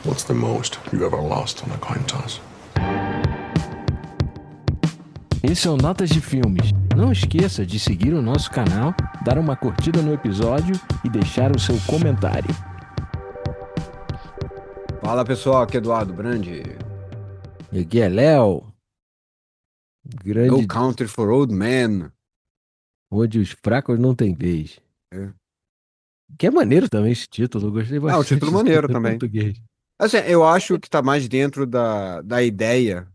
What's the most you ever lost on a coin toss? Esse é o Notas de Filmes. Não esqueça de seguir o nosso canal, dar uma curtida no episódio e deixar o seu comentário. Fala pessoal, aqui é Eduardo Brandi. E aqui é Léo, No grande, Country for Old Men. onde os fracos não têm vez. É. Que é maneiro também esse título, eu gostei Ah, um bastante título do maneiro título em também. português. Assim, eu acho que tá mais dentro da ideia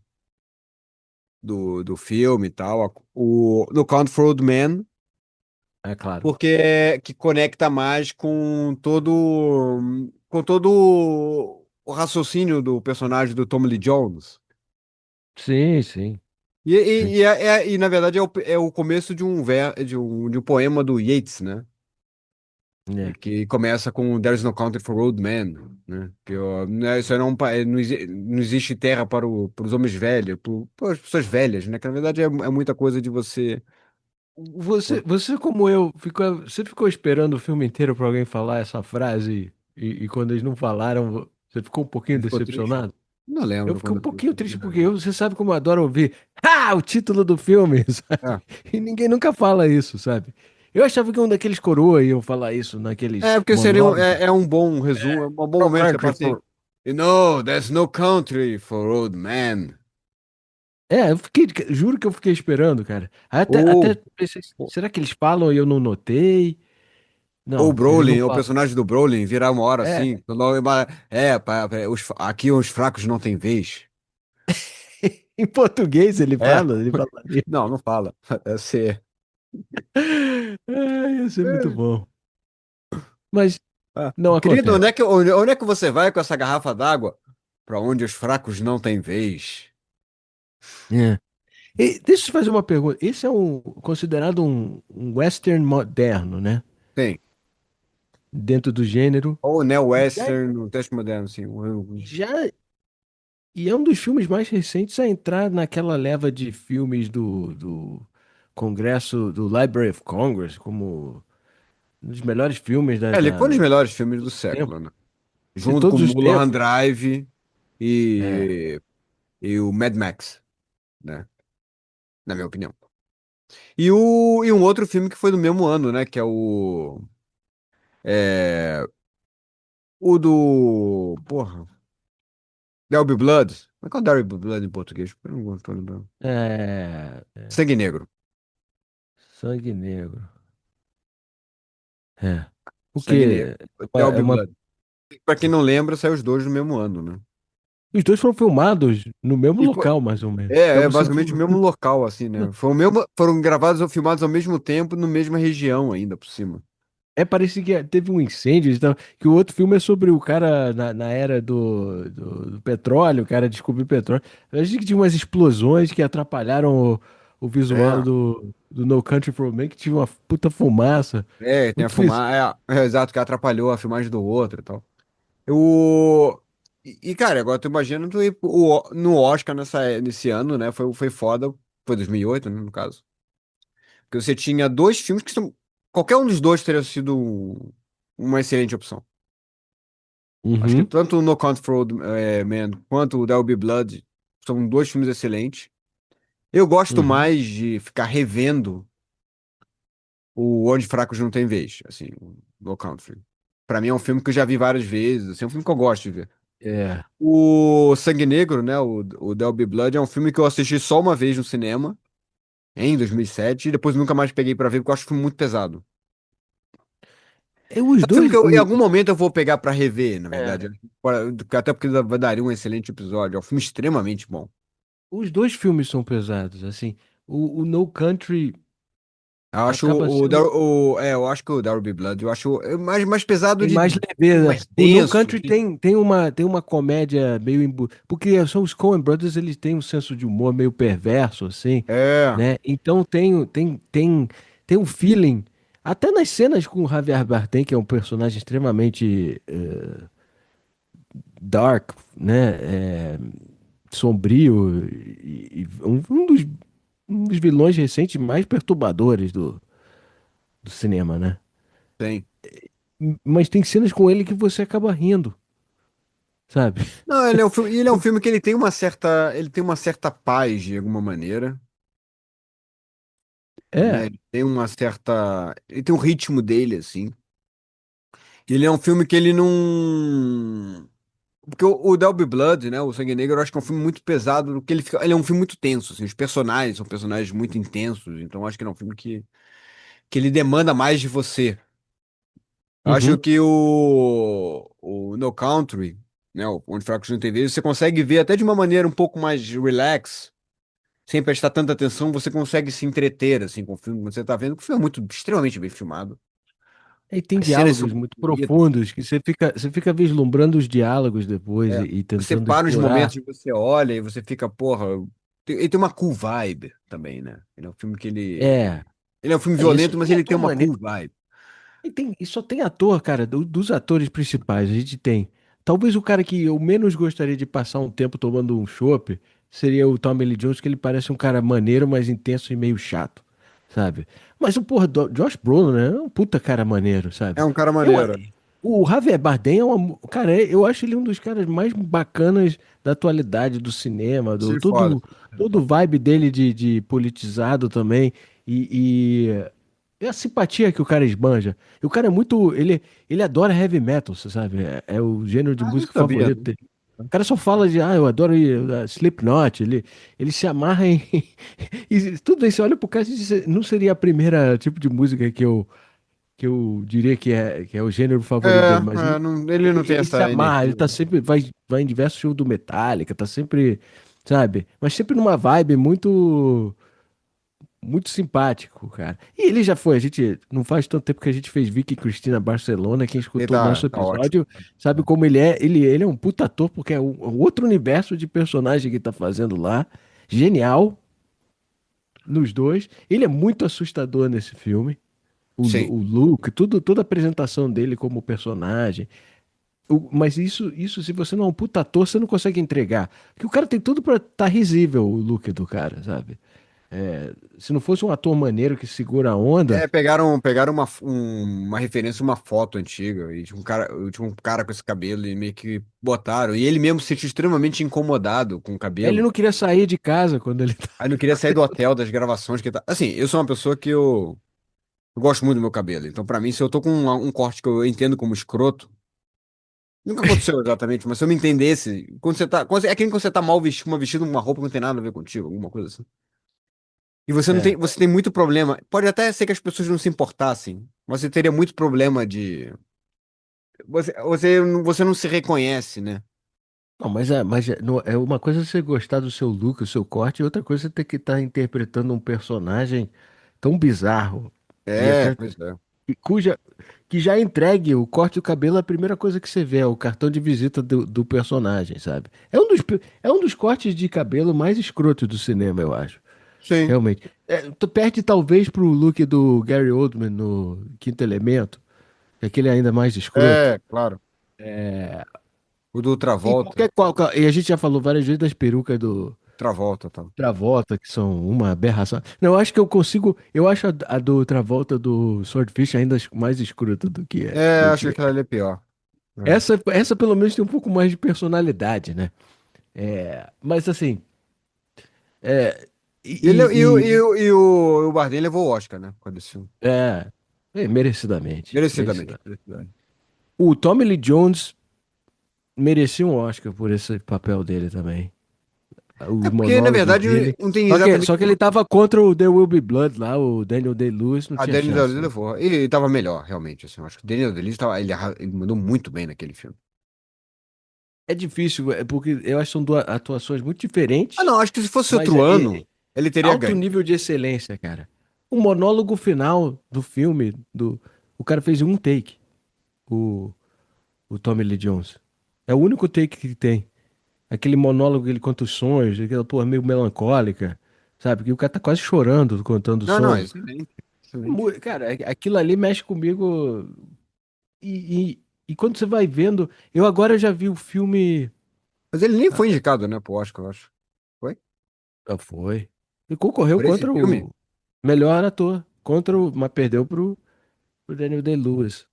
do filme e tal. No Country for Old Men, É claro. porque que conecta mais com todo o raciocínio do personagem do Tommy Lee Jones. Sim, sim, E, sim. e, e, é- e, na verdade é o começo de um poema do Yeats, né? E É. que começa com There is no country for old men, né? Né, isso não, não existe terra para os homens velhos, para as pessoas velhas, né? Que na verdade é muita coisa de você. Você como eu, você ficou esperando o filme inteiro para alguém falar essa frase e quando eles não falaram, você ficou um pouquinho Você ficou triste? decepcionado? Não Eu lembro fiquei um quando eu vi. pouquinho triste porque você sabe como eu adoro ouvir o título do filme, sabe? É, E ninguém nunca fala isso, sabe? Eu achava que um daqueles coroa iam falar isso naqueles porque seria monólogos. é um bom resumo, é um bom No momento. Você country fala assim, for... there's no country for old men. Eu juro que eu fiquei esperando, cara. Até Ou, pensei, ou será que eles falam e eu não notei? ou o Não, eles não Brolin, o falam. personagem do Brolin virar uma hora É, assim. Aqui os fracos não têm vez. em português É. ele fala ali. Não, não fala. É ser. Ia ser muito É. bom. Mas Ah. não Querido, acontece. onde é que você vai com essa garrafa d'água? Para onde os fracos não têm vez. É. E deixa eu te fazer uma pergunta. Esse é considerado um western moderno, né? Tem. Dentro do gênero. Ou Já, neo-western, no texto moderno, assim. já, e é um dos filmes mais recentes a entrar naquela leva de filmes do Congresso, do Library of Congress, como um dos melhores filmes Ele foi um dos do melhores filmes do tempo, século, né? de Junto com todos os Mulholland tempos. Drive É. e o Mad Max, né? Na minha opinião. E um outro filme que foi do mesmo ano, né? Que é é, o do. Porra. Derby Blood. Como é que é o Derby Blood em português? Eu não tô lembrando. É, Sangue Negro. Sangue Negro. É. Sangue Negro. Porque é Derby uma. Blood. Pra quem não lembra, saiu os dois no mesmo ano, né? Os dois foram filmados no mesmo E local, mais ou menos. Pra é você. basicamente o mesmo local, assim, né? Foram gravados ou filmados ao mesmo tempo, na mesma região ainda, por cima. Parecia que teve um incêndio, então, que o outro filme é sobre o cara na era do petróleo, o cara descobriu petróleo. Eu achei que tinha umas explosões que atrapalharam o visual É, do No Country for Men, que tinha uma puta fumaça. tem a Muito fez. fumar, exato, que atrapalhou a filmagem do outro e tal. Eu, cara, agora tu imagina tu ir no Oscar nesse ano, né? Foi foda, foi 2008, né, no caso. Porque você tinha dois filmes que são. Qualquer um dos dois teria sido uma excelente opção. Acho que Uhum, tanto o No Country for Old Men quanto o There Will Be Blood são dois filmes excelentes. Eu gosto uhum. mais de ficar revendo o Onde Fracos Não Tem Vez, assim, o No Country. Pra mim é um filme que eu já vi várias vezes, assim, é um filme que eu gosto de ver. É. O Sangue Negro, né, o There Will Be Blood, é um filme que eu assisti só uma vez no cinema, em 2007, e depois nunca mais peguei pra ver, porque eu acho o filme muito pesado. Os É um filme dois. que em algum momento eu vou pegar pra rever, na É, verdade. Até porque daria um excelente episódio. É um filme extremamente bom. os dois filmes são pesados, assim. O No Country Eu acho acaba sendo. eu acho que o There Will Be Blood, eu acho mais pesado Tem mais leveza. mais O No denso, Country assim. tem uma comédia meio. Porque são os Coen Brothers, eles têm um senso de humor meio perverso, assim, É, né? Então tem um feeling. Até nas cenas com o Javier Bardem, que é um personagem extremamente dark, né? Sombrio. E um dos vilões recentes mais perturbadores do cinema, né? tem. Mas tem cenas com ele que você acaba rindo. sabe? Não, ele é um filme que ele tem uma certa paz de alguma maneira, né? É. Ele tem um ritmo dele assim. Ele é um filme que ele não, porque o There Will Be Blood, né, o Sangue Negro, eu acho que é um filme muito pesado, porque ele é um filme muito tenso, assim, os personagens são personagens muito intensos, então eu acho que ele é um filme que ele demanda mais de você. Eu acho Uhum. que o No Country, né, Onde Fracos Não Tem Vez, você consegue ver até de uma maneira um pouco mais relax, sem prestar tanta atenção, você consegue se entreter, assim, com o filme, quando você tá vendo, que o filme é muito, extremamente bem filmado. E tem As cenas são diálogos muito muito bonitas. profundos que você fica vislumbrando os diálogos depois É, e você tentando para uns explorar. momentos e você olha e você fica, porra. Ele tem uma cool vibe também, né? Ele é um filme que É, Ele é um filme é isso. violento, mas E ele tem ator uma maneiro. cool vibe. E só tem ator, cara, dos atores principais. A gente tem. Talvez o cara que eu menos gostaria de passar um tempo tomando um chopp seria o Tommy Lee Jones, que ele parece um cara maneiro, mas intenso e meio chato, sabe? Mas o porra, Josh Brolin, né? É um puta cara maneiro, É sabe? um cara Eu, maneiro. o Javier Bardem é cara, eu acho ele um dos caras mais bacanas da atualidade do cinema, Achei foda. todo o vibe dele de politizado também. E é a simpatia que o cara esbanja. E o cara é muito. Ele adora heavy metal, você sabe? É o gênero de Ah, não música sabia, favorito né? dele. O cara só fala de, eu adoro Slipknot. Ele se amarra em. E tudo bem, você olha pro cara e diz, não seria a primeira tipo de música que eu diria que é o gênero favorito dele, mas Ele não tem ele se essa amarra, ele energia. tá sempre. Vai em diversos shows do Metallica, tá sempre. Sabe? Mas sempre numa vibe muito simpático, cara. E ele já foi, a gente não faz tanto tempo que a gente fez Vicky Cristina Barcelona, quem Ele escutou o nosso tá ótimo. episódio sabe como ele é. Ele é um puta ator, porque é o outro universo de personagem que tá fazendo lá. Genial nos dois. Ele é muito assustador nesse filme. Sim. O look, toda a apresentação dele como personagem. Mas isso, se você não é um puta ator, você não consegue entregar. Porque o cara tem tudo pra tá risível, o look do cara, sabe? Se não fosse um ator maneiro que segura a onda, Pegaram uma referência, uma foto antiga, e tinha um cara com esse cabelo e meio que botaram. E ele mesmo se sentiu extremamente incomodado com o ele cabelo. não queria sair de casa quando ele tá. Aí não queria sair do hotel, das gravações que tá. Assim, eu sou uma pessoa eu gosto muito do meu cabelo. Então, pra mim, se eu tô com um corte que eu entendo como escroto, nunca aconteceu exatamente, mas se eu me entendesse, é que nem quando você tá mal vestido uma roupa que não tem nada a ver contigo, alguma coisa assim. E É. você tem muito problema. Pode até ser que as pessoas não se importassem, mas você teria muito problema de você não se reconhece, né? Não, é uma coisa você gostar do seu look, o seu corte, e outra coisa você ter que estar interpretando um personagem tão bizarro e É, até pois é. e cuja que já entregue o corte do cabelo, a primeira coisa que você vê é o cartão de visita do personagem, sabe? É um dos cortes de cabelo mais escrotos do cinema, eu acho. Sim. Realmente. Tu perde talvez pro look do Gary Oldman no Quinto Elemento, que é aquele ainda mais escroto. É, claro. O do E Travolta. e a gente já falou várias vezes das perucas do Travolta, tá. Travolta, que são uma aberração. Não, eu acho que eu consigo. Eu acho a do Travolta do Swordfish ainda mais escrota do que é. É, Do acho que que aquela ali é pior. É. essa pelo menos tem um pouco mais de personalidade, né? Mas assim. É, E, ele, e o Bardem levou o Oscar, né? Com esse filme. é, merecidamente. Merecidamente. Merecidamente. Merecidamente. O Tommy Lee Jones merecia um Oscar por esse papel dele também. É Os porque, na monólogos verdade, dele. não tem Só exatamente que uma. ele tava contra o There Will Be Blood lá, o Daniel Day-Lewis não A tinha Daniel Day-Lewis chance, né? levou. E tava melhor, realmente. Assim, eu acho que o Daniel Day-Lewis ele mandou muito bem naquele filme. É difícil, porque eu acho que são duas atuações muito Ah, diferentes, não, acho que se fosse mas outro ano, ele teria alto ganho. nível de excelência, cara. O monólogo final do filme, o cara fez um take, o, o Tommy Lee Jones. É o único take que tem. Aquele monólogo que ele conta os sonhos, aquela porra meio melancólica, sabe? Que o cara tá quase chorando contando o Não, não, sonho. excelente. Excelente. Cara, aquilo ali mexe comigo. E quando você vai vendo. Eu agora já vi o filme. Mas ele nem Ah, foi indicado, né, pro Oscar, eu acho. Foi? foi. E concorreu Por esse contra filme? o melhor ator. Mas perdeu pro Daniel Day-Lewis.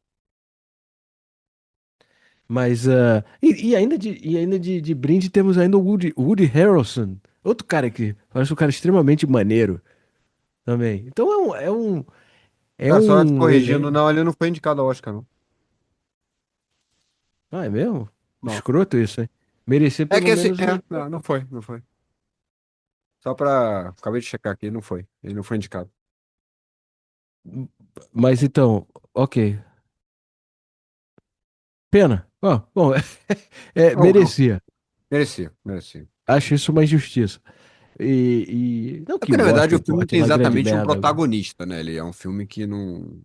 Mas, e ainda de brinde temos ainda o Woody Harrelson, outro cara que eu acho um cara extremamente maneiro também. Então é Cara, só te um corrigindo, elenco. não, ele não foi indicado ao Oscar, não. Ah, é mesmo? Não. Escroto isso, hein? Merecer É pelo que assim, menos um. não, não foi, não foi. Só pra. Acabei de checar aqui, não foi. Ele não foi indicado. Mas então, ok. Pena. Ó, bom, Não, não. merecia. Merecia, merecia. Acho isso uma injustiça. Não É que porque, na o verdade, o Oscar filme não importe tem uma grande exatamente um merda. protagonista, né? Ele é um filme que não.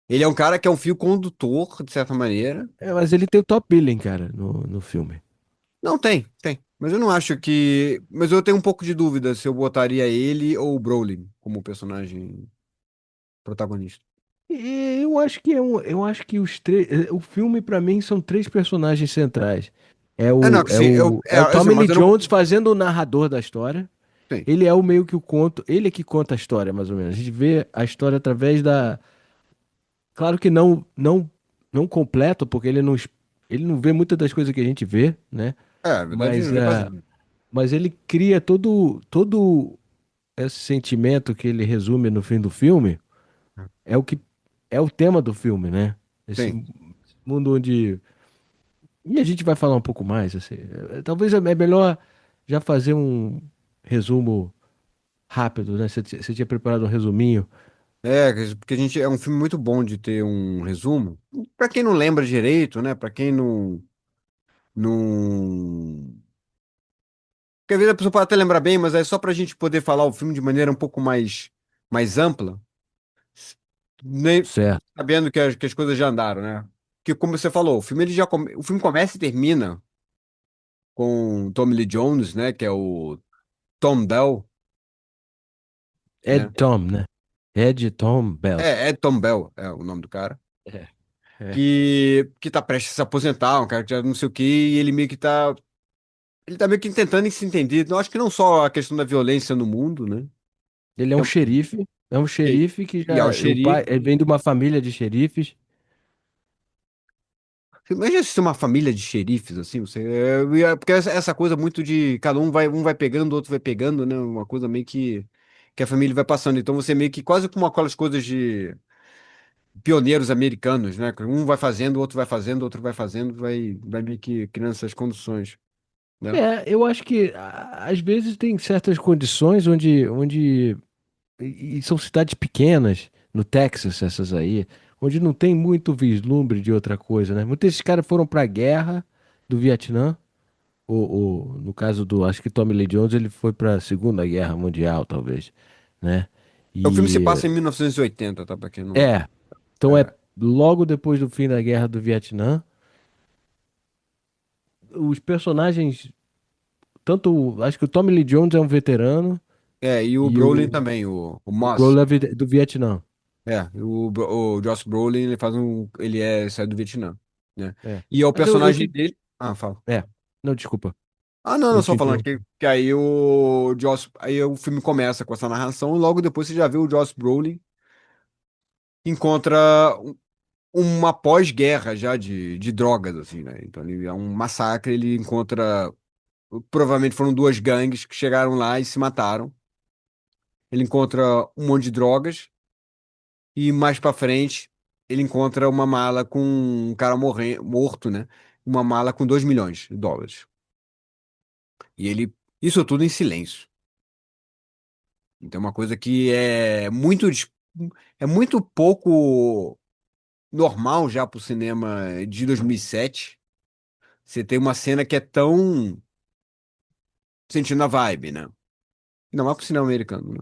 Ele é um cara que é um fio condutor, de certa maneira. Mas ele tem o top billing, cara, no filme. Não, tem. Mas eu não acho que. Mas eu tenho um pouco de dúvida se eu botaria ele ou o Brolin como personagem protagonista. E eu acho que o filme pra mim são três personagens centrais. É É, não, o, é assim, o, é o assim, Tommy mas Lee eu não. Jones fazendo o narrador da história. Sim. Ele é o meio que o conto, ele é que conta a história, mais ou menos. A gente vê a história através da, claro que não completo, porque ele não vê muitas das coisas que a gente vê, né? É, na verdade, Mas não vê quase é, nada. mas ele cria todo esse sentimento que ele resume no fim do filme, é o que é o tema do filme, né? Esse Sim. mundo onde, e a gente vai falar um pouco mais, assim. Talvez é melhor já fazer um resumo rápido, né? Você tinha preparado um resuminho. É, porque a gente é um filme muito bom de ter um resumo. Pra quem não lembra direito, né? Pra quem não. Porque às vezes a pessoa pode até lembrar bem, mas é só pra gente poder falar o filme de maneira um pouco mais ampla, nem Certo. sabendo que as coisas já andaram, né? Que como você falou, o filme o filme começa e termina com Tommy Lee Jones, né? Que é o Tom Bell, né? Ed Tom, né? Ed Tom Bell. É Tom Bell, é o nome do cara. É, é. Que tá prestes a se aposentar, um cara que já não sei o quê, e ele meio que tá. Ele tá meio que tentando se entender. Eu acho que não só a questão da violência no mundo, né? Ele É um- é um E, xerife que e ao já, o pai, xerife. ele vem de uma família de xerifes. Imagina se tem uma família de xerifes, assim, porque essa coisa muito de cada um vai pegando, o outro vai pegando, né? Uma coisa meio que a família vai passando. Então você meio que quase como aquelas coisas de pioneiros americanos, né? Que um vai fazendo, o outro vai fazendo, o outro vai fazendo, vai meio que criando essas condições, né? Eu acho que às vezes tem certas condições onde e são cidades pequenas, no Texas, essas aí, onde não tem muito vislumbre de outra coisa, né? Muitos desses caras foram para a guerra do Vietnã, no caso do, acho que Tommy Lee Jones, ele foi para a Segunda Guerra Mundial, talvez, né? O filme se E passa em 1980, tá? Pra quem não. é, então é É, logo depois do fim da Guerra do Vietnã. Os personagens, acho que o Tommy Lee Jones é um veterano e o e Brolin também, o o Moss. Brolin é do Vietnã. O Josh Brolin, ele faz um. Sai do Vietnã, né? É. E é o Mas eu personagem te. dele. Ah, fala. É. Não, desculpa. Ah, não, não, Eu só te falando interrompi. que aí o Josh. Aí o filme começa com essa narração, e logo depois você já vê o Josh Brolin que encontra uma pós-guerra já de drogas, assim, né? Então ele é um massacre, ele encontra. Provavelmente foram duas gangues que chegaram lá e se mataram. Ele encontra um monte de drogas. E mais pra frente, ele encontra uma mala com um cara morto, né? Uma mala com 2 milhões de dólares. E ele. Isso tudo em silêncio. Então, é uma coisa que é muito pouco normal já pro cinema de 2007. Você tem uma cena que é tão sentindo a vibe, né? Não é pro cinema americano, né?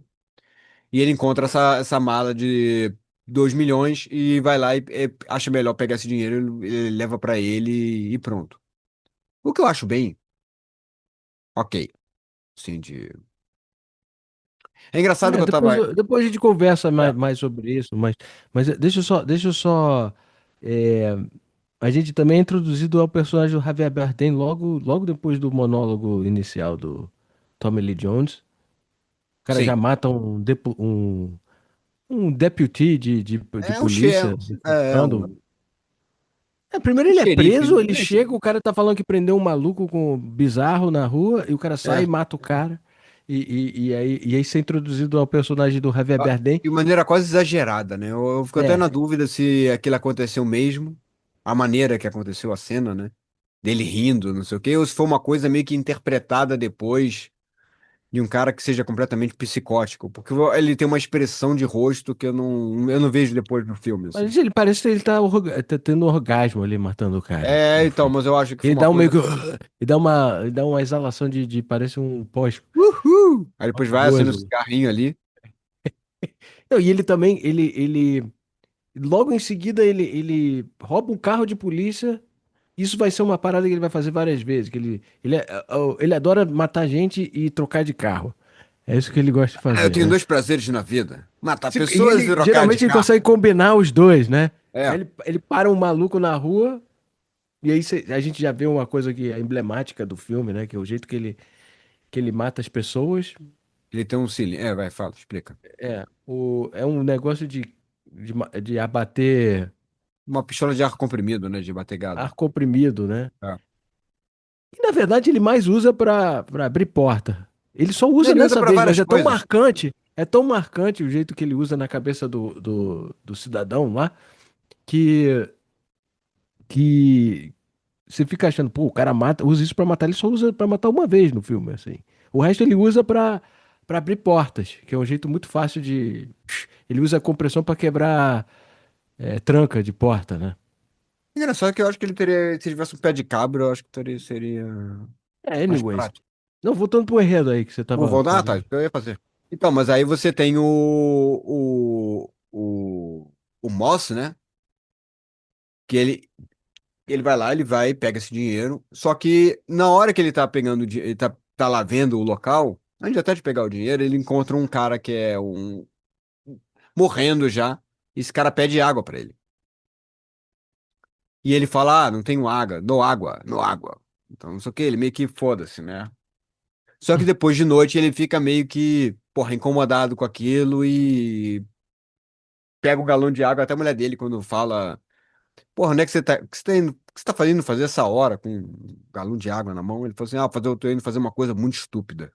E ele encontra essa mala de 2 milhões e vai lá e acha melhor pegar esse dinheiro, ele leva pra ele e pronto. O que eu acho bem, ok, assim, de. É engraçado que eu Depois, tava. depois a gente conversa É. mais sobre isso, mas deixa eu só. é, a gente também é introduzido ao personagem do Javier Bardem logo depois do monólogo inicial do Tommy Lee Jones. O cara já Sim. mata um deputy de É um che... polícia, é cercando. um, Primeiro Um ele é xerife, preso, ele né? Esse- chega, o cara tá falando que prendeu um maluco com bizarro na rua, e o cara sai e É. mata o cara. E aí você é introduzido ao personagem do Javier Ah, Bardem. de maneira quase exagerada, né? Eu fico até na É, dúvida se aquilo aconteceu mesmo, a maneira que aconteceu a cena, né? Dele rindo, não sei o quê, ou se foi uma coisa meio que interpretada depois de um cara que seja completamente psicótico, porque ele tem uma expressão de rosto que eu não vejo depois no filme, assim. mas ele parece que ele tá tendo um orgasmo ali matando o cara É, no então, filme. mas eu acho que foi Ele uma dá um meio coisa que. assim. Ele dá uma exalação parece um Uhul! Aí depois vai acender o pós-gozo. cigarrinho ali. Não, e ele também, logo em seguida, ele rouba um carro de polícia. Isso vai ser uma parada que ele vai fazer várias vezes. Ele adora matar gente e trocar de carro. É isso que ele gosta de Ah, eu fazer, tenho né? dois prazeres na vida: matar E pessoas e ele, trocar de geralmente, ele carro. consegue combinar os dois, né? Aí É, ele para um maluco na rua, e aí a gente já vê uma coisa que é emblemática do filme, né? Que é o jeito que ele mata as pessoas. ele tem um cilindro. É, vai, fala, explica. É um negócio de abater Uma pistola de ar comprimido, né? De bater gado. ar comprimido, né? É. E na verdade ele mais usa pra abrir porta. Ele só usa Ele usa nessa pra vez, mas várias coisas. é tão marcante o jeito que ele usa na cabeça do cidadão lá, que, que você fica achando, pô, o cara usa isso pra matar, ele só usa pra matar uma vez no filme, assim. O resto ele usa pra abrir portas, que é um jeito muito fácil de. Ele usa a compressão pra quebrar tranca de porta, né? Engraçado que eu acho que ele teria, se tivesse um pé de cabra, eu acho que seria mais Anyways. prático. Não, voltando pro enredo aí que você Vou tava voltar, tá, falando. o que eu ia fazer. Então, mas aí você tem o Moss, né? Que ele vai lá, ele vai, pega esse dinheiro. Só que na hora que ele tá pegando, ele tá lá vendo o local, antes até de pegar o dinheiro, ele encontra um cara que é morrendo já. E esse cara pede água pra ele. E ele fala: Ah, não tenho água, dou água, no água. Então, não sei o que, ele meio que foda-se, né? Só que depois de noite ele fica meio que, porra, incomodado com aquilo e pega um galão de água. Até a mulher dele, quando fala: Porra, onde é que você tá? O que você tá indo, o que você tá fazendo fazer essa hora com um galão de água na mão? Ele falou assim: Ah, eu tô indo fazer uma coisa muito estúpida.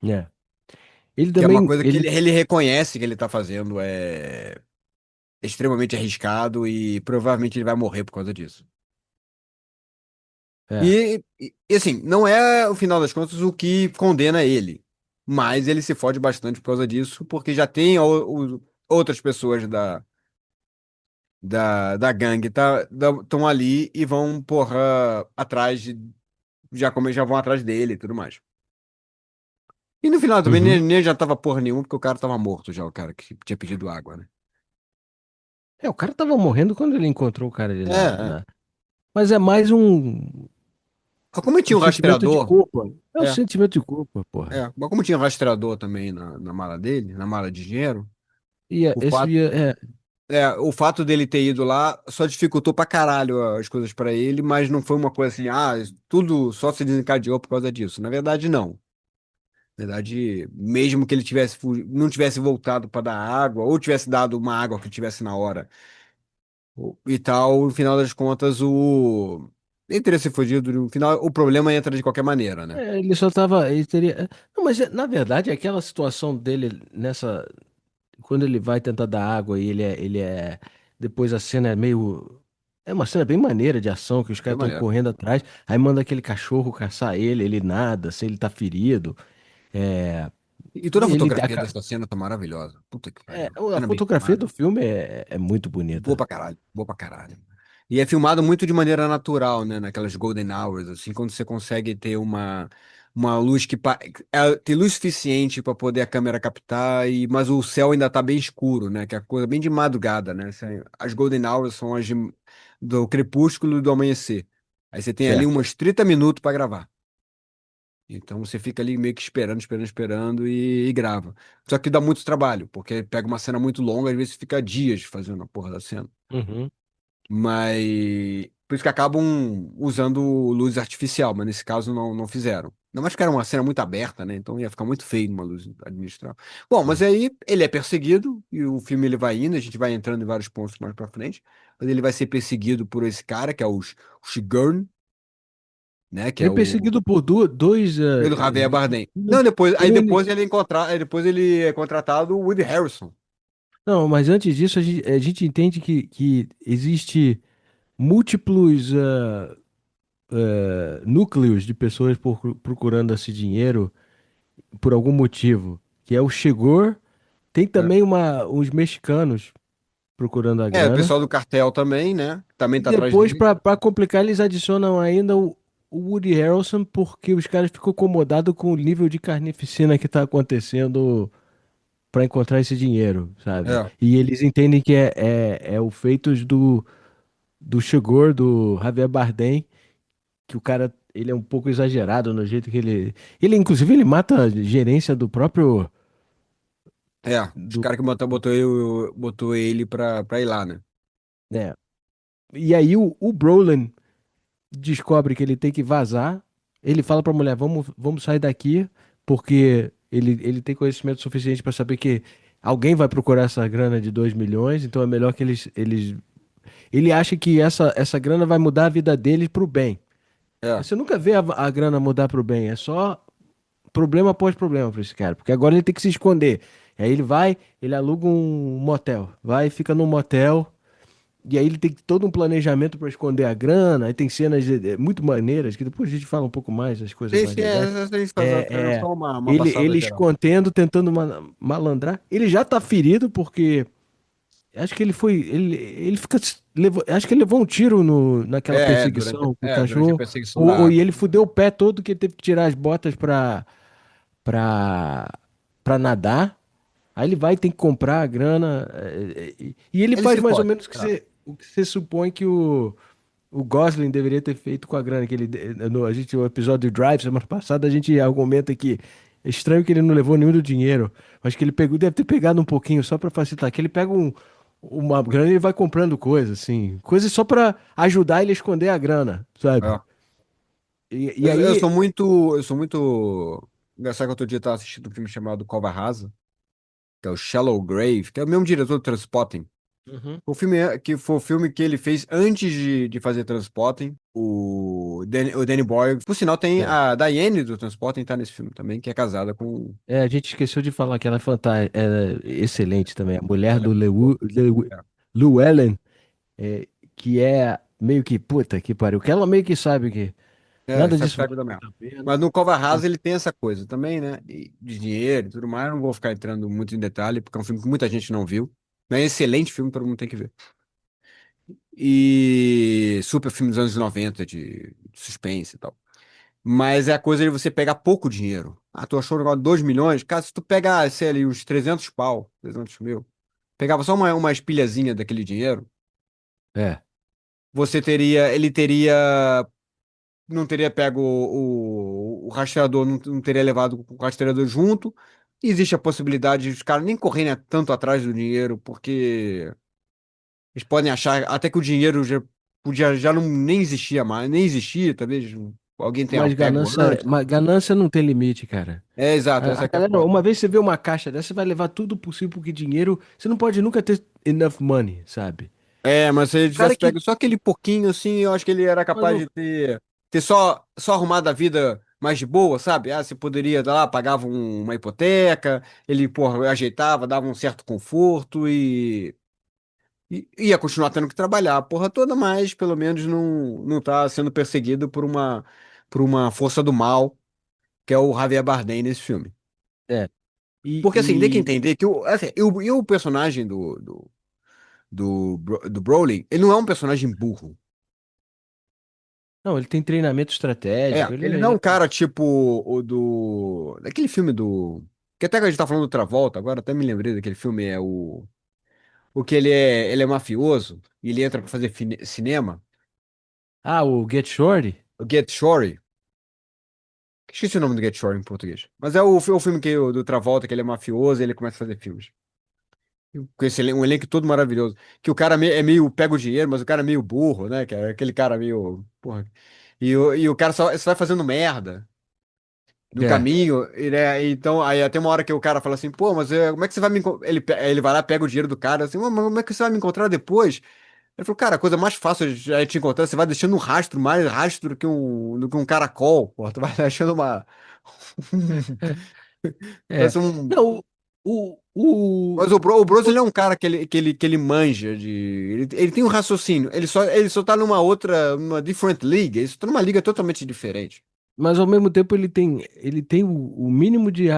É. Ele Que é uma também, coisa que ele, ele reconhece que ele tá fazendo é extremamente arriscado e provavelmente ele vai morrer por causa disso. é, E, assim, não é, o final das contas, o que condena ele. Mas ele se fode bastante por causa disso, porque já tem outras pessoas da gangue estão ali e vão, porra, atrás já vão atrás dele e tudo mais. E no final também uhum. nem já tava porra nenhuma, porque o cara tava morto já, o cara que tinha pedido água, né? O cara tava morrendo quando ele encontrou o cara ali É, é. Mas é mais Mas como um tinha um sentimento de rastreador, culpa. É um é, sentimento de culpa, porra. mas como tinha um rastreador também na mala dele, na mala de dinheiro, E o esse fato ia, o fato dele ter ido lá só dificultou pra caralho as coisas pra ele, mas não foi uma coisa assim, tudo só se desencadeou por causa disso. Na verdade, não. Na verdade, mesmo que ele não tivesse voltado pra dar água, ou tivesse dado uma água que tivesse na hora e tal, no final das contas, ele teria se fugido, no final, o problema entra de qualquer maneira, né? ele só tava, ele teria, não, mas na verdade aquela situação dele quando ele vai tentar dar água e depois a cena é uma cena bem maneira de ação, que os De caras estão maneira. correndo atrás, aí manda aquele cachorro caçar ele nada, se ele tá ferido, é, E toda a ele, fotografia dessa cena tá maravilhosa. Puta que pariu. a Cena bem fotografia filmada. do filme é muito Boa bonita. pra caralho, boa pra caralho. E é filmado muito de maneira natural, né? Naquelas golden hours, assim, quando você consegue ter uma luz tem luz suficiente para poder a câmera captar, mas o céu ainda tá bem escuro, né? Que é coisa bem de madrugada, né? As golden hours são do crepúsculo e do amanhecer. Aí você tem ali Certo. uns 30 minutos para gravar. Então você fica ali meio que esperando, esperando, esperando e grava. Só que dá muito trabalho, porque pega uma cena muito longa, às vezes fica dias fazendo a porra da cena. Uhum. Mas por isso que acabam usando luz artificial, mas nesse caso não fizeram. Não, mas que era uma cena muito aberta, né? Então ia ficar muito feio numa luz administral. Bom, mas aí ele é perseguido e o filme ele vai indo, a gente vai entrando em vários pontos mais pra frente, mas ele vai ser perseguido por esse cara, que é o Shigurn, né? Que Ele é é o perseguido por dois pelo Javier Bardem. Não, vigilantes. depois, aí Ele, depois ele encontra, aí depois ele é contratado o Woody Harrelson. não, mas antes disso, a gente entende que existe múltiplos núcleos de pessoas procurando esse dinheiro por algum motivo, que é o Chegor, tem Né? também uns mexicanos procurando a É, o grana, pessoal do cartel também, né? Também e tá atrás depois, dele. para complicar, eles adicionam ainda o Woody Harrelson, porque os caras ficam incomodados com o nível de carnificina que está acontecendo para encontrar esse dinheiro, sabe? É, E eles entendem que é o feitos do Chegor, do Javier Bardem, que o cara, ele é um pouco exagerado no jeito que ele inclusive, ele mata a gerência do próprio, é. Os do, caras que botou ele pra ir lá, né? né? E aí o Brolin descobre que ele tem que vazar, ele fala pra mulher, vamos sair daqui, porque ele tem conhecimento suficiente para saber que alguém vai procurar essa grana de 2 milhões, então é melhor que ele acha que essa grana vai mudar a vida dele pro bem. É, Mas você nunca vê a grana mudar pro bem, é só problema após problema pra esse cara, porque agora ele tem que se esconder. Aí ele vai, ele aluga um motel, vai, fica num motel, e aí ele tem todo um planejamento pra esconder a grana, aí tem cenas muito maneiras, que depois a gente fala um pouco mais das coisas tem mais sim, legais. essa gente faz É, só uma ele, passada ele geral. escondendo, tentando malandrar. Ele já tá ferido porque acho que ele foi. Ele fica. Acho que ele levou um tiro naquela perseguição com o Durante a cachorro. perseguição E da. ele fudeu o pé todo que ele teve que tirar as botas pra, pra nadar. Aí ele vai, tem que comprar a grana. E ele Ele faz se mais ou fode. menos o que você supõe que o Gosling deveria ter feito com a grana. Que ele, no, a gente, no episódio do Drive, semana passada, a gente argumenta que é estranho que ele não levou nenhum do dinheiro. Mas que ele pegou, deve ter pegado um pouquinho só pra facilitar. Que ele pega uma grana e ele vai comprando coisas, assim. Coisas só pra ajudar ele a esconder a grana, sabe? É. E Eu aí. sou muito. Eu sou muito. Engraçado que outro dia eu tava assistindo um filme chamado Cova Rasa, que é o Shallow Grave, que é o mesmo diretor do Transpotting. Uhum. Que foi o filme que ele fez antes de fazer Transpotting. O Danny Boyle. Por sinal, tem É. a Diane do Transpotting, tá nesse filme também, que é casada com. A gente esqueceu de falar que ela é fantástica, é excelente também. A mulher Ela é do muito boa. É, Llewellyn, que é meio que, puta que pariu, que ela meio que sabe que nada sabe, disso sabe vale da mesmo. muito a pena. Mas no Cova Rasa ele tem essa coisa também, né? De dinheiro e tudo mais. Eu não vou ficar entrando muito em detalhe, porque é um filme que muita gente não viu. É um excelente filme, todo mundo tem que ver. E super filme dos anos 90 de suspense e tal. Mas é a coisa de você pegar pouco dinheiro. Ah, tu achou um negócio de 2 milhões? Cara, se tu pegar, sei ali, uns 300 pau, 300 mil, pegava só uma espilhazinha daquele dinheiro, É, ele teria, não teria pego o rastreador, não teria levado o rastreador junto. E existe a possibilidade de os caras nem correrem tanto atrás do dinheiro, porque eles podem achar até que o dinheiro já podia, já não nem existia mais, nem existia, talvez alguém tenha pego antes. mas ganância não tem limite, cara. É, exato, A essa que é a galera, foda. uma vez você vê uma caixa dessa, você vai levar tudo possível, porque dinheiro, você não pode nunca ter enough money, sabe? É, mas se ele O cara tivesse que. pego só aquele pouquinho assim, eu acho que ele era Mas capaz de ter só arrumado a vida mais de boa, sabe? Ah, você poderia, lá, pagava uma hipoteca, ele, porra, ajeitava, dava um certo conforto e ia continuar tendo que trabalhar a porra toda, mas pelo menos não tá sendo perseguido por uma força do mal, que é o Javier Bardem nesse filme. é. E, Porque assim, tem que e- entender que o personagem do Brolin, ele não é um personagem burro. não, ele tem treinamento É, estratégico, ele não é um cara tipo o do. Daquele filme do. Que até que a gente tá falando do Travolta, agora até me lembrei daquele filme, é o. O que ele é mafioso e ele entra pra fazer cinema. Ah, o Get Shorty? O Get Shorty. Esqueci o nome do Get Shorty em português. Mas é o filme do Travolta, que ele é mafioso e ele começa a fazer filmes. Com um elenco todo maravilhoso. Que o cara é meio pega o dinheiro, mas o cara é meio burro, né? Que é aquele cara meio. Porra. E o cara só vai fazendo merda. no É. caminho, então, aí até uma hora que o cara fala assim, pô, mas como é que você vai me encontrar? Ele vai lá, pega o dinheiro do cara, assim, "Ô, mas como é que você vai me encontrar depois? Ele falou, cara, a coisa mais fácil de te encontrar, você vai deixando um rastro, mais rastro do que um caracol, pô, tu vai deixando uma... É. Parece um... Não, Mas o Bros, ele é um cara que ele manja de... Ele tem um raciocínio, ele só tá numa different league, ele só tá numa liga totalmente diferente. mas ao mesmo tempo ele tem o mínimo de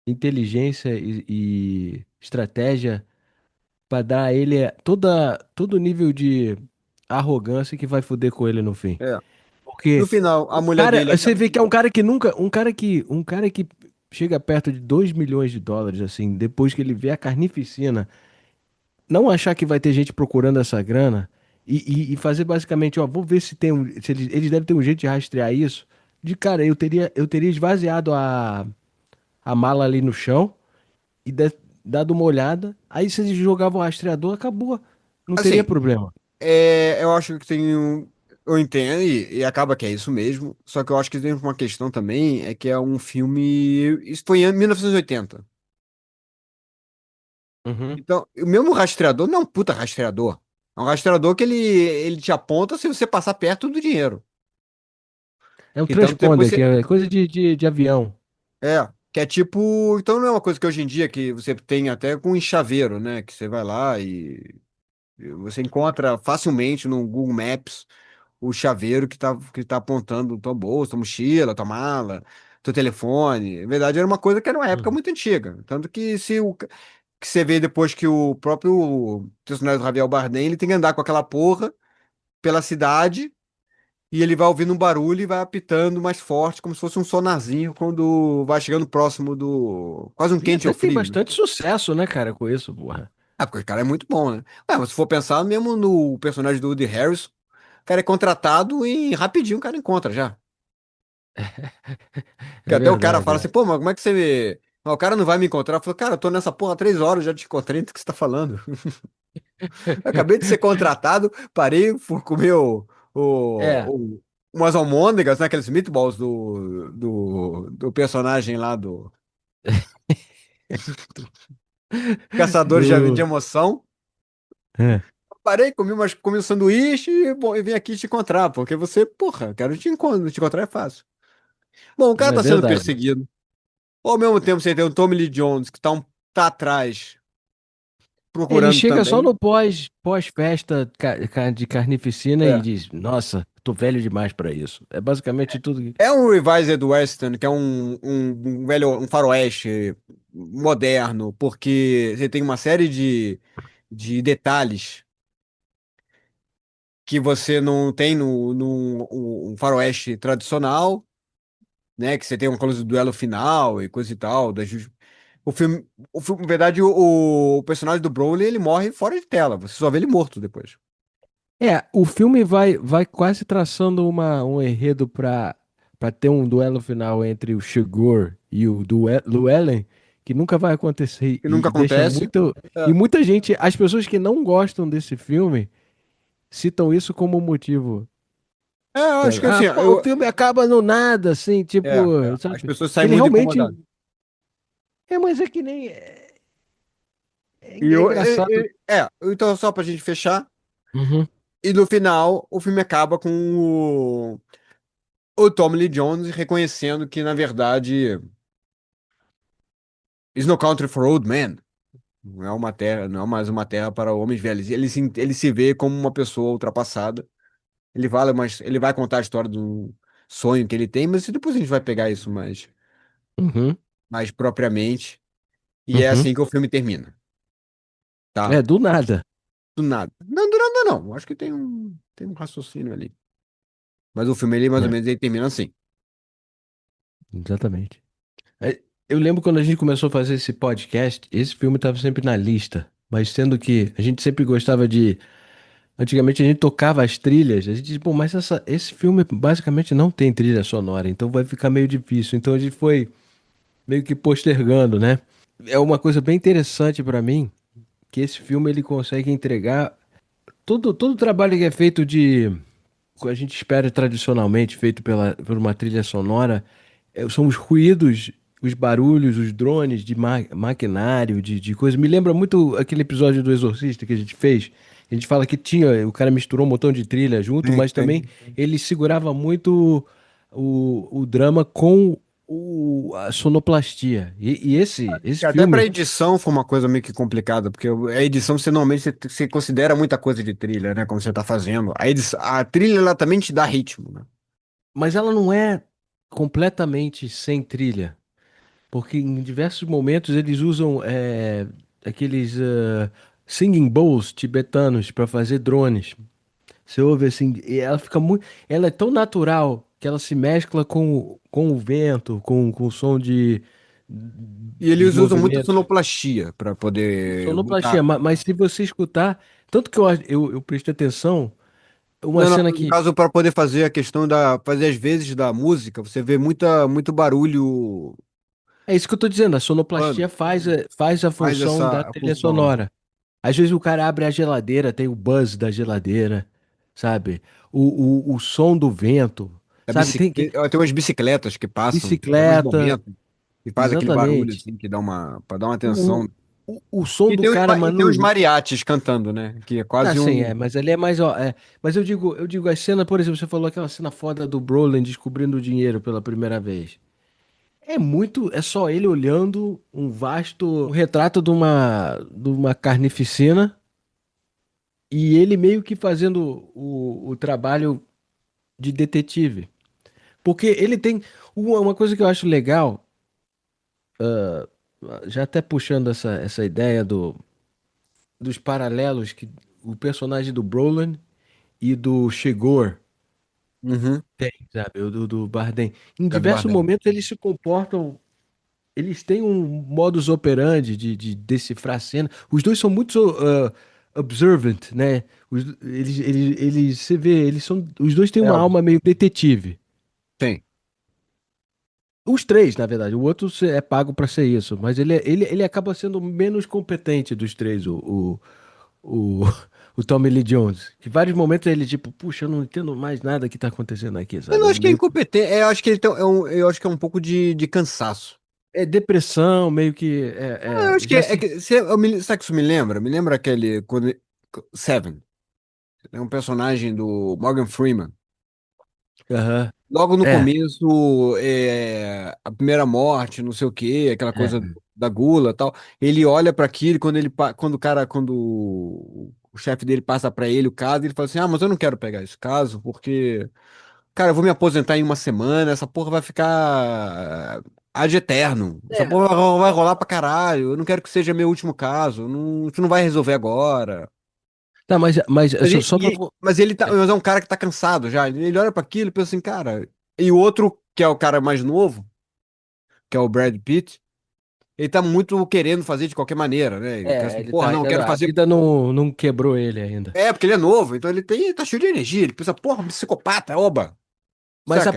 inteligência e estratégia para dar a ele todo nível de arrogância que vai foder com ele no fim. É. No Porque final, a o mulher cara, dele você acaba... vê que é um cara que nunca, um cara que chega perto de 2 milhões de dólares, assim, depois que ele vê a carnificina, não achar que vai ter gente procurando essa grana e fazer basicamente, ó, vou ver se tem se eles devem ter um jeito de rastrear isso. De cara, eu teria esvaziado a mala ali no chão e dado uma olhada. Aí se eles jogavam o rastreador, acabou. Não teria Assim, problema. eu acho que tem um. Eu entendo, e acaba que é isso mesmo. Só que eu acho que tem uma questão também, é que é um filme. Isso foi em 1980. Uhum. Então, o mesmo rastreador não é um puta rastreador. É um rastreador que ele te aponta se você passar perto do dinheiro. É um Então, depois transponder, que você. é coisa de avião. Que é tipo. Então, não é uma coisa que hoje em dia que você tem até com um chaveiro, né? Que você vai lá e você encontra facilmente no Google Maps o chaveiro que tá apontando tua bolsa, tua mochila, tua mala, teu telefone. Na verdade, era uma coisa que era uma época Uhum. muito antiga. Tanto que você vê depois que o próprio personagem do Javier Bardem, ele tem que andar com aquela porra pela cidade e ele vai ouvindo um barulho e vai apitando mais forte, como se fosse um sonarzinho quando vai chegando próximo do... Quase um E quente ou até tem frio, né? bastante sucesso, né, cara, com isso, porra. Ah, porque o cara é muito bom, né? Mas se for pensar, mesmo no personagem do Woody Harris, o cara é contratado e rapidinho o cara encontra já. Que É até o cara verdade, fala é. assim, pô, mas como é que você me... Mas o cara não vai me encontrar. Eu falo, cara, eu tô nessa porra há 3 horas, já te encontrei, do que você tá falando? Eu acabei de ser contratado, parei, fui comer É, umas almôndegas, né? Aqueles meatballs do personagem lá do Caçadores de do... Emoção. É, Parei, comi um sanduíche e, bom, e vim aqui te encontrar, porque você, porra, quero te encontrar é fácil. Bom, o cara é tá sendo verdade. perseguido. Ao mesmo tempo, você tem o Tommy Lee Jones, que tá atrás, Ele procurando chega só também. no pós-festa de carnificina e É. diz: Nossa, tô velho demais pra isso. É basicamente tudo. É um Revised Western, que é um velho, um faroeste moderno, porque você tem uma série de detalhes que você não tem no um faroeste tradicional, né? Que você tem uma coisa do duelo final e coisa e tal. Na verdade, o personagem do Broly, ele morre fora de tela. Você só vê ele morto depois. O filme vai quase traçando um enredo pra ter um duelo final entre o Shigur e o Llewellyn, que nunca vai acontecer Que nunca e deixa acontece. muito. E É. muita gente, as pessoas que não gostam desse filme, citam isso como motivo. Eu acho que assim, Pô, o filme acaba no nada, assim, tipo, as sabe? pessoas Que saem ele muito realmente. incomodadas. Mas é que nem. É E engraçado. então só pra gente fechar, Uhum. e no final o filme acaba com o Tommy Lee Jones reconhecendo que, na verdade, is no country for old men. Não é uma terra, não é mais uma terra para homens velhos. Ele se vê como uma pessoa ultrapassada. Ele vai contar a história do sonho que ele tem, mas depois a gente vai pegar isso Uhum. mais propriamente. E é Uhum. assim que o filme termina, tá? É, do nada. Do nada. Não, do nada não. Acho que tem um raciocínio ali. Mas o filme, ele mais ou É, menos, ele termina assim. exatamente. Eu lembro quando a gente começou a fazer esse podcast, esse filme estava sempre na lista. Mas sendo que a gente sempre gostava de. Antigamente a gente tocava as trilhas, a gente disse, pô, mas esse filme basicamente não tem trilha sonora, então vai ficar meio difícil. Então a gente foi meio que postergando, né? É uma coisa bem interessante pra mim, que esse filme ele consegue entregar todo o trabalho que é feito de a gente espera tradicionalmente, feito por uma trilha sonora, são os ruídos, os barulhos, os drones de maquinário, de coisa. Me lembra muito aquele episódio do Exorcista que a gente fez. A gente fala que tinha, o cara misturou um montão de trilha junto, Tem, mas também tem. ele segurava muito o drama com a sonoplastia. E esse Que até pra filme. edição foi uma coisa meio que complicada, porque a edição você normalmente você considera muita coisa de trilha, né? Como você tá fazendo. A trilha ela também te dá ritmo, né? Mas ela não é completamente sem trilha. Porque em diversos momentos eles usam aqueles singing bowls tibetanos para fazer drones. Você ouve assim, e ela fica muito. Ela é tão natural que ela se mescla com o vento, com o som E dos eles usam muita movimentos. sonoplastia pra poder Sonoplastia, botar. mas se você escutar. Tanto que eu prestei atenção, uma Não, não, cena no que. caso, para poder fazer a questão da. Fazer as vezes da música, você vê muito barulho É isso que eu tô dizendo, a quando sonoplastia faz a faz função da essa trilha função, né? sonora. Às vezes o cara abre a geladeira, tem o buzz da geladeira, sabe? O som do vento, sabe? Tem umas bicicletas que passam, tem umas Bicicleta, momentos que faz aquele barulho exatamente. assim, que dá para dar uma O, atenção. o som E do tem, cara, e tem os mano. mariachis cantando, né? Que é Ah, quase sim, um. mas ali é mais, ó, mas eu digo a cena, por exemplo, você falou aquela cena foda do Brolin descobrindo o dinheiro pela primeira vez. É só ele olhando um retrato de uma carnificina e ele meio que fazendo o trabalho de detetive. Porque ele tem uma coisa que eu acho legal, já até puxando essa ideia dos paralelos que o personagem do Brolin e do Chigurh Uhum, tem, sabe? O do Bardem. Em que é do diversos Bardem. momentos eles se comportam, eles têm um modus operandi de decifrar a cena. Os dois são muito observant, né? Você vê, os dois têm É, uma alma meio detetive. tem. Os três, na verdade. O outro é pago pra ser isso, mas ele acaba sendo o menos competente dos três, o, o Tommy Lee Jones. Que em vários momentos ele, tipo, puxa, eu não entendo mais nada que tá acontecendo aqui, Eu não sabe? Ele acho que é meio. incompetente, eu acho que ele tem, eu acho que é um pouco de cansaço. É depressão, meio que. Eu acho que Já se. sabe o que isso me lembra? Me lembra aquele Seven. É um personagem do Morgan Freeman. Aham. Logo no É. começo, a primeira morte, não sei o quê, aquela coisa É. da gula e tal. Ele olha para aquilo, quando o chefe dele passa para ele o caso, ele fala assim: Ah, mas eu não quero pegar esse caso, porque, cara, eu vou me aposentar em uma semana, essa porra vai ficar ad eterno. Essa É. porra vai rolar pra caralho. Eu não quero que seja meu último caso. Não, isso não vai resolver agora. Tá, mas Mas, só pra. mas é um cara que tá cansado já. Ele olha pra aquilo e pensa assim, cara. E o outro, que é o cara mais novo, que é o Brad Pitt, ele tá muito querendo fazer de qualquer maneira, né? Ele quer assim, Ele porra, tá não, eu quero ainda. A fazer. vida não quebrou ele ainda. É, porque ele é novo, então tá cheio de energia. Ele pensa, porra, um psicopata, oba. Mas Saca?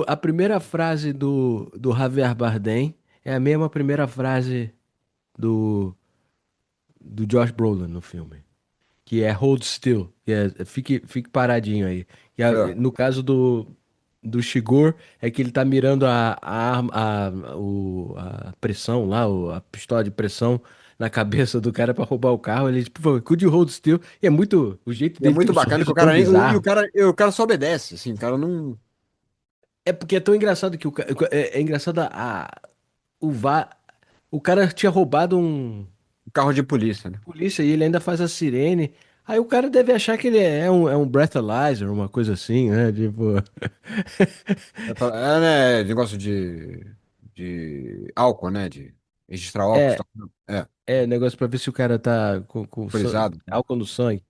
a primeira frase do Javier Bardem é a mesma primeira frase do Josh Brolin no filme. Que é hold still, que fique paradinho aí. É. No caso do Shigor, é que ele tá mirando a arma, a pressão lá, a pistola de pressão na cabeça do cara pra roubar o carro. Ele, tipo, could you hold still? E é muito, o jeito E é dele tem muito um bacana que sorriso o tão cara nem. bizarro. O cara só obedece, assim, o cara não. É porque é tão engraçado que é engraçado o, va, o cara tinha roubado um O carro de polícia, né? polícia e ele ainda faz a sirene. Aí o cara deve achar que ele é um breathalyzer, uma coisa assim, né? Tipo, Né, negócio de álcool, né? De registrar álcool, é, tá? É, negócio pra ver se o cara tá com autorizado. álcool no sangue.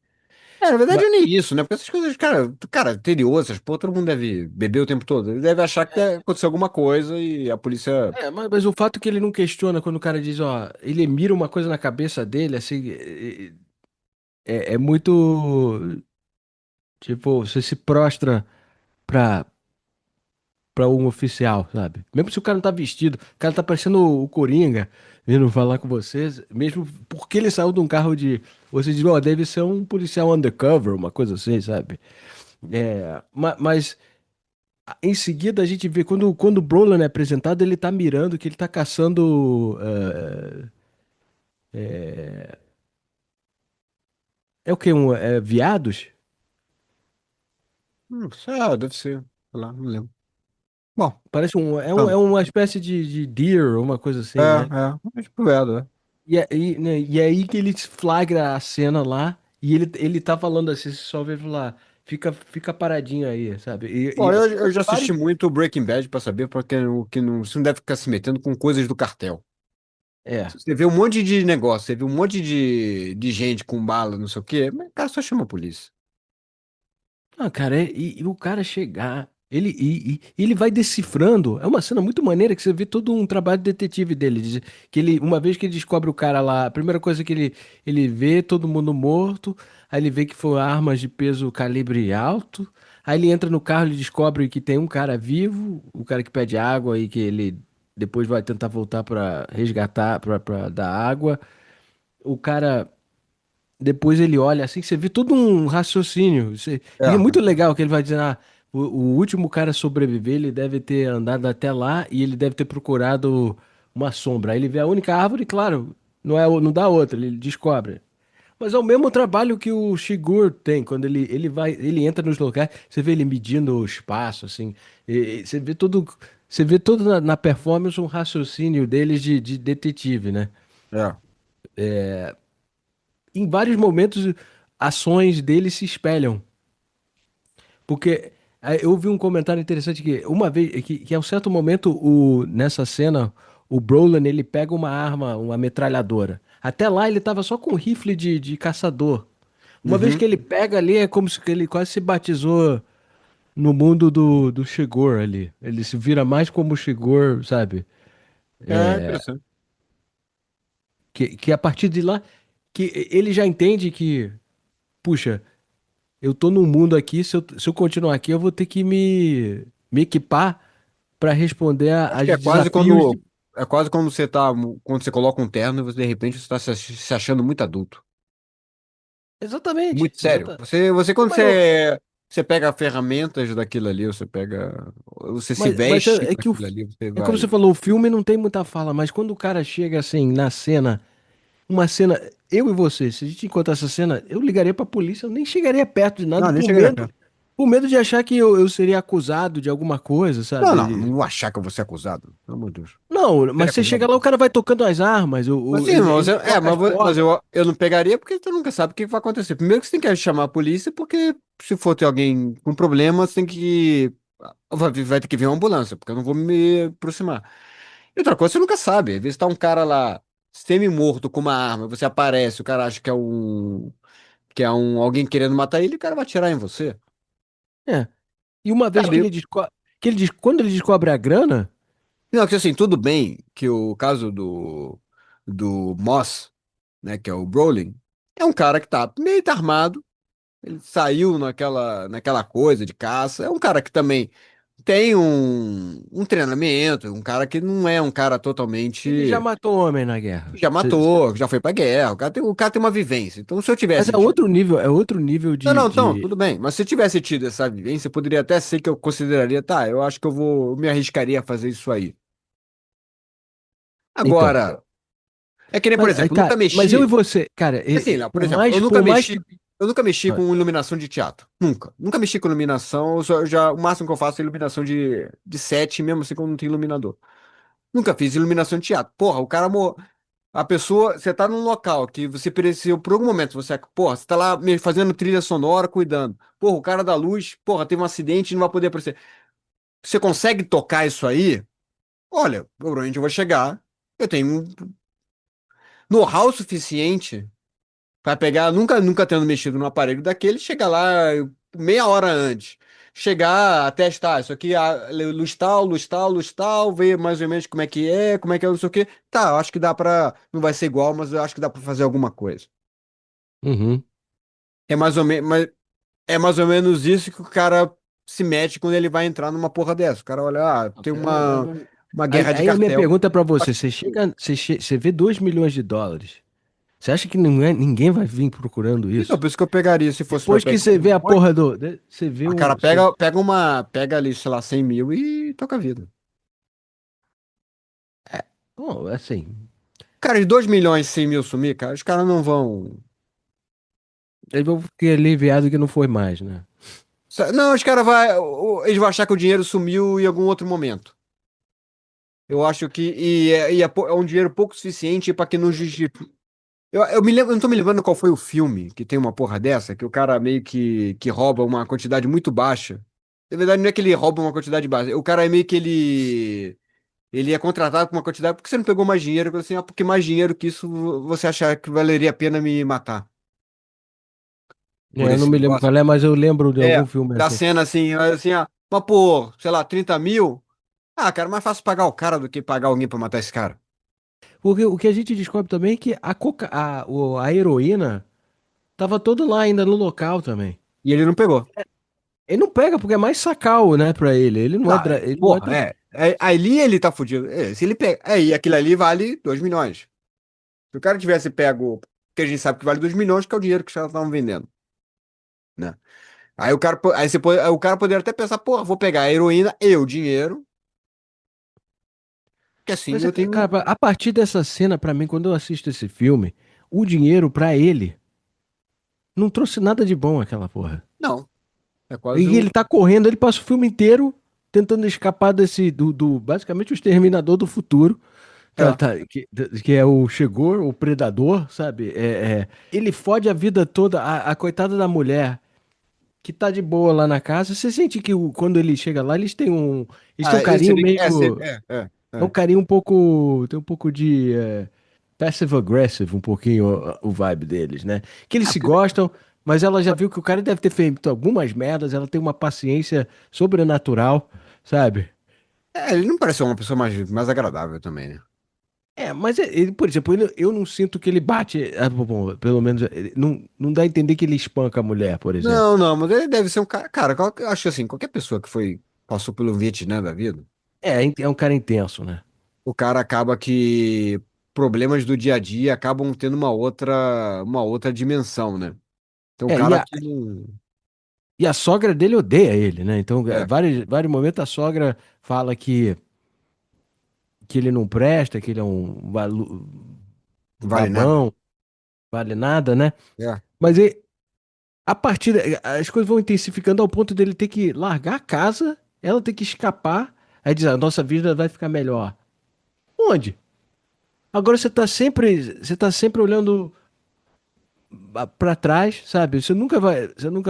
É, na verdade Mas, é nem isso, né? Porque essas coisas, cara, interior, essas porra, todo mundo deve beber o tempo todo. Ele deve achar que deve acontecer alguma coisa e a polícia. mas o fato que ele não questiona quando o cara diz, ó, ele mira uma coisa na cabeça dele, assim, é muito, tipo, você se prostra pra, pra um oficial, sabe? Mesmo se o cara não tá vestido, o cara tá parecendo o Coringa vindo falar com vocês, mesmo porque ele saiu de um carro de. Você diz, ó, deve ser um policial undercover, uma coisa assim, sabe? Mas em seguida a gente vê quando o Brolin é apresentado, ele tá mirando que ele tá caçando. É o quê? Viados? Sei lá, deve ser. Sei lá, não lembro. Bom, Parece é vamos. uma espécie de deer, uma coisa É, assim, né? é tipo veado, é. E é aí que ele flagra a cena lá e ele tá falando assim, você só vê falar, fica paradinho aí, sabe? Bom, E eu já assisti vários. muito Breaking Bad pra saber porque o que não, você não deve ficar se metendo com coisas do cartel. É. Você vê um monte de negócio, você vê um monte de gente com bala, não sei o quê, mas o cara só chama a polícia. Ah, cara, e o cara chegar, ele vai decifrando. É uma cena muito maneira que você vê todo um trabalho de detetive dele. Que ele, uma vez que ele descobre o cara lá, a primeira coisa que ele vê todo mundo morto, aí ele vê que foi armas de peso calibre alto, aí ele entra no carro e descobre que tem um cara vivo, o cara que pede água e que ele depois vai tentar voltar pra resgatar, pra dar água. O cara. Depois ele olha assim, você vê todo um raciocínio. É, E é muito é. legal que ele vai dizer, o último cara a sobreviver, ele deve ter andado até lá e ele deve ter procurado uma sombra. Aí ele vê a única árvore, claro, não dá outra, ele descobre. Mas é o mesmo trabalho que o Shigur tem, quando ele entra nos locais, você vê ele medindo o espaço, assim, você vê todo na performance um raciocínio deles de detetive, né? É. Em vários momentos, ações dele se espelham. Porque eu vi um comentário interessante que uma vez, que a um certo momento, nessa cena, o Brolin, ele pega uma arma, uma metralhadora. Até lá ele tava só com um rifle de caçador. Uma vez que Uhum. ele pega ali, é como se ele quase se batizou no mundo do Shigor ali. Ele se vira mais como o Shigor, sabe? É interessante. Que a partir de lá, que ele já entende que, puxa, eu tô num mundo aqui, se eu continuar aqui, eu vou ter que me equipar para responder Acho que aos desafios de. é quase quando você tá, quando você coloca um terno e você, de repente você tá se achando muito adulto. Exatamente, Muito sério. exata. Você Não, quando você pega ferramentas daquilo ali, você se mas veste é com que aquilo ali, você é como você vai. falou, o filme não tem muita fala, mas quando o cara chega assim na cena, uma cena, eu e você, se a gente encontrar essa cena, eu ligaria pra polícia, eu nem chegaria perto de nada Não, nem chegaria perto. por medo de achar que eu seria acusado de alguma coisa, Não, não, não sabe? vou achar que eu vou ser acusado. Pelo amor de Deus. Não, Ser mas você chega acusado. lá, o cara vai tocando as armas, Mas sim, ele toca as mas portas. eu não pegaria porque tu nunca sabe o que vai acontecer. Primeiro que você tem que chamar a polícia, porque se for ter alguém com problema, você tem que. Vai ter que vir uma ambulância, porque eu não vou me aproximar. E outra coisa, você nunca sabe. Às vezes tá um cara lá, semi-morto com uma arma, você aparece, o cara acha que é um alguém querendo matar ele, o cara vai atirar em você. É. E uma vez que Sabe? quando ele descobre a grana, Não, que assim, tudo bem que o caso do Moss, né, que é o Brolin, é um cara que tá meio tá armado. Ele saiu naquela coisa de caça. É um cara que também tem um treinamento, um cara que não é um cara ele já totalmente. matou homem na guerra. Já matou, já foi pra guerra. O cara tem uma vivência. Então, se eu Mas tivesse tido. é outro nível Não, não, então, de. tudo bem. Mas se eu tivesse tido essa vivência, poderia até ser que eu consideraria, tá, eu acho que eu me arriscaria a fazer isso aí. Então. Agora, é que nem, por exemplo, eu Cara, nunca mas eu e mexi. você, cara, Assim, lá, por por exemplo, mais, por mais que. eu nunca mexi Ah, com iluminação de teatro. Nunca. Nunca mexi com iluminação. O máximo que eu faço é iluminação de set, mesmo assim que eu não tenho iluminador. Nunca fiz iluminação de teatro. Porra, a pessoa, você tá num local que você precisa, por algum momento, porra, você tá lá fazendo trilha sonora, cuidando. Porra, o cara da luz, porra, teve um acidente e não vai poder aparecer. Você consegue tocar isso aí? Olha, provavelmente eu vou chegar. Eu tenho um know-how suficiente. Vai pegar, nunca tendo mexido no aparelho daquele, chega lá meia hora antes. Chegar, testar, isso aqui, luz tal, luz tal, ver mais ou menos como é que é, não sei o quê. Tá, eu acho que dá pra. Não vai ser igual, mas eu acho que dá pra fazer alguma coisa. uhum. É mais ou menos isso que o cara se mete quando ele vai entrar numa porra dessa. O cara olha, tem uma Aí, guerra de aí a minha cartel. pergunta pra você, você vê US$ 2 milhões, Você acha que ninguém vai vir procurando Então, isso? por isso que eu pegaria, se fosse pra Depois que pegar você um vê a monte, porra do. Você vê a um. cara pega ali, sei lá, 100 mil e toca a vida. Bom, assim. Cara, de 2 milhões e 100 mil sumir, cara, os caras não vão. Eles vão ficar aliviados que não foi mais, né? Não, os caras eles vão achar que o dinheiro sumiu em algum outro momento. Eu acho que é um dinheiro pouco suficiente para que não justifique. Eu me lembro, eu não tô me lembrando qual foi o filme que tem uma porra dessa, que o cara meio que rouba uma quantidade muito baixa. Na verdade, não é que ele rouba uma quantidade baixa. O cara é meio que ele é contratado por uma quantidade. Por que você não pegou mais dinheiro? Eu falei assim, ah, porque mais dinheiro que isso você achar que valeria a pena me matar por É, eu não esse me lembro negócio? qual é, mas eu lembro de É, algum filme da assim. cena assim, ó, mas pô, sei lá, 30 mil? Ah, cara, mais fácil pagar o cara do que pagar alguém pra matar esse cara. Porque o que a gente descobre também é que a heroína tava toda lá ainda no local também. E ele não pegou. Ele não pega porque é mais sacal, né, pra ele. Ele não é, Não, ele não é porra, ali ele tá fudido. Se ele pega. E aquilo ali vale 2 milhões. Se o cara tivesse pego, que a gente sabe que vale 2 milhões, que é o dinheiro que os caras estavam vendendo, né? Aí o cara, aí o cara poderia até pensar, porra, vou pegar a heroína e o dinheiro, que assim Mas, eu tenho. cara, a partir dessa cena, pra mim, quando eu assisto esse filme, o dinheiro pra ele não trouxe nada de bom aquela porra. Não, é quase E um. ele tá correndo, ele passa o filme inteiro tentando escapar basicamente o Exterminador do Futuro, É. que é o Chegor, o Predador, sabe? Ele fode a vida toda, a coitada da mulher que tá de boa lá na casa. Você sente que quando ele chega lá, eles têm um Você carinho vê que. meio, é um É. carinho um pouco, tem um pouco de passive-aggressive, um pouquinho o vibe deles, né? Que eles Ah, se porque- gostam, mas ela já viu que o cara deve ter feito algumas merdas, ela tem uma paciência sobrenatural, sabe? ele não parece uma pessoa mais agradável também, né? Mas ele, por exemplo, eu não sinto que ele bate, bom, pelo menos não dá a entender que ele espanca a mulher, por exemplo. Não, não, mas ele deve ser um cara. Cara, eu acho assim, qualquer pessoa que passou pelo Vietnã da vida, É um cara intenso, né? o cara acaba que problemas do dia a dia acabam tendo uma outra dimensão, né? Então, o É, e cara a, que não. e a sogra dele odeia ele, né? Então, É, vários momentos a sogra fala que ele não presta, que ele é um vale nada. babão, vale nada, né? É. Mas a partir as coisas vão intensificando ao ponto dele ter que largar a casa, ela ter que escapar, aí diz, a nossa vida vai ficar melhor. Onde? Agora você tá sempre olhando pra trás, sabe? Você nunca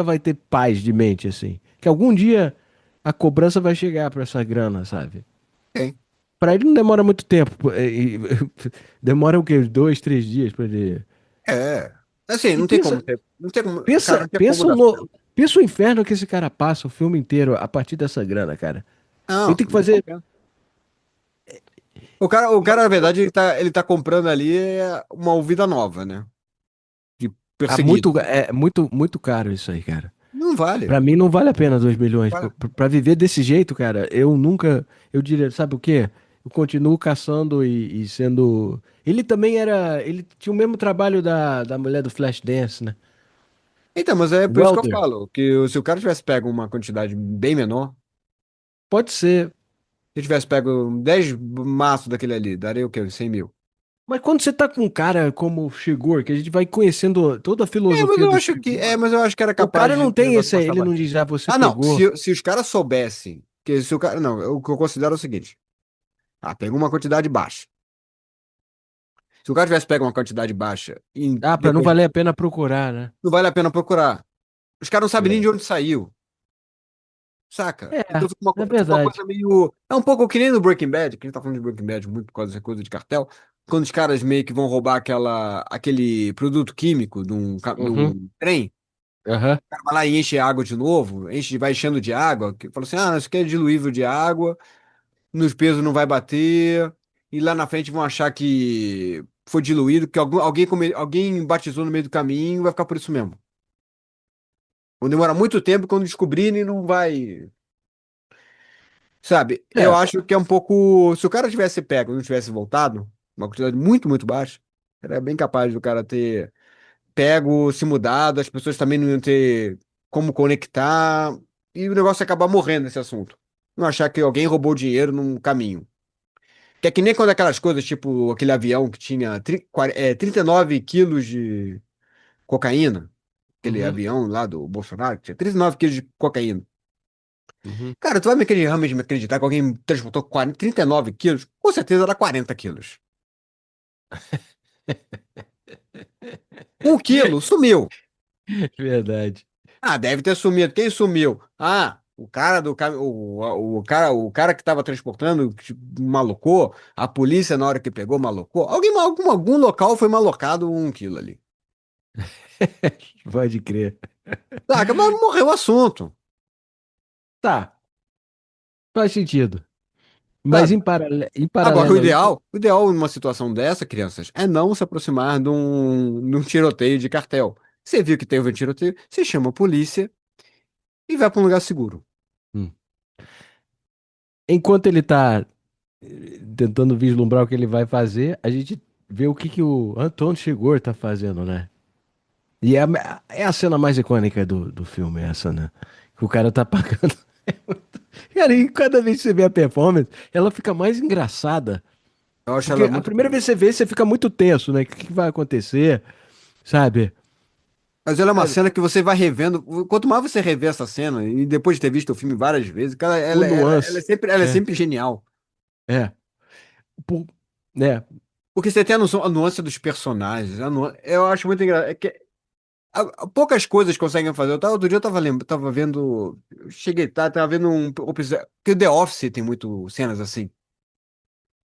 vai ter paz de mente assim. Que algum dia a cobrança vai chegar pra essa grana, sabe? Tem. Pra ele não demora muito tempo. Demora o quê? 2, 3 dias pra ele. É. Assim, E não tem como ter. Não tem como. Cara, pensa, não tem como pensa dar certo. no, pensa o inferno que esse cara passa o filme inteiro a partir dessa grana, cara. Ele Não, tem que não fazer. compensa. O cara, na verdade, ele tá comprando ali uma vida nova, né? De perseguido. Muito, muito caro isso aí, cara. Não vale. Pra mim não vale a pena 2 milhões. Vale. Pra viver desse jeito, cara, eu nunca. Eu diria, sabe o quê? Eu continuo caçando e sendo. Ele também era. Ele tinha o mesmo trabalho da mulher do Flashdance, né? Então, mas é por isso que eu Welder. falo, que se o cara tivesse pego uma quantidade bem menor, Pode ser. se eu tivesse pego 10 maços daquele ali, daria o quê? 100 mil. Mas quando você tá com um cara como o Shigor, que a gente vai conhecendo toda a Mas filosofia eu do acho que, Shigor, mas eu acho que era o capaz cara de não o tem negócio esse. passar Ele não batido. diz, você Ah, não, pegou. se os caras soubessem, que se o cara, não, o que eu considero é o seguinte, pegou uma quantidade baixa. Se o cara tivesse pego uma quantidade baixa e Ah, pra não depois valer a pena procurar, né? não vale a pena procurar. Os caras não sabem nem É, de onde saiu, saca? é, Então é fica uma verdade. coisa meio. É um pouco que nem no Breaking Bad, que a gente tá falando de Breaking Bad muito por causa dessa coisa de cartel. Quando os caras meio que vão roubar aquele produto químico de Uhum. um trem, Aham. o cara vai lá e enche a água de novo, vai enchendo de água, que fala assim: isso aqui é diluível de água, nos pesos não vai bater, e lá na frente vão achar que foi diluído, que alguém batizou no meio do caminho, vai ficar por isso mesmo. Vão demorar muito tempo quando descobrirem, não vai. Sabe, eu É, acho que é um pouco. Se o cara tivesse pego e não tivesse voltado, uma quantidade muito, muito baixa, Era bem capaz do cara ter pego, se mudado, as pessoas também não iam ter como conectar, e o negócio ia acabar morrendo nesse assunto. Não achar que alguém roubou dinheiro num caminho. Que é que nem quando aquelas coisas, tipo aquele avião que tinha 39 quilos de cocaína, aquele Uhum, avião lá do Bolsonaro, que tinha 39 quilos de cocaína. uhum. Cara, tu vai realmente me acreditar que alguém transportou 39 quilos? Com certeza era 40 quilos. 1 quilo, sumiu. Verdade. Ah, deve ter sumido. Quem sumiu? Ah, o cara que estava transportando tipo, malocou, a polícia na hora que pegou malocou. Algum local foi malocado 1 quilo ali. Pode crer. Tá, mas morreu o assunto. Tá, faz sentido. Mas Sabe? em Agora, paralelo a isso, o ideal numa situação dessa, crianças, é não se aproximar de um tiroteio de cartel. Você viu que teve um tiroteio, você chama a polícia e vai para um lugar seguro. hum, enquanto ele tá tentando vislumbrar o que ele vai fazer, a gente vê o que que o Anton Chigurh tá fazendo, né? E é a cena mais icônica do filme, essa, né? Que o cara tá pagando. Cara, e cada vez que você vê a performance, ela fica mais engraçada. Eu acho Porque ela a muito primeira boa. vez que você vê, você fica muito tenso, né? O que que vai acontecer, sabe? Mas ela é uma Sabe? cena que você vai revendo. Quanto mais você revê essa cena, e depois de ter visto o filme várias vezes, cara, O ela é nuance. sempre, ela é É, sempre genial. é. Por- né? Porque você tem a nuance dos personagens. Eu acho muito engraçado. É que poucas coisas conseguem fazer. Outro dia eu tava vendo. Eu cheguei, tava vendo um episódio. Que o The Office tem muito cenas assim.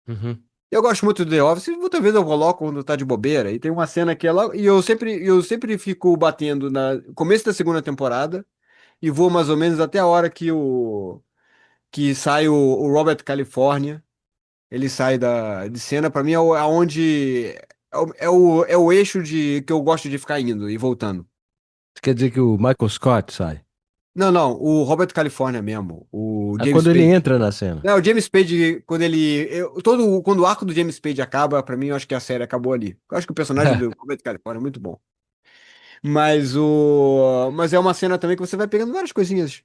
Uhum. Eu gosto muito do The Office, muitas vezes eu coloco quando tá de bobeira, e tem uma cena que ela. E eu sempre fico batendo no começo da segunda temporada e vou mais ou menos até a hora que sai o Robert California. Ele sai de cena, pra mim é aonde é o eixo que eu gosto de ficar indo e voltando. Quer dizer que o Michael Scott sai. Não, não, o Robert California mesmo, o É James quando ele Spader. entra na cena. Não, o James Spader, quando o arco do James Spader acaba, pra mim eu acho que a série acabou ali. Eu acho que o personagem do Robert California é muito bom. Mas é uma cena também que você vai pegando várias coisinhas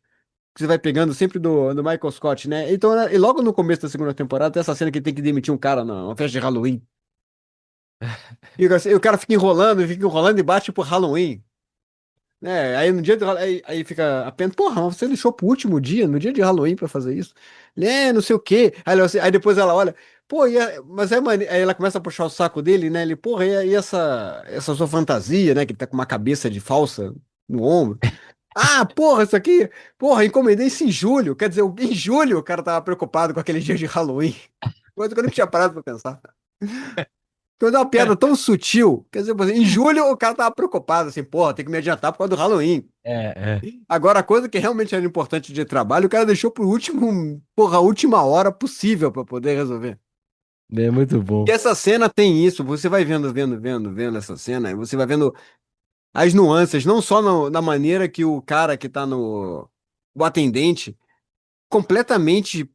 que você vai pegando sempre do Michael Scott, né? Então, né, e logo no começo da segunda temporada, tem essa cena que ele tem que demitir um cara numa festa de Halloween. E o cara fica enrolando e bate por Halloween. Né? Aí no dia de, aí fica apenas, porra, mas você deixou pro último dia, no dia de Halloween pra fazer isso? Ele não sei o quê. Aí depois ela olha, pô, mas aí ela começa a puxar o saco dele, né? Ele, porra, e essa sua fantasia, né? Que ele tá com uma cabeça de falsa no ombro. Ah, porra, isso aqui, porra, encomendei isso em julho. Quer dizer, em julho o cara tava preocupado com aquele dia de Halloween. Coisa que eu não tinha parado pra pensar. Quando é uma piada tão sutil, quer dizer, por exemplo, em julho o cara tava preocupado, assim, porra, tem que me adiantar por causa do Halloween. É, Agora, a coisa que realmente era importante de trabalho, o cara deixou pro último, porra, a última hora possível pra poder resolver. é muito E bom. essa cena tem isso, você vai vendo essa cena, e você vai vendo as nuances, não só na maneira que o cara que tá o atendente, completamente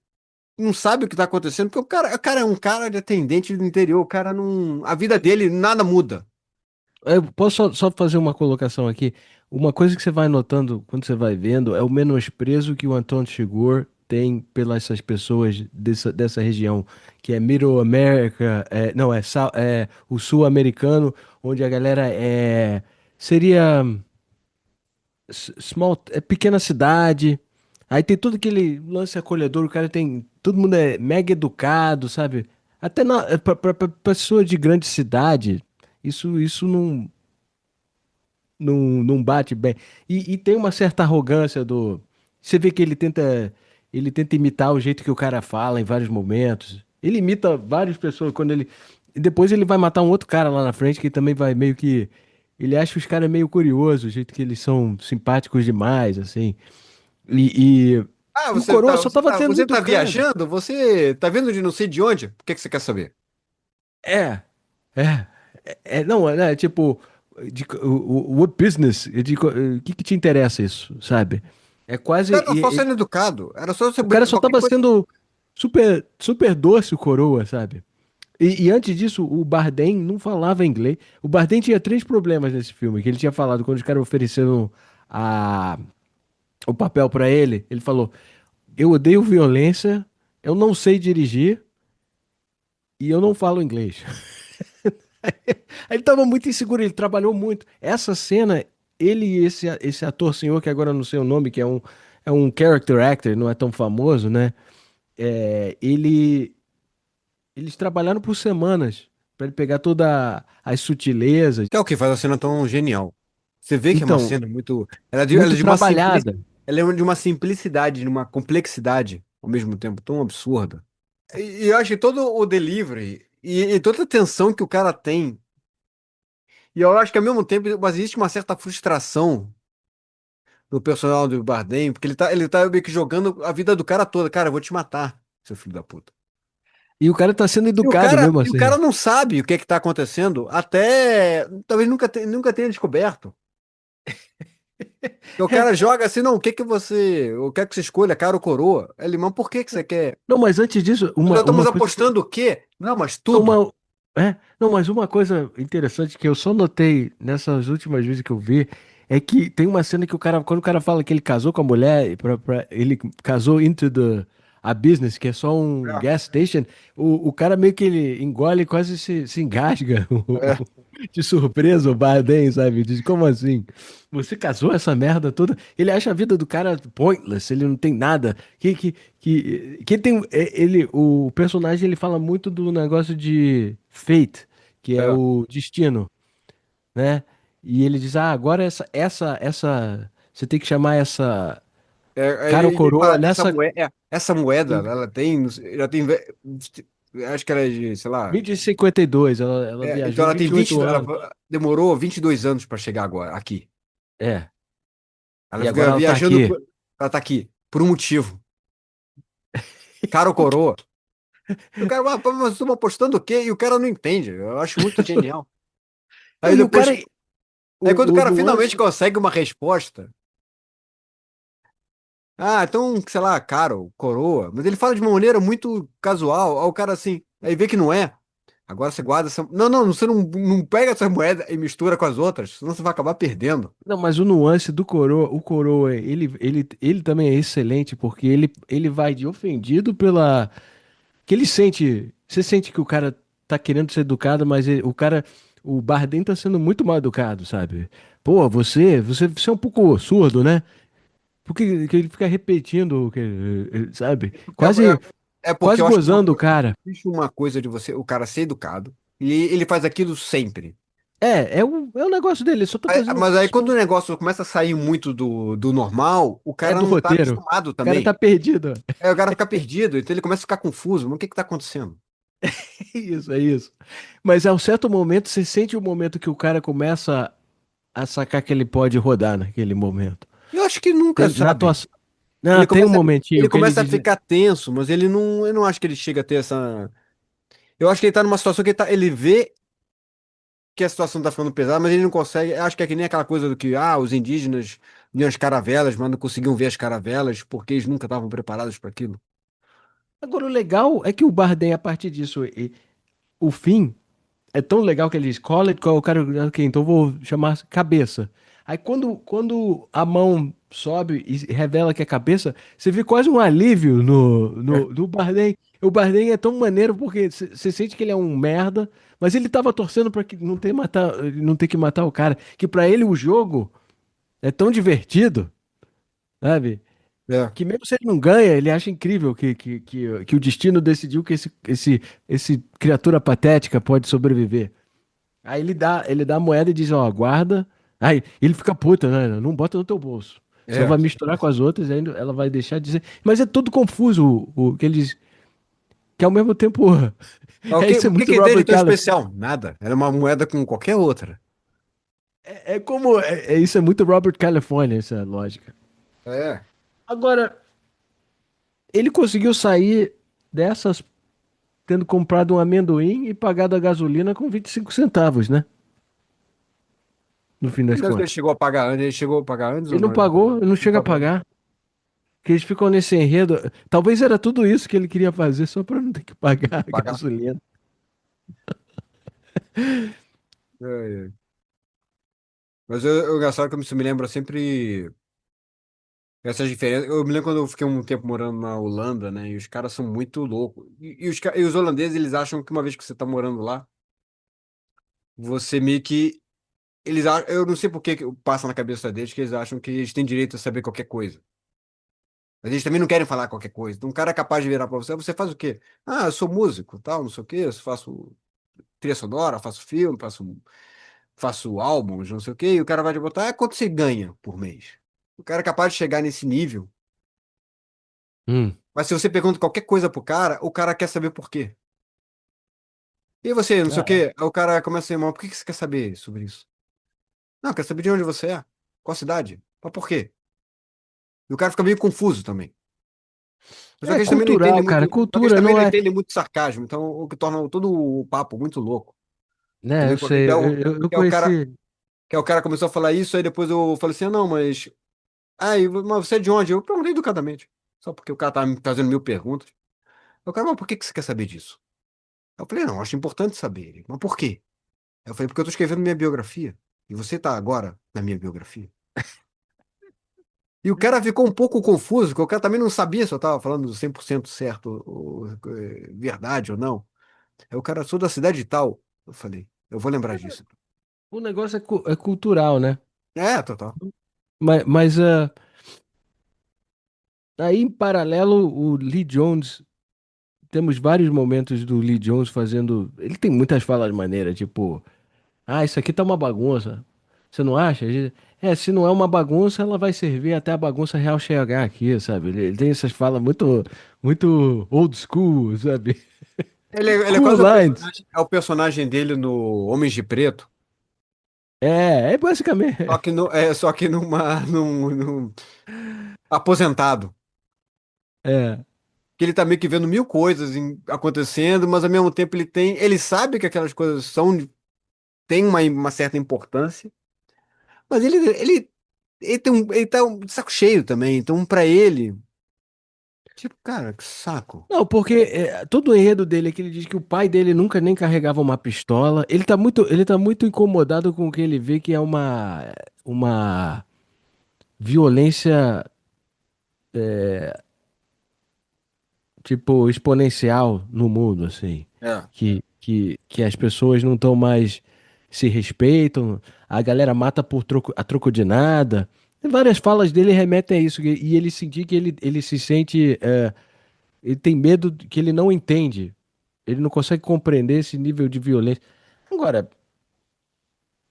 não sabe o que tá acontecendo, porque o cara é um cara de atendente do interior, o cara não, a vida dele nada muda. Eu posso só fazer uma colocação aqui? Uma coisa que você vai notando quando você vai vendo é o menosprezo que o Anton Chigurh tem pelas essas pessoas dessa região, que é Middle America, não, é o sul-americano, onde a galera seria pequena cidade. Aí tem todo aquele lance acolhedor, o cara tem, todo mundo é mega educado, sabe? Até pra pessoa de grande cidade, isso não bate bem. E tem uma certa arrogância do. Você vê que ele tenta imitar o jeito que o cara fala em vários momentos. Ele imita várias pessoas quando ele. E depois ele vai matar um outro cara lá na frente que também vai meio que. Ele acha os caras meio curiosos, o jeito que eles são simpáticos demais, assim. E, e, Ah, e o Coroa só tava sendo você muito tá educado. viajando? Você tá vendo de não sei de onde? O que que você quer saber? É, é, não, né, tipo, what business? O que que te interessa isso, sabe? É O quase. cara tá só sendo educado. Era só você O cara só qualquer tava coisa. sendo super, super doce, o Coroa, sabe? E antes disso, o Bardem não falava inglês. O Bardem tinha três problemas nesse filme, que ele tinha falado quando os caras ofereceram a, o papel pra ele. Ele falou: eu odeio violência, eu não sei dirigir e eu não falo inglês. Ele estava muito inseguro, ele trabalhou muito. Essa cena, ele e esse ator senhor, que agora eu não sei o nome, que é um character actor, não é tão famoso, né? Eles trabalharam por semanas para ele pegar todas as sutilezas. Que é o que faz a cena tão genial. Você vê que é uma Então, cena muito. Ela é muito de uma trabalhada. ela é de uma simplicidade, de uma complexidade, ao mesmo tempo, tão absurda. E eu acho que todo o delivery e toda a tensão que o cara tem. E eu acho que ao mesmo tempo, mas existe uma certa frustração no personal do Bardem, porque ele tá meio que jogando a vida do cara toda. Cara, eu vou te matar, seu filho da puta. E o cara tá sendo E o educado cara, mesmo e o cara assim. não sabe o que é que tá acontecendo, até talvez nunca tenha descoberto. E o cara joga assim, não, o que que você, eu quero que você escolha, cara ou coroa. Ele, mas por que que você quer? Não, mas antes disso, Nós uma estamos coisa que apostando o quê? Não, mas tudo. uma não, mas uma coisa interessante que eu só notei nessas últimas vezes que eu vi é que tem uma cena que o cara, quando o cara fala que ele casou com a mulher, ele casou into a business, que é só um gas station, o cara meio que ele engole e quase se engasga É, de surpresa o Bardem, sabe? Diz, como assim? Você casou essa merda toda? Ele acha a vida do cara pointless, ele não tem nada. Que tem, o personagem ele fala muito do negócio de fate, que é é. o destino, né? E ele diz, ah, agora você tem que chamar essa cara ou Ele coroa fala que essa nessa moeda, essa moeda, em ela tem, já tem, acho que ela é de, sei lá, 2052, ela então viajou ela tem 28 ela anos. demorou 22 anos para chegar agora, aqui. É, Ela e agora fica ela tá viajando, aqui. ela tá aqui, por um motivo. Cara ou coroa. E o cara, mas estamos apostando o quê? E o cara não entende. Eu acho muito genial. Não, Aí e o cara, depois, aí quando o o cara finalmente nuance. consegue uma resposta, ah, então, sei lá, cara, ou coroa, mas ele fala de uma maneira muito casual, aí o cara assim, aí vê que não é. Agora você guarda essa. Não, não, você não pega essa moeda e mistura com as outras, senão você vai acabar perdendo. Não, mas o nuance do Coroa, o Coroa, ele também é excelente, porque ele vai de ofendido pela. Que ele sente. Você sente que o cara tá querendo ser educado, mas o cara. O Bardem tá sendo muito mal educado, sabe? Pô, você é um pouco surdo, né? Porque que ele fica repetindo, sabe? É, Quase, é porque quase eu acho que gozando o cara. existe uma coisa de você, o cara ser educado, e ele faz aquilo sempre. É o negócio dele, ele só tá fazendo. Mas aí quando o negócio começa a sair muito do normal, o É cara do não tá roteiro. acostumado O cara tá também. perdido. É, o cara fica perdido, então ele começa a ficar confuso. Mas o que que tá acontecendo? É isso, é isso. Mas a um certo momento, você sente o momento que o cara começa a sacar que ele pode rodar naquele momento. Eu acho que nunca Na sabe. atuação. Não, tem um Ele momentinho que ele começa a diz. ficar tenso, mas eu não acho que ele chega a ter essa. Eu acho que ele tá numa situação que ele vê que a situação tá ficando pesada, mas ele não consegue. Eu acho que é que nem aquela coisa do que, os indígenas viam as caravelas, mas não conseguiam ver as caravelas porque eles nunca estavam preparados para aquilo. Agora, o legal é que o Bardem, a partir disso, o fim é tão legal que ele diz: Call it, call, o cara, ok, então eu vou chamar cabeça. Aí quando a mão sobe e revela que é cabeça, você vê quase um alívio no Bardem. O Bardem é tão maneiro porque você sente que ele é um merda, mas ele tava torcendo pra que não ter que matar o cara. Que pra ele o jogo é tão divertido, sabe? É, Que mesmo se ele não ganha, ele acha incrível que o destino decidiu que esse criatura patética pode sobreviver. Aí ele dá a moeda e diz, ó, guarda. Aí ele fica puta, né? Não bota no teu bolso. Senão é. vai misturar com as outras, aí ela vai deixar de dizer. Mas é tudo confuso o que ele diz. Que ao mesmo tempo. Isso é O que muito que tem de Robert tão California. especial? Nada. Era uma moeda com qualquer outra. Isso é muito Robert California, essa lógica. É. Agora, ele conseguiu sair dessas tendo comprado um amendoim e pagado a gasolina com 25 centavos, né? No fim das Mas ele contas. chegou a pagar antes, ele chegou a pagar antes ou Ele não não? pagou, ele não Não chega a pagou. pagar. Que eles ficam nesse enredo. Talvez era tudo isso que ele queria fazer só para não ter que pagar a Pagar. gasolina. Ai, ai. Mas o engraçado é que isso me lembra sempre essas diferenças. Eu me lembro quando eu fiquei um tempo morando na Holanda, né? E os caras são muito loucos. E os holandeses, eles acham que uma vez que você tá morando lá, você meio que. Eu não sei por que passa na cabeça deles que eles acham que eles têm direito a saber qualquer coisa. Mas eles também não querem falar qualquer coisa. Então, um cara é capaz de virar pra você, você faz o quê? Ah, eu sou músico, tal, não sei o quê, eu faço trilha sonora, faço filme, faço álbuns, não sei o quê, e o cara vai te botar, quanto você ganha por mês? O cara é capaz de chegar nesse nível, Hum, mas se você pergunta qualquer coisa pro cara, o cara quer saber por quê. E você, não sei o ah, quê, aí o cara começa a ir mal, por que que você quer saber sobre isso? Não, quer saber de onde você é, qual cidade, mas por quê? E o cara fica meio confuso também. Só que é eles também não entendem cultural, cara. muito, só que eles Cultura também não não é. entendem muito sarcasmo, então o que torna todo o papo muito louco. Né, eu Também sei. Eu que é o cara, conheci. que é o cara começou a falar isso, aí depois eu falei assim, ah, não, mas mas você é de onde? Eu perguntei educadamente. Só porque o cara tava me fazendo mil perguntas. Eu, cara, mas por que que você quer saber disso? Eu falei, não, acho importante saber. Ele, mas por quê? Eu falei, porque eu tô escrevendo minha biografia. E você tá agora na minha biografia. E o cara ficou um pouco confuso, porque o cara também não sabia se eu tava falando 100% certo, verdade ou não. Aí o cara, sou da cidade de tal. Eu falei, eu vou lembrar disso. O negócio é cultural, né? É, total. Mas aí, em paralelo, o Lee Jones. Temos vários momentos do Lee Jones fazendo. Ele tem muitas falas maneiras, tipo, ah, isso aqui tá uma bagunça. Você não acha? É, se não é uma bagunça, ela vai servir até a bagunça real chegar aqui, sabe? Ele tem essas falas muito old school, sabe? Ele é Cool quase lines. é o personagem dele no Homens de Preto. É basicamente. Só que num aposentado. É, Que ele tá meio que vendo mil coisas acontecendo, mas ao mesmo tempo ele sabe que aquelas coisas têm uma certa importância, mas ele tá de saco cheio também, então pra ele, tipo, cara, que saco. não, porque todo o enredo dele é que ele diz que o pai dele nunca nem carregava uma pistola. Ele tá muito incomodado com o que ele vê que é uma violência tipo exponencial no mundo, assim, É. que as pessoas não estão mais se respeitam, a galera mata por troco de nada. E várias falas dele remetem a isso, e ele sentir que ele se sente, ele tem medo que ele não entende, ele não consegue compreender esse nível de violência. Agora,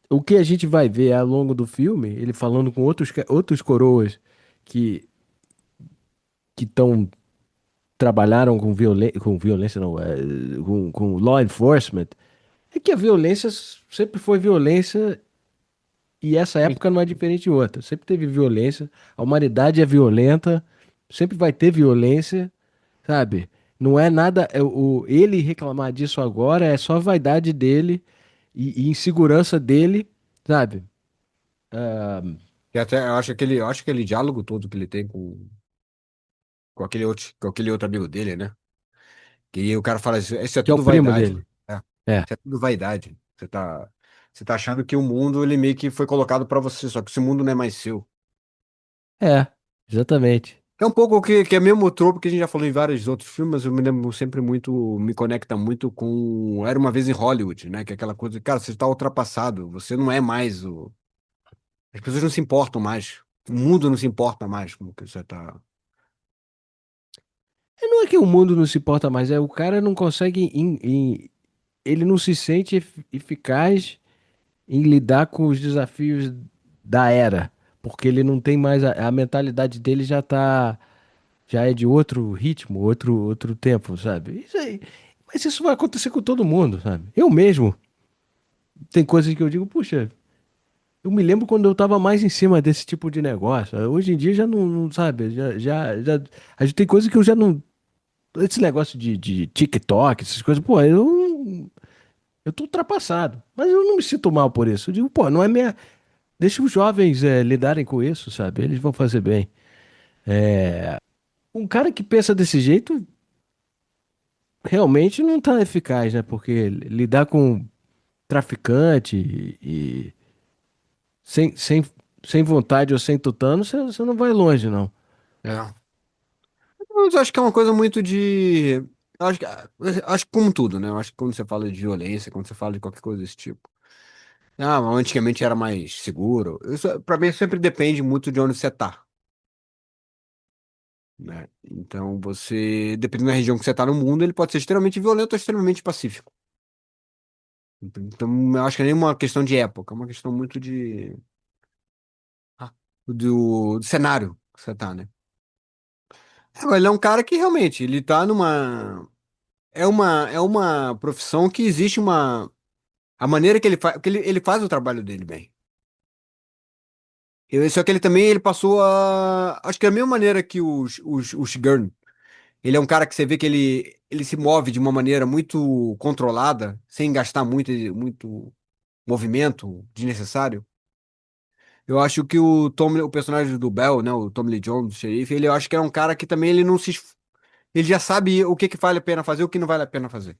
o que a gente vai ver ao longo do filme, ele falando com outros coroas que que estão trabalharam com violência não, com law enforcement, é que a violência sempre foi violência e essa Sim. época não é diferente de outra. Sempre teve violência, a humanidade é violenta, sempre vai ter violência, sabe? Não é nada, ele reclamar disso agora é só vaidade dele e insegurança dele, sabe? Ah, Que até eu acho que aquele diálogo todo que ele tem com aquele outro amigo dele, né? Que o cara fala, isso é que é o tudo primo vaidade. dele. É, É, isso é tudo vaidade. Você tá achando que o mundo, ele meio que foi colocado pra você, só que esse mundo não é mais seu. exatamente. É um pouco que é mesmo o tropo que a gente já falou em vários outros filmes, mas eu me lembro sempre muito, me conecta muito com Era Uma Vez em Hollywood, né? Que é aquela coisa, cara, você está ultrapassado, você não é mais o. As pessoas não se importam mais, o mundo não se importa mais com o que você tá. Não é que o mundo não se importa mais, é o cara não consegue, ele não se sente eficaz em lidar com os desafios da era, porque ele não tem mais a mentalidade dele já é de outro ritmo, outro tempo, sabe? Isso aí, mas isso vai acontecer com todo mundo, sabe? Eu mesmo tem coisas que eu digo, puxa, eu me lembro quando eu tava mais em cima desse tipo de negócio. Hoje em dia já não sabe, já a gente tem coisas que eu já não. Esse negócio de TikTok, essas coisas, pô, eu tô ultrapassado. Mas eu não me sinto mal por isso. Eu digo, pô, não é minha. Deixa os jovens lidarem com isso, sabe? Eles vão fazer bem. Um cara que pensa desse jeito, realmente não tá eficaz, né? Porque lidar com traficante e sem, sem, sem vontade ou sem tutano, você não vai longe, não. É. Mas eu acho que é uma coisa muito de. Eu acho que como tudo, né? Eu acho que quando você fala de violência, quando você fala de qualquer coisa desse tipo. Ah, mas antigamente era mais seguro. Isso, pra mim, sempre depende muito de onde você tá, né? Então, dependendo da região que você tá no mundo, ele pode ser extremamente violento ou extremamente pacífico. Então, eu acho que é nem uma questão de época, é uma questão muito ah, do cenário que você tá, né? Agora, ele é um cara que realmente, ele tá numa. É uma profissão que existe uma. A maneira que ele faz. Que ele faz o trabalho dele bem. Só que ele também ele passou a. Acho que é a mesma maneira que o Shigurn. Ele é um cara que você vê que ele se move de uma maneira muito controlada, sem gastar muito movimento desnecessário. Eu acho que o personagem do Bell, né, o Tommy Lee Jones, o xerife, eu acho que é um cara que também ele não se. Ele já sabe o que vale a pena fazer e o que não vale a pena fazer.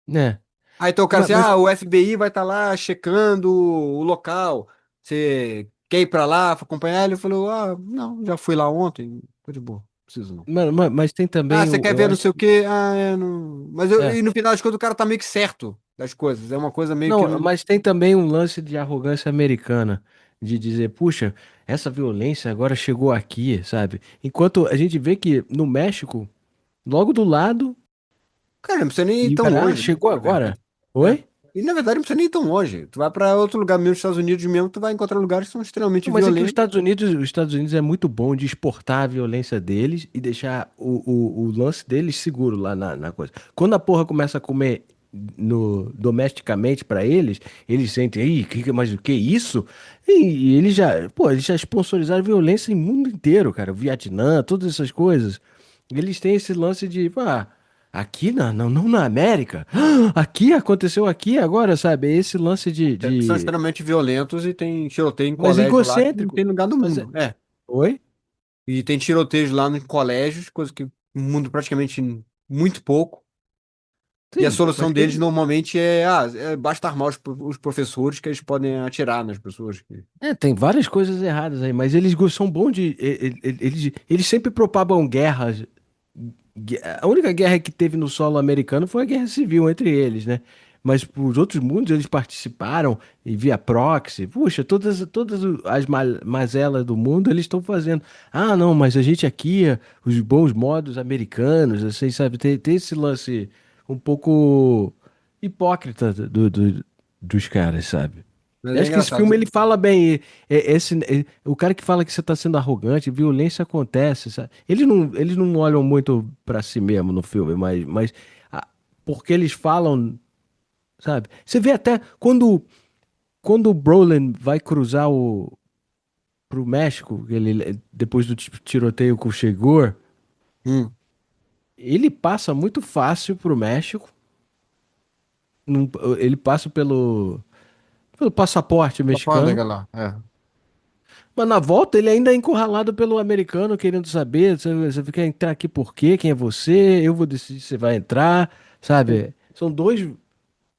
Né? Aí então o cara Mas, assim, mas, o FBI vai estar lá checando o local. Você quer ir pra lá pra acompanhar? Ele falou, não, já fui lá ontem, tô de boa, não preciso não. mas tem Ah, também você o. quer Eu ver não acho sei o que. quê? Ah, não. Mas É. e no final das contas o cara tá meio que certo das coisas. É uma coisa meio que Não, não. mas tem também um lance de arrogância americana, de dizer, puxa, essa violência agora chegou aqui, sabe? Enquanto a gente vê que no México, logo do lado, Cara, não precisa nem ir e tão ah, longe, né? chegou Na agora. verdade. É. Oi? E na verdade não precisa nem ir tão longe. Tu vai pra outro lugar mesmo, nos Estados Unidos mesmo, tu vai encontrar lugares que são extremamente Não, mas é que violentos. Os Estados Unidos é muito bom de exportar a violência deles e deixar o lance deles seguro lá na coisa. Quando a porra começa a comer no, domesticamente pra eles, eles sentem, ih, mas o que é isso? E eles já sponsorizaram violência em mundo inteiro, cara. O Vietnã, todas essas coisas. Eles têm esse lance de, pá, aqui não na América. Aqui aconteceu aqui agora, sabe? É esse lance Que são de... extremamente violentos e tem tiroteio em Mas colégio lá que não egocêntrico. tem lugar no Mas mundo. É. Oi? E tem tiroteio lá em colégios, coisa que no mundo praticamente muito pouco. E a Sim, solução mas deles normalmente basta armar os professores que eles podem atirar nas pessoas. tem várias coisas erradas aí, mas são bons de. Eles sempre propagam guerras. A única guerra que teve no solo americano foi a guerra civil entre eles, né? Mas os outros mundos eles participaram e via proxy. Puxa, todas as mazelas do mundo eles estão fazendo. Ah, não, mas a gente aqui, os bons modos americanos, assim, sabe? Tem esse lance um pouco hipócrita dos caras, sabe? Mas Eu é acho que esse filme engraçado. ele fala bem. O cara que fala que você tá sendo arrogante, violência acontece, sabe? Eles não olham muito pra si mesmo no filme, mas ah, porque eles falam, sabe? Você vê até quando o Brolin vai cruzar pro México, depois do tiroteio com o Che Guevara, Hum, ele passa muito fácil pro México. não- Ele passa pelo passaporte só fala mexicano. daquela lá. É. Mas na volta ele ainda é encurralado pelo americano querendo saber, você quer entrar aqui por quê? Quem é você? Eu vou decidir se você vai entrar, sabe? São dois,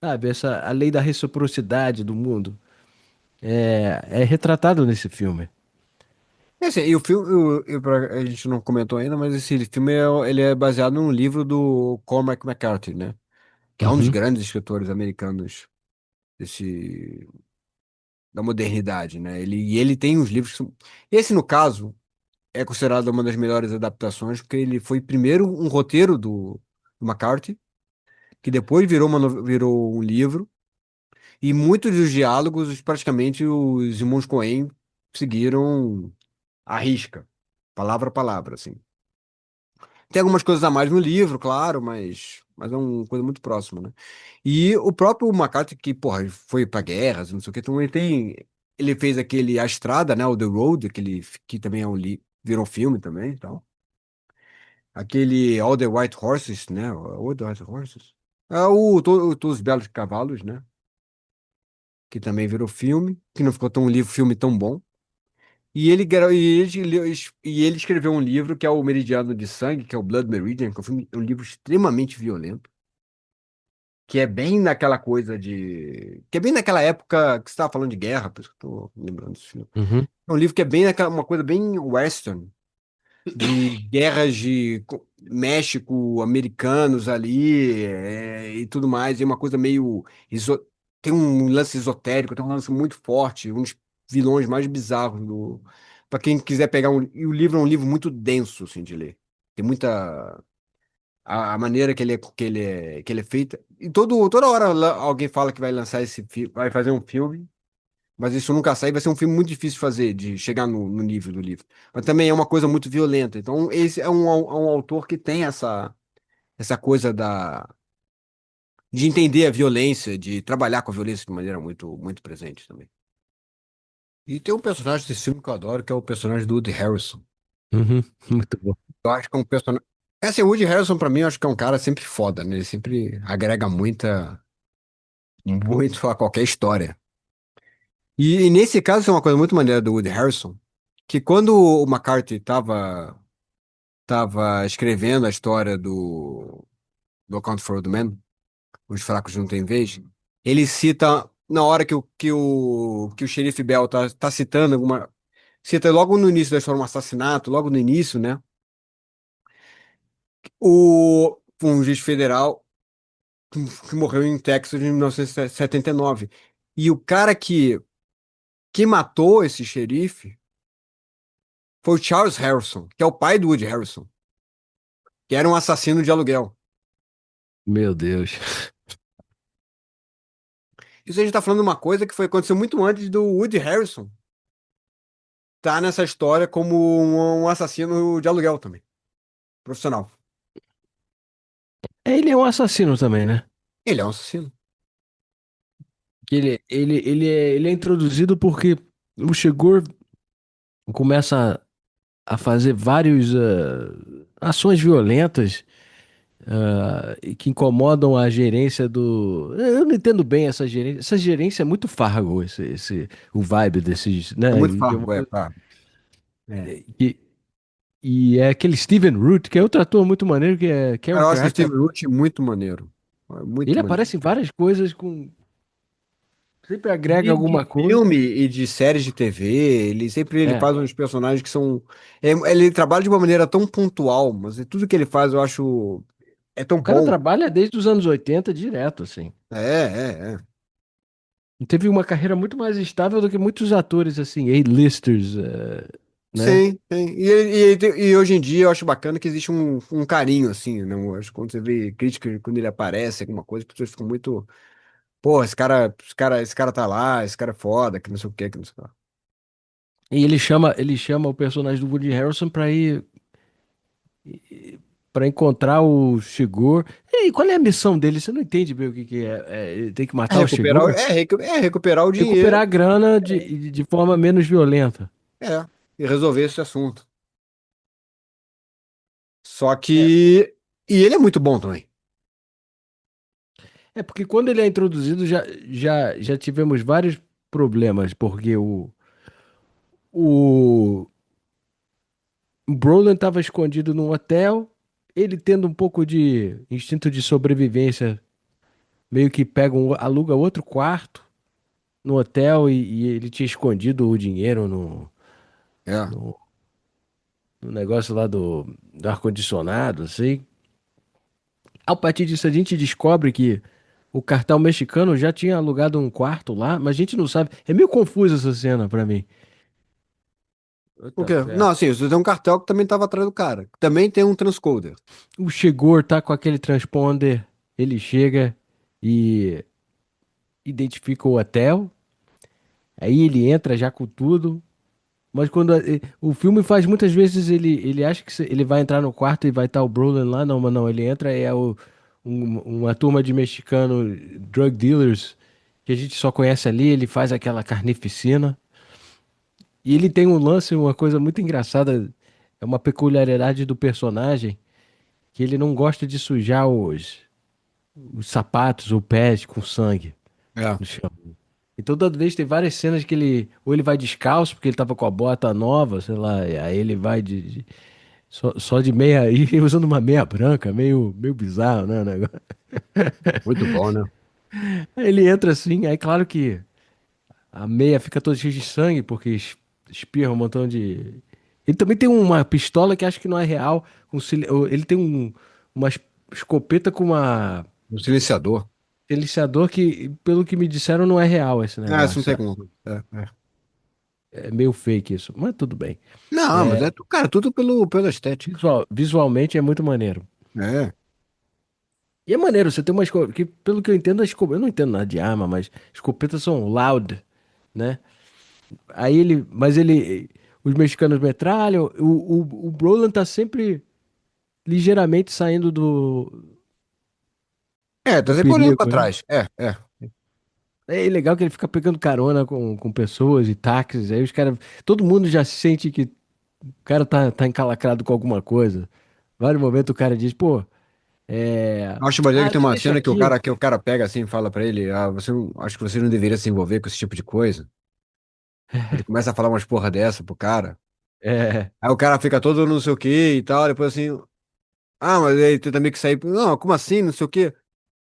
sabe? A lei da reciprocidade do mundo é retratado nesse filme. É assim, e o filme, a gente não comentou ainda, mas esse filme ele é baseado num livro do Cormac McCarthy, né? Que é um dos Uhum, grandes escritores americanos desse, da modernidade, né? E ele tem uns livros que são... Esse, no caso, é considerado uma das melhores adaptações, porque ele foi primeiro um roteiro do McCarthy, que depois virou um livro, e muitos dos diálogos, praticamente, os irmãos Coen seguiram à risca, palavra a palavra, assim. Tem algumas coisas a mais no livro, claro, mas é uma coisa muito próxima, né? E o próprio McCarthy, que, porra, foi pra guerras, não sei o que, então ele fez aquele A Estrada, né, o The Road, que também virou filme também, e tal. Aquele All the White Horses, né, All the White Horses. Todos os Belos Cavalos, né, que também virou filme, que não ficou tão filme tão bom. E ele escreveu um livro que é o Meridiano de Sangue, que é o Blood Meridian, que é um livro extremamente violento, que é bem naquela coisa de. Que é bem naquela época que você estava falando de guerra, por isso que eu tô lembrando desse filme. Uhum. É um livro que é bem naquela, uma coisa bem western, de guerras de México, americanos ali, e tudo mais, e uma coisa meio. Tem um lance esotérico, tem um lance muito forte, um dos vilões mais bizarros do. Para quem quiser pegar um. E o livro é um livro muito denso, assim, de ler. Tem muita. A maneira que ele é feita. E toda hora alguém fala que vai lançar esse filme, vai fazer um filme. Mas isso nunca sai, vai ser um filme muito difícil de fazer, de chegar no nível do livro. Mas também é uma coisa muito violenta. Então, esse é um autor que tem essa coisa de entender a violência, de trabalhar com a violência de maneira muito, muito presente também. E tem um personagem desse filme que eu adoro, que é o personagem do Woody Harrelson. Uhum. Muito bom. Eu acho que é um personagem. Assim, o Woody Harrelson, pra mim, eu acho que é um cara sempre foda, né? Ele sempre agrega muito a qualquer história. E nesse caso, é uma coisa muito maneira do Woody Harrelson, que quando o McCarthy tava escrevendo a história do Account for Old Men, Os Fracos Não Têm Vez, ele cita, na hora que o xerife Bell tá citando cita logo no início da história um assassinato, logo no início, né? Um juiz federal que morreu em Texas em 1979. E o cara que matou esse xerife foi o Charles Harrison, que é o pai do Woody Harrison, que era um assassino de aluguel. Meu Deus. Isso a gente tá falando de uma coisa que aconteceu muito antes do Woody Harrison tá nessa história como um assassino de aluguel também, profissional. Ele é um assassino também, né? Ele é um assassino. Que ele é introduzido porque o Chigurh começa a fazer várias ações violentas e que incomodam a gerência do. Eu não entendo bem essa gerência. Essa gerência é muito Fargo, o vibe desses, É né? muito fargo, pá. É. E, e é aquele Steven Root, que é outro ator muito maneiro, que é Eu character acho o actor. Steve Root muito maneiro. Muito Ele maneiro. aparece em várias coisas com. Sempre agrega De alguma coisa. filme e de séries de TV, ele É. faz uns personagens que são. Ele trabalha de uma maneira tão pontual, mas tudo que ele faz eu acho. É tão O cara bom. trabalha desde os anos 80 direto, assim. É. E teve uma carreira muito mais estável do que muitos atores, assim, A-listers, né? Sim, sim. E hoje em dia eu acho bacana que existe um carinho, assim, né? Eu acho que quando você vê crítica, quando ele aparece, alguma coisa, as pessoas ficam muito. Pô, esse cara tá lá, esse cara é foda, que não sei o que, que não sei o que lá. E ele chama o personagem do Woody Harrelson pra ir para encontrar o Chigurh. E qual é a missão dele? Você não entende bem o que que é. Ele tem que É matar o recuperar, Chigurh? recuperar o Recuperar dinheiro, a grana de forma menos violenta. é, e resolver esse assunto. Só É, que. E ele é muito bom também. é porque quando ele é introduzido já tivemos vários problemas, porque o Brolin estava escondido num hotel, ele tendo um pouco de instinto de sobrevivência, meio que aluga outro quarto no hotel e ele tinha escondido o dinheiro É. no, no negócio lá do ar-condicionado, assim. A partir disso, a gente descobre que o cartel mexicano já tinha alugado um quarto lá, mas a gente não sabe. É meio confusa essa cena pra mim. O Puta quê? fé. Não, assim, você tem um cartel que também estava atrás do cara. Também tem um transcoder. O Chegor tá com aquele transponder, ele chega e identifica o hotel, aí ele entra já com tudo. Mas o filme faz muitas vezes ele acha que ele vai entrar no quarto e vai estar o Brolin lá, não, mas não, ele entra e é uma turma de mexicano drug dealers que a gente só conhece ali, ele faz aquela carnificina. E ele tem um lance, uma coisa muito engraçada, é uma peculiaridade do personagem, que ele não gosta de sujar os sapatos ou pés com sangue É. no chão. Então toda vez tem várias cenas que ele, ou ele vai descalço, porque ele tava com a bota nova, sei lá, e aí ele vai só de meia aí, usando uma meia branca, meio bizarro, né, o negócio. Muito bom, né? Aí ele entra assim, aí claro que a meia fica toda cheia de sangue, porque espirra um montão de. Ele também tem uma pistola que acho que não é real. Ele tem uma escopeta com uma Um silenciador. silenciador que, pelo que me disseram, não é real esse Ah, isso não negócio, tem sabe? como. É. É meio fake isso, mas tudo bem. Não, mas É, é, cara, tudo pela estética. visualmente é muito maneiro. É. E é maneiro, você tem uma escopeta, que pelo que eu entendo, eu não entendo nada de arma, mas escopetas são loud, né? Os mexicanos metralham, o Brolin tá sempre ligeiramente saindo É, tá do sempre olhando pra perigo, né? trás. É. É legal que ele fica pegando carona com pessoas e táxis, aí os caras, todo mundo já sente que o cara tá encalacrado com alguma coisa. Vários momentos o cara diz, pô, Eu acho maneiro que tem me uma deixa cena aqui. que o cara pega assim e fala pra ele, acho que você não deveria se envolver com esse tipo de coisa. Ele começa a falar umas porra dessa pro cara. É, Aí o cara fica todo não sei o que e tal, depois assim, mas aí tem também que sair. Não, como assim? Não sei o quê.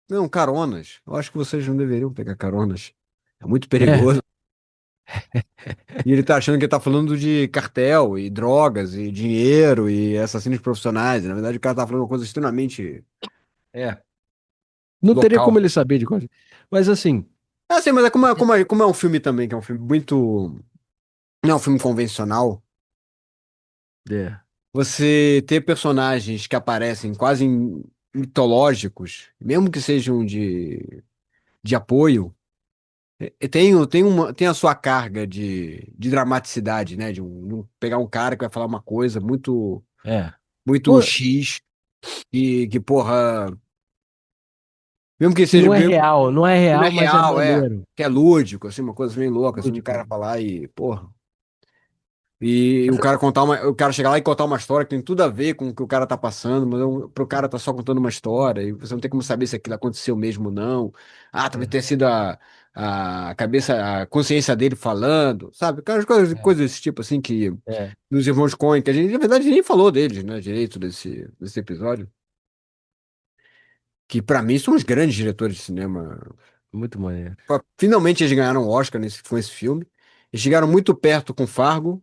Não, caronas. Eu acho que vocês não deveriam pegar caronas. É muito é, perigoso. E ele tá achando que ele tá falando de cartel e drogas e dinheiro e assassinos profissionais. E, na verdade, o cara tá falando uma coisa extremamente é. Não teria como local. ele saber de coisa. Mas assim, É assim, mas como é um filme também, que é um filme muito. Não é um filme convencional. é, Você ter personagens que aparecem quase mitológicos, mesmo que sejam de apoio, tem a sua carga de dramaticidade, né? De pegar um cara que vai falar uma coisa é. muito Pô, X porra, mesmo que que seja bem, não é não é real, mas é real, maneiro. que é lúdico, assim, uma coisa bem louca, assim, um Lúdico. cara falar e, porra. E o cara chegar lá e contar uma história que tem tudo a ver com o que o cara tá passando, mas pro cara tá só contando uma história, e você não tem como saber se aquilo aconteceu mesmo ou não. Ah, talvez É, tenha sido a cabeça, a consciência dele falando, sabe? Aquelas é, coisas desse tipo, assim, que é. dos irmãos Coen, que a gente, na verdade, nem falou deles, né, direito desse episódio, que pra mim são os grandes diretores de cinema. Muito maneiro. Finalmente eles ganharam o Oscar com esse filme. Eles chegaram muito perto com Fargo,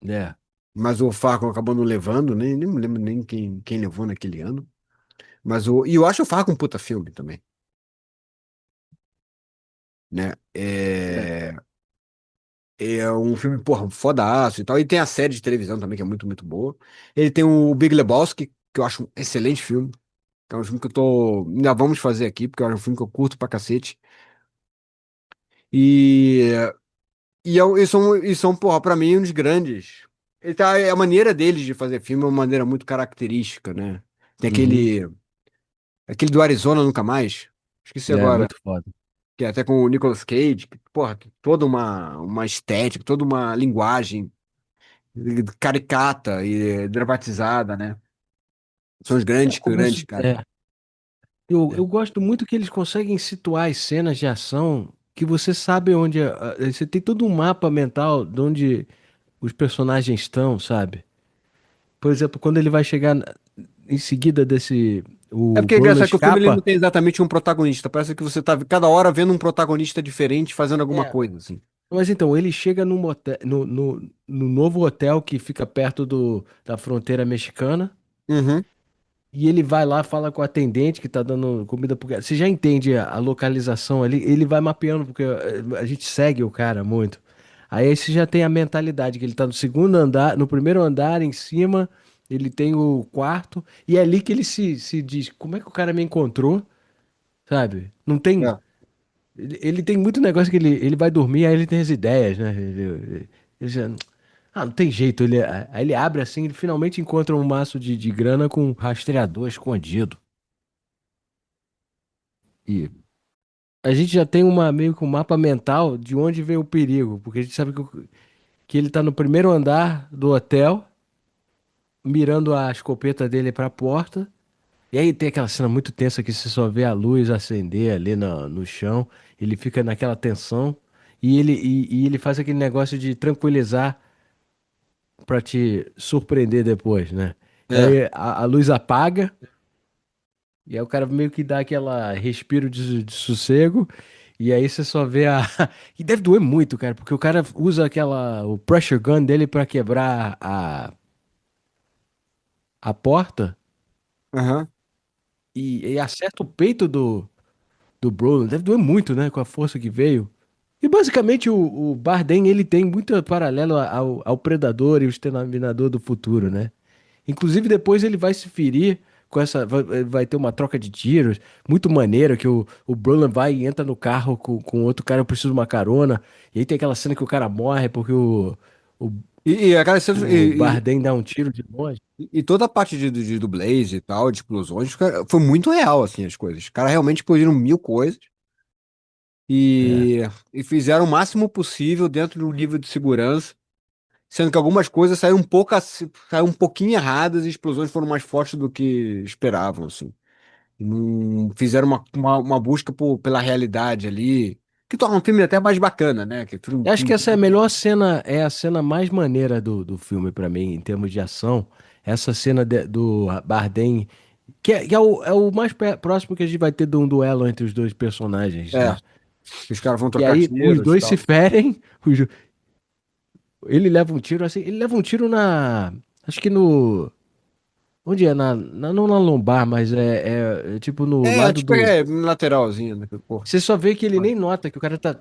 É. mas o Fargo acabou não levando, nem me lembro nem quem levou naquele ano. E eu acho o Fargo um puta filme também, né? É. É um filme, porra, fodaço e tal. E tem a série de televisão também, que é muito, muito boa. Ele tem o Big Lebowski, que eu acho um excelente filme. Que é um filme que eu tô. Ainda vamos fazer aqui, porque é um filme que eu curto pra cacete. E, e são, porra, pra mim, uns grandes. A maneira deles de fazer filme é uma maneira muito característica, né? Tem Uhum. aquele do Arizona Nunca Mais. Esqueci É, agora. muito foda. Que é até com o Nicolas Cage. Que, porra, tem toda uma estética, toda uma linguagem caricata e dramatizada, né? São os É, grandes, grandes, começo, cara. é. Eu É. gosto muito que eles conseguem situar as cenas de ação que você sabe onde. Você tem todo um mapa mental de onde os personagens estão, sabe? Por exemplo, quando ele vai chegar em seguida desse. É O porque é Brolin engraçado que o filme ele não escapa. tem exatamente um protagonista. Parece que você tá cada hora vendo um protagonista diferente fazendo alguma É. coisa, assim. Mas então, ele chega num motel, no novo hotel que fica perto da fronteira mexicana. Uhum. E ele vai lá, fala com o atendente que tá dando comida pro cara. Você já entende a localização ali, ele vai mapeando, porque a gente segue o cara muito. Aí você já tem a mentalidade que ele tá no segundo andar, no primeiro andar, em cima, ele tem o quarto, e é ali que ele se diz, como é que o cara me encontrou, sabe? Não tem. É. Ele tem muito negócio que ele vai dormir, aí ele tem as ideias, né? Ele já, não tem jeito. Aí ele abre assim, ele finalmente encontra um maço de grana com um rastreador escondido. E a gente já tem meio que um mapa mental de onde vem o perigo, porque a gente sabe que ele tá no primeiro andar do hotel, mirando a escopeta dele pra porta, E aí tem aquela cena muito tensa que você só vê a luz acender ali no chão, ele fica naquela tensão e ele faz aquele negócio de tranquilizar pra te surpreender depois, né? É. Aí a luz apaga e aí o cara meio que dá aquela respiro de sossego e aí você só vê a... E deve doer muito, cara, porque o cara usa o pressure gun dele pra quebrar a porta Aham. e acerta o peito do Brolin. Deve doer muito, né? Com a força que veio. E basicamente o Bardem, ele tem muito paralelo ao Predador e o Exterminador do Futuro, né? Inclusive depois ele vai se ferir com essa... Vai ter uma troca de tiros muito maneira que o Brolin vai e entra no carro com outro cara, eu preciso de uma carona. E aí tem aquela cena que o cara morre porque o, E aquela cena, o Bardem dá um tiro de longe. e toda a parte do Blaze e tal, de explosões, cara, foi muito real, assim, as coisas. Os caras realmente explodiram mil coisas É. e, e fizeram o máximo possível dentro do nível de segurança, sendo que algumas coisas saíram saíram um pouquinho erradas e as explosões foram mais fortes do que esperavam, assim. E não fizeram uma busca pela realidade ali, que torna o filme até mais bacana, né? Que Eu acho que essa é a melhor cena, é a cena mais maneira do filme pra mim, em termos de ação. Essa cena do Bardem, que é o mais próximo que a gente vai ter de um duelo entre os dois personagens, é, né? os caras vão E trocar aí os tiros e dois se tal. ferem, ele leva um tiro assim, ele leva um tiro acho que no, onde é? Não na lombar, mas é tipo no É, lado tipo, do... lateralzinho, né? Pô. Você só vê que ele nem nota que o cara tá,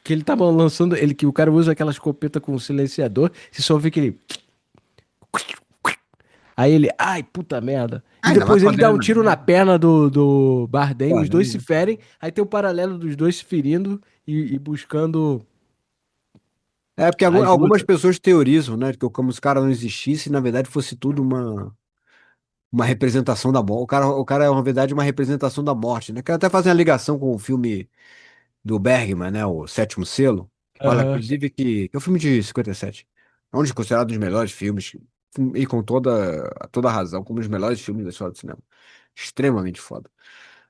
que ele tá balançando, que o cara usa aquela escopeta com silenciador, você só vê que ele... Aí ele, ai, puta merda. E Ainda mais depois com ele dá um tiro na adrenalina. perna do Bardem, Pô, os dois se né? ferem, aí tem o paralelo dos dois se ferindo e buscando É porque algumas ajuda. pessoas teorizam, né, que como se o cara não existisse, na verdade fosse tudo uma representação da morte. O cara é, na verdade, uma representação da morte, né? Que até fazem a ligação com o filme do Bergman, né, o Sétimo Selo, que fala, Aham. inclusive, que é um filme de 57. É um dos considerados os melhores filmes, e com toda a razão, como um dos melhores filmes da história do cinema. Extremamente foda.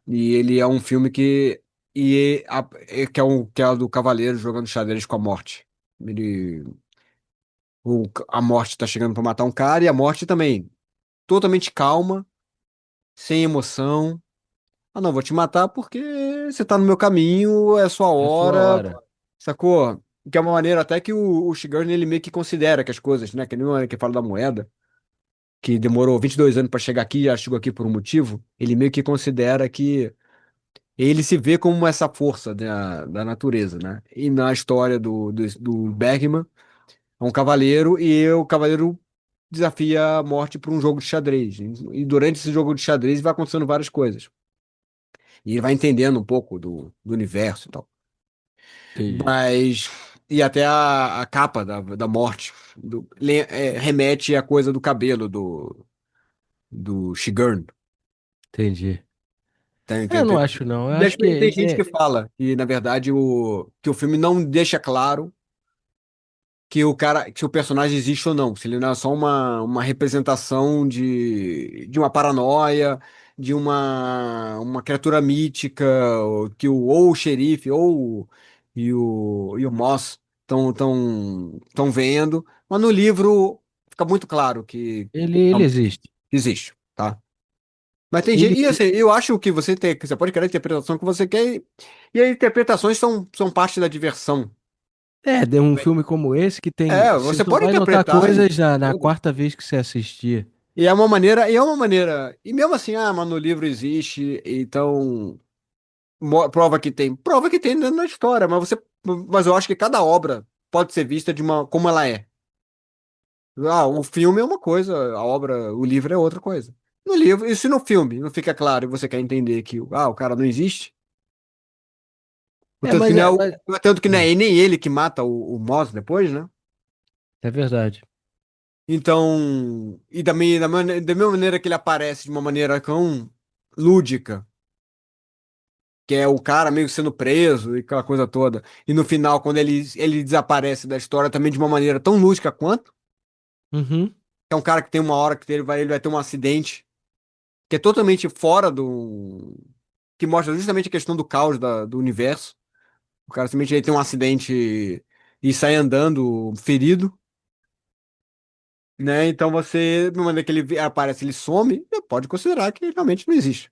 E ele é um filme que é o do cavaleiro jogando xadrez com a morte. Ele a morte tá chegando pra matar um cara e a morte também, totalmente calma, sem emoção. Ah, não, vou te matar porque você tá no meu caminho, é a sua É a sua hora, hora. sacou? Que é uma maneira até que o Shigarden, ele meio que considera que as coisas, né, que nem hora que fala da moeda, que demorou 22 anos pra chegar aqui e já chegou aqui por um motivo, ele meio que considera que ele se vê como essa força da natureza, né? E na história do Bergman, é um cavaleiro e o cavaleiro desafia a morte para um jogo de xadrez. E durante esse jogo de xadrez vai acontecendo várias coisas. E ele vai entendendo um pouco do universo e tal. Entendi. Mas. E até a capa da morte remete à coisa do cabelo do Shigarn. Entendi. Tem, É, eu tem, não tem, acho, não. Eu acho que tem gente que fala que, na verdade, que o filme não deixa claro que o personagem existe ou não, se ele não é só uma representação de uma paranoia, de uma criatura mítica, ou o xerife, e o Moss estão vendo, mas no livro fica muito claro que ele realmente existe. existe, tá? Mas tem Ele, gente, e assim, eu acho que você pode criar a interpretação que você quer, e as interpretações são parte da diversão. de um filme como esse que tem. É, Você você só pode vai notar interpretar coisas na tudo. quarta vez que você assistir. E mesmo assim, mas no livro existe, então prova que tem dentro da história, mas eu acho que cada obra pode ser vista como ela é. Ah, o filme é uma coisa, o livro é outra coisa. No livro, e se no filme não fica claro e você quer entender que o cara não existe, o É, tanto que mas não é, é. o tanto que não Hum, é nem ele que mata o Moss depois, né? é verdade. Então, e também da mesma maneira que ele aparece de uma maneira tão lúdica, que é o cara meio que sendo preso e aquela coisa toda. E no final, quando ele desaparece da história também de uma maneira tão lúdica quanto, Uhum. é um cara que tem uma hora que ele vai ter um acidente que é totalmente fora que mostra justamente a questão do caos do universo. O cara simplesmente ele tem um acidente e sai andando ferido, né? Então você, no momento que ele aparece, ele some, você pode considerar que ele realmente não existe.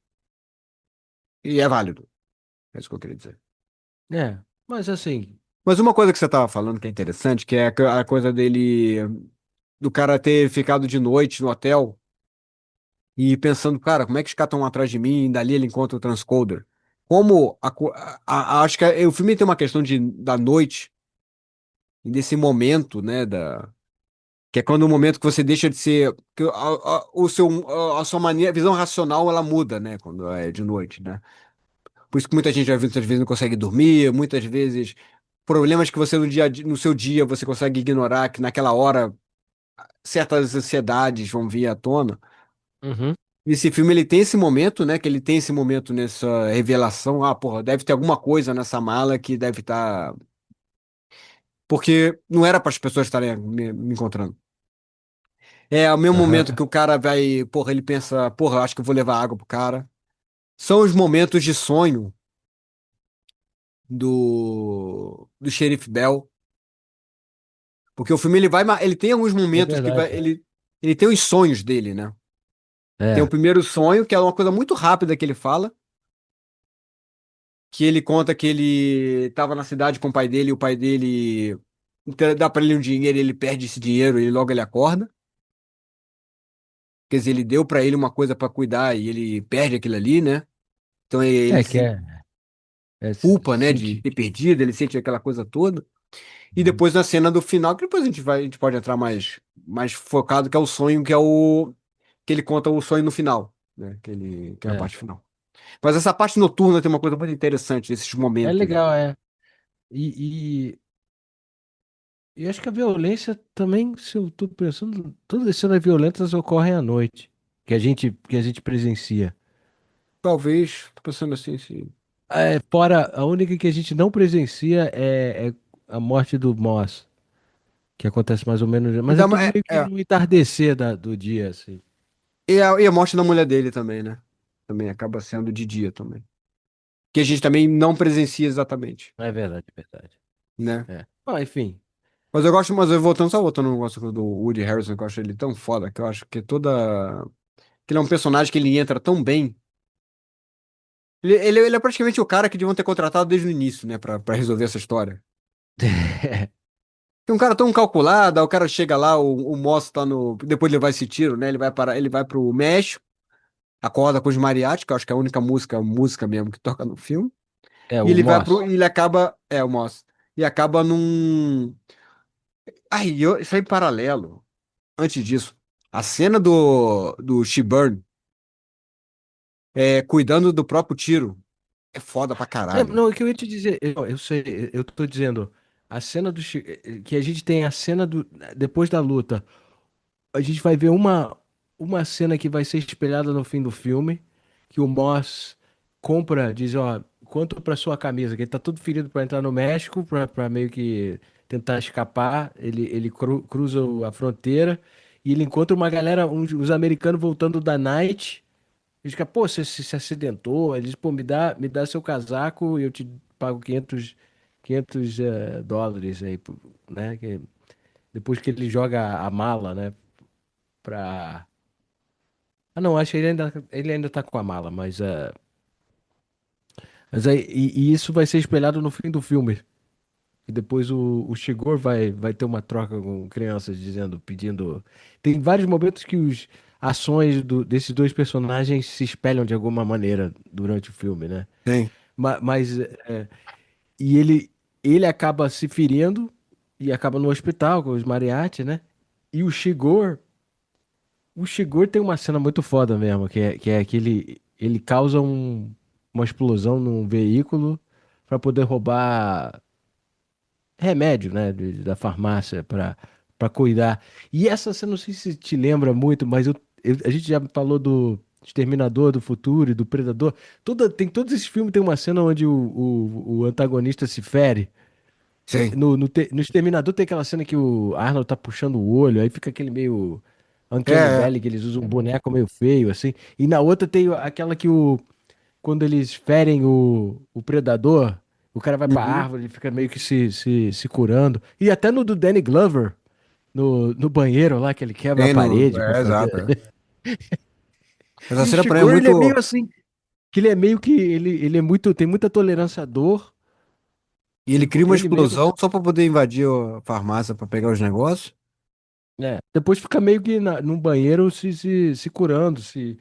E é válido. É isso que eu queria dizer. Mas assim, Mas uma coisa que você estava falando que é interessante, que é a coisa do cara ter ficado de noite no hotel e pensando, cara, como é que os caras estão atrás de mim? E dali ele encontra o transcoder. Como acho que o filme tem uma questão da noite e desse momento, né, que é quando o momento que você deixa de ser, que a sua maneira, a visão racional ela muda, né, quando é de noite, né? Por isso que muita gente muitas vezes não consegue dormir, muitas vezes problemas que você no seu dia você consegue ignorar, que naquela hora certas ansiedades vão vir à tona. uhum, Esse filme ele tem esse momento, né? Que ele tem esse momento nessa revelação. Ah, porra, deve ter alguma coisa nessa mala que deve estar. Porque não era para as pessoas estarem me encontrando. É ao mesmo momento aham, que o cara vai, porra, ele pensa, porra, acho que eu vou levar água pro cara. São os momentos de sonho do Sheriff Bell. Porque o filme ele tem alguns é momentos que verdade. ele tem os sonhos dele, né? Tem o É, primeiro sonho, que é uma coisa muito rápida que ele fala, que ele conta que ele estava na cidade com o pai dele, e o pai dele dá para ele um dinheiro, ele perde esse dinheiro e logo ele acorda. Quer dizer, ele deu para ele uma coisa para cuidar e ele perde aquilo ali, né? Então ele é se que sente é, é culpa, né, de senti, ter perdido, ele sente aquela coisa toda. E uhum, depois na cena do final, que depois a gente pode entrar mais focado, que é o sonho, que ele conta o sonho no final, né? Que é a é, parte final. Mas essa parte noturna tem uma coisa muito interessante, esses é momentos. legal, é. E, e acho que a violência também, se eu tô pensando, todas as cenas violentas ocorrem à noite, que a gente presencia. Talvez, tô pensando assim, se. É, fora, a única que a gente não presencia é a morte do Moss, que acontece mais ou menos, E, mas é tudo meio que no entardecer do dia, assim. e a morte da mulher dele também, né? Também acaba sendo de dia também. Que a gente também não presencia exatamente, É verdade, é verdade. né? É. Ah, enfim. Mas eu gosto, mas eu voltando no negócio do Woody Harrison, que eu acho ele tão foda, que eu acho que que ele é um personagem que ele entra tão bem. Ele é praticamente o cara que deviam ter contratado desde o início, né, pra resolver essa história. Tem um cara tão calculado, aí o cara chega lá, o moço tá no. Depois de levar esse tiro, né? Ele vai pro México, acorda com os mariachis, que eu acho que é a única música mesmo que toca no filme. É, E o ele vai pro. Moss. E ele acaba. É, o moço. E acaba num. Isso aí em paralelo. Antes disso, a cena do Sheburn cuidando do próprio tiro é foda pra É, caralho. não, o que eu ia te dizer, eu sei, eu tô dizendo, a cena que a gente tem a cena depois da luta, a gente vai ver uma cena que vai ser espelhada no fim do filme, que o Moss compra, diz, ó, quanto pra sua camisa, que ele tá todo ferido pra entrar no México, pra meio que tentar escapar, ele cruza a fronteira, e ele encontra uma galera, uns americanos voltando da night. Ele fica, pô, você se acidentou? Ele diz, pô, me dá seu casaco e eu te pago 500 dólares aí, né? Depois que ele joga a mala, né? Pra... Ah, não, acho que ele ainda tá com a mala, mas aí, e isso vai ser espelhado no fim do filme. E depois o Chigurh vai ter uma troca com crianças dizendo, pedindo. Tem vários momentos que os ações desses dois personagens se espelham de alguma maneira durante o filme, né? Tem. Mas e ele acaba se ferindo e acaba no hospital com os mariachi, né? E o Shigor tem uma cena muito foda mesmo, que é que ele causa uma explosão num veículo para poder roubar remédio, né, da farmácia para cuidar. E essa cena, não sei se te lembra muito, mas a gente já falou do Exterminador do Futuro e do Predador. Todos esses filmes tem uma cena onde o antagonista se fere. Sim. No Exterminador tem aquela cena que o Arnold tá puxando o olho, aí fica aquele meio. É, Uncanny é. Valley, que eles usam um boneco meio feio, assim. E na outra tem aquela que quando eles ferem o predador, o cara vai pra Uhum. árvore, ele fica meio que se curando. E até no do Danny Glover, no banheiro lá, que ele quebra a Tem no. parede pra É, fazer. exato. É. Essa E o cena pra mim é Shigur, ele é muito. meio assim, que ele é meio que, ele é muito, tem muita tolerância à dor. E ele cria uma Ele mesmo, explosão só pra poder invadir a farmácia pra pegar os negócios. depois fica meio que num banheiro se curando, se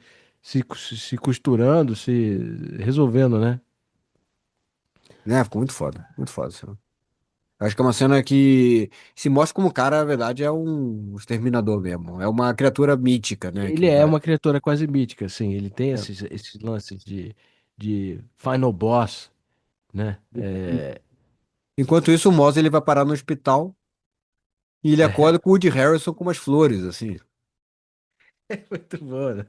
costurando, se resolvendo, né? Né? Ficou muito foda. Muito foda. Assim. Acho que é uma cena que se mostra como o cara, na verdade, é um exterminador mesmo. É uma criatura mítica, né? Ele Que é vai. uma criatura quase mítica, assim. Ele tem É. esses lances de final boss, né? Enquanto isso, o Moz ele vai parar no hospital e ele É acorda com o Woody Harrelson com umas flores, assim. muito bom, né?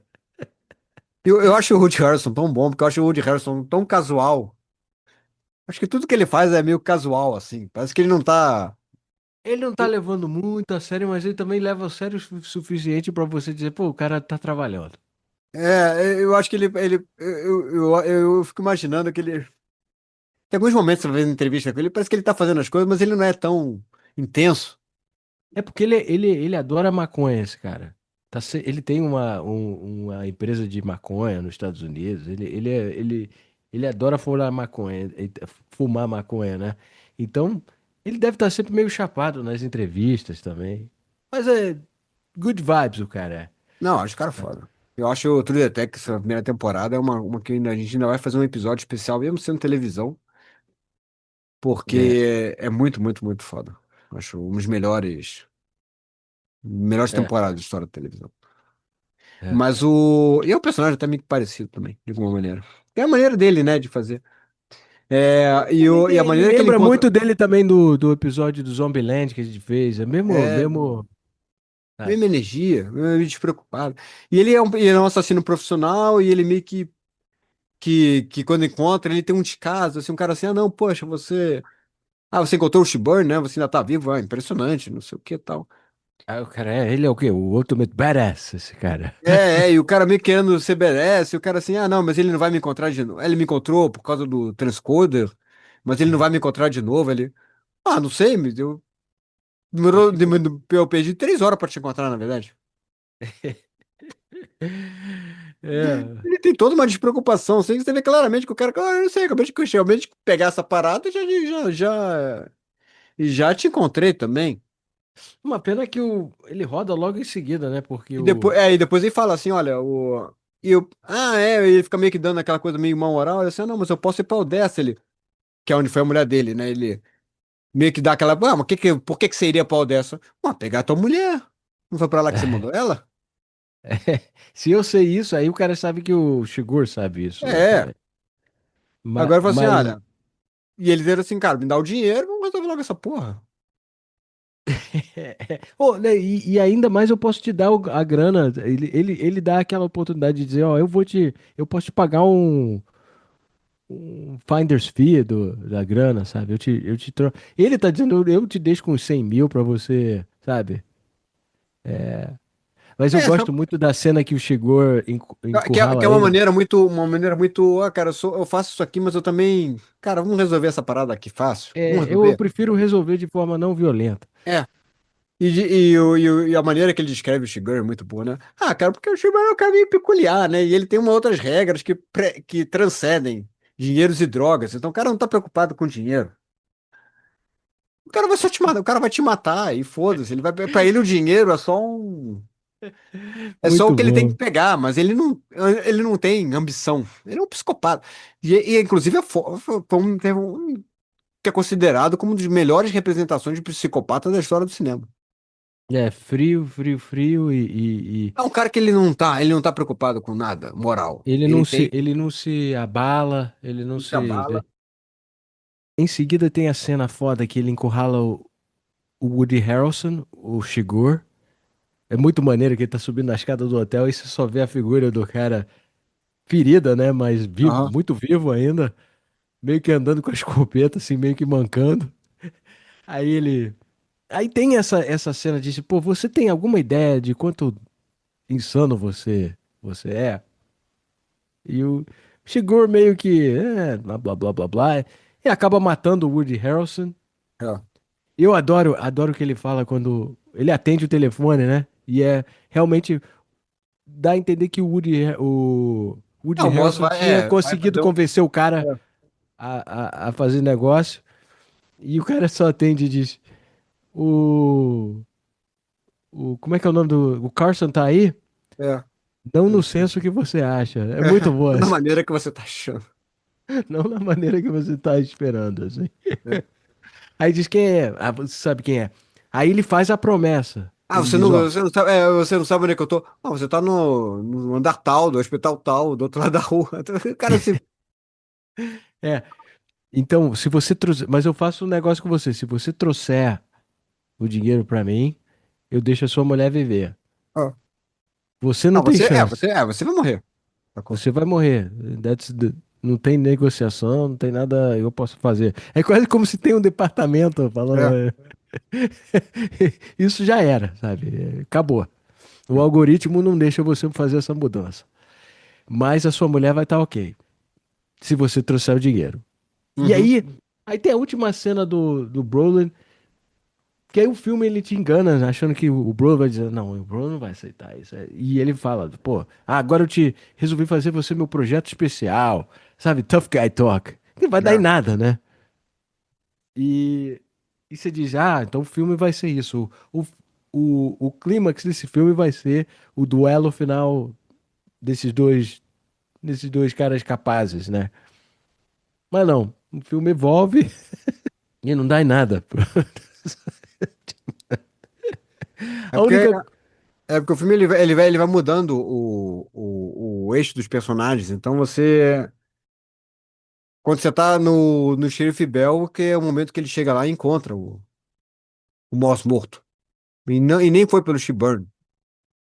Eu acho o Woody Harrelson tão bom, porque eu acho o Woody Harrelson tão casual. Acho que tudo que ele faz é meio casual, assim. Parece que ele não tá. Ele não tá levando muito a sério, mas ele também leva a sério o suficiente pra você dizer, pô, o cara tá trabalhando. É, eu acho que eu fico imaginando que ele. Tem alguns momentos, você vê na entrevista com ele, parece que ele tá fazendo as coisas, mas ele não é tão intenso. É porque ele adora maconha, esse cara. Ele tem uma empresa de maconha nos Estados Unidos. Ele adora fumar maconha, né? Então, ele deve estar sempre meio chapado nas entrevistas também. Mas é good vibes o cara. Não, acho o cara foda. Eu acho o True Detective, essa primeira temporada, é uma que a gente ainda vai fazer um episódio especial, mesmo sendo televisão, É, porque é muito, muito, muito foda. Acho um dos melhores é, temporadas da história da televisão. é. Mas o. E é um personagem até meio que parecido também, de alguma maneira. É a maneira dele, né, de fazer. E a Ele maneira que ele lembra encontra. muito dele também do episódio do Zombieland que a gente fez. É mesmo, É, mesmo, sabe? mesma energia, mesmo despreocupado. E ele é um assassino profissional e ele meio que quando encontra, ele tem um descaso, assim, um cara assim, ah, não, poxa, você. Ah, você encontrou o Shibur, né? Você ainda tá vivo, ah, impressionante, não sei o que e tal. Aí o cara ele é o quê? O Ultimate Badass, esse cara. E o cara meio querendo ser badass, e o cara assim, ah, não, mas ele não vai me encontrar de novo. Ele me encontrou por causa do transcoder, mas ele não vai me encontrar de novo. Ele, ah, não sei, me deu. Acho que foi. Eu perdi 3 horas pra te encontrar, na verdade. É, Ele tem toda uma despreocupação, assim, que você vê claramente que o cara, ah, eu não sei, acabei de realmente pegar essa parada e já te encontrei também. uma pena que ele roda logo em seguida, né? Porque E depois ele fala assim, olha, ele fica meio que dando aquela coisa meio mal-moral, ele assim, ah, não, mas eu posso ir pra Odessa, que é onde foi a mulher dele, né? Ele meio que dá aquela, ah, mas por que que você iria pra Odessa? Ah, pegar tua mulher. Não foi pra lá que você mandou ela? se eu sei isso, aí o cara sabe que o Shigur sabe isso, né, É. também. Ma- Agora ele fala assim, Mas, olha, e ele diz assim, cara, me dá o dinheiro, vamos resolver logo essa porra. oh, né, e ainda mais eu posso te dar a grana. Ele dá aquela oportunidade de dizer, ó, eu posso te pagar um finder's fee da grana, sabe? Eu te troco. Ele tá dizendo, eu te deixo com 100 mil pra você, sabe? Mas eu É, gosto muito da cena que o Shigur que encurrala é ele. uma maneira muito, ah, cara, eu faço isso aqui, mas eu também, cara, vamos resolver essa parada aqui fácil. Vamos Eu resolver? prefiro resolver de forma não violenta. É. E a maneira que ele descreve o Shigur é muito boa, né? Ah, cara, porque o Shigur é um cara meio peculiar, né? E ele tem uma outras regras que transcendem dinheiros e drogas. Então o cara não tá preocupado com dinheiro. O cara vai só te matar, o cara vai te matar e foda-se. Pra ele o dinheiro é só o Muito que ele tem bom. que pegar, mas ele não tem ambição. Ele é um psicopata. E inclusive que é considerado como uma das melhores representações de psicopata da história do cinema. É frio, frio, frio e É um cara que ele não tá preocupado com nada moral. Ele tem ele não se abala, ele não não se abala. se. Em seguida tem a cena foda que ele encurrala o Woody Harrelson, o Shigur. É muito maneiro que ele tá subindo na escada do hotel e você só vê a figura do cara ferida, né? Mas vivo, Aham. muito vivo ainda. Meio que andando com a escopeta, assim, meio que mancando. Aí ele. Aí tem essa cena de, pô, você tem alguma ideia de quanto insano você é. E o Shigur meio que, blá blá blá blá blá, e acaba matando o Woody Harrelson. É, Eu adoro o que ele fala quando ele atende o telefone, né? E é realmente dá a entender que o é Woody o moço Harrelson vai, tinha vai conseguido fazer um. convencer o cara É, a fazer negócio. E o cara só atende e diz: O, como é que é o nome do. O Carson tá aí? é. Não no senso que você acha. É É, muito boa da essa. maneira que você tá achando. Não na maneira que você tá esperando, assim. É. Aí diz quem é. Ah, você sabe quem é. Aí ele faz a promessa. Ah, Ele diz, ó. você não sabe, você não sabe onde é que eu tô? Ah, você tá no andar tal, do hospital tal, do outro lado da rua. O cara se. É, então, se você trouxer. Mas eu faço um negócio com você. Se você trouxer o dinheiro pra mim, eu deixo a sua mulher viver. Ah, Você ah, não tem chance. você vai morrer. Sacou? Você vai morrer. Não tem negociação, não tem nada eu posso fazer. É quase como se tem um departamento falando. É. Isso já era, sabe? Acabou. O algoritmo não deixa você fazer essa mudança. Mas a sua mulher vai estar ok, se você trouxer o dinheiro. E Uhum. aí tem a última cena do Brolin, que aí o filme ele te engana, achando que o Brolin vai dizer, não, o Brolin não vai aceitar isso. E ele fala, pô, agora eu te resolvi fazer você meu projeto especial, sabe? Tough Guy Talk. Não vai dar em É. nada, né? E, e você diz, então o filme vai ser isso. O clímax desse filme vai ser o duelo final desses dois caras capazes, né? Mas não, o filme evolve e não dá em nada. É A porque, única. é porque o filme ele vai mudando o eixo dos personagens. Então você. Quando você tá no Sheriff Bell, que é o momento que ele chega lá e encontra o Moss morto. E nem foi pelo Sheburn,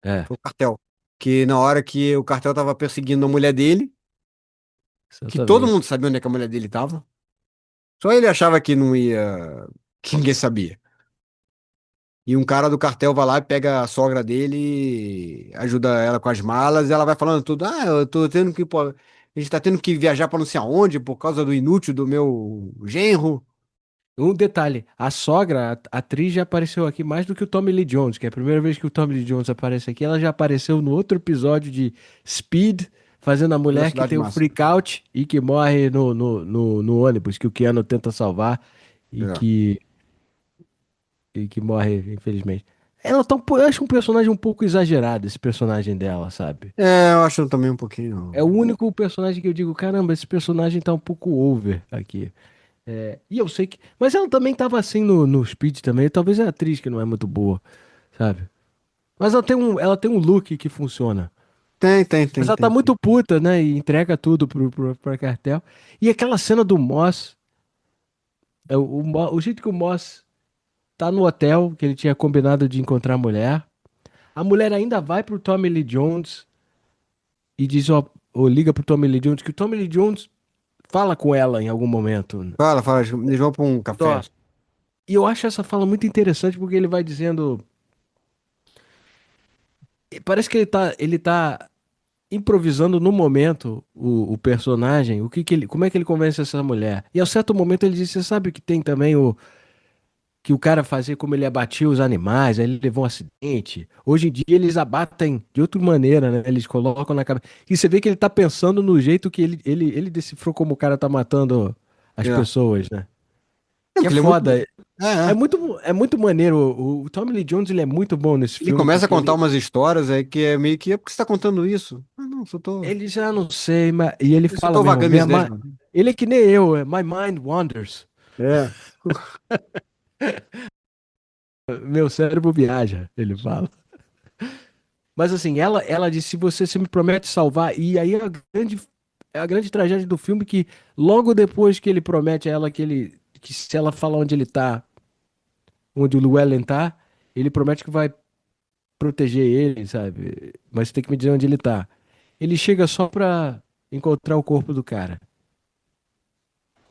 É, foi o cartel. Que na hora que o cartel tava perseguindo a mulher dele, que todo exatamente. mundo sabia onde é que a mulher dele tava, só ele achava que não ia. Que ninguém sabia. E um cara do cartel vai lá e pega a sogra dele, ajuda ela com as malas, e ela vai falando tudo. Ah, eu tô tendo que. Pô, a gente tá tendo que viajar pra não sei aonde por causa do inútil do meu genro. Um detalhe, a sogra, a atriz já apareceu aqui mais do que o Tommy Lee Jones, que é a primeira vez que o Tommy Lee Jones aparece aqui, ela já apareceu no outro episódio de Speed, fazendo a mulher que Velocidade tem o máxima. freak out e que morre no ônibus, que o Keanu tenta salvar e É. que morre, infelizmente. Ela tá, eu acho um personagem um pouco exagerado, esse personagem dela, sabe? É, eu acho também um pouquinho. É o único personagem que eu digo, caramba, esse personagem tá um pouco over aqui. E eu sei que. Mas ela também tava assim no Speed também. Talvez a atriz que não é muito boa, sabe? Mas ela tem um look que funciona. Mas ela tá Tem. muito puta, né? E entrega tudo pra cartel. E aquela cena do Moss, o jeito que o Moss tá no hotel, que ele tinha combinado de encontrar a mulher. A mulher ainda vai pro Tommy Lee Jones e diz, ó, ou liga pro Tommy Lee Jones, que o Tommy Lee Jones fala com ela em algum momento. Fala, eles vão pra um café. Nossa. E eu acho essa fala muito interessante porque ele vai dizendo. Parece que ele tá improvisando no momento o personagem, como é que ele convence essa mulher. E a certo momento ele diz, você sabe que tem também que o cara fazia como ele abatia os animais, aí ele levou um acidente. Hoje em dia eles abatem de outra maneira, né? Eles colocam na cabeça. E você vê que ele tá pensando no jeito que ele decifrou como o cara tá matando as É. pessoas, né? É, Que é porque ele é muito. foda. É. É muito maneiro. O Tommy Lee Jones ele é muito bom nesse Ele filme começa a porque contar ele umas histórias aí que é meio que. É porque você tá contando isso? Ah, não, só tô. Ele já não sei, mas. E ele Eu só fala tô mesmo, vagando as ideias, mano. ele é que nem eu, My mind wanders. É. Meu cérebro viaja, ele fala. Mas assim, ela disse: se você se me promete salvar, e aí é a grande tragédia do filme que logo depois que ele promete a ela que se ela falar onde ele tá, onde o Llewellyn tá, ele promete que vai proteger ele, sabe? Mas você tem que me dizer onde ele tá. Ele chega só pra encontrar o corpo do cara.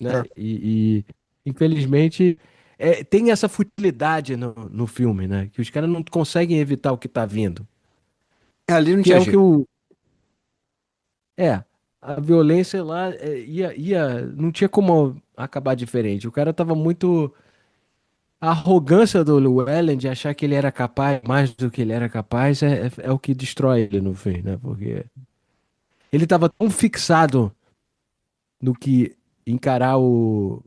É. Né? Infelizmente tem essa futilidade no filme, né? Que os caras não conseguem evitar o que tá vindo. Ali não Que tinha é o que jeito. o. É, a violência lá não tinha como acabar diferente. O cara tava muito. A arrogância do Llewellyn de achar que ele era capaz, mais do que ele era capaz, é o que destrói ele no fim, né? Porque ele tava tão fixado no que encarar o,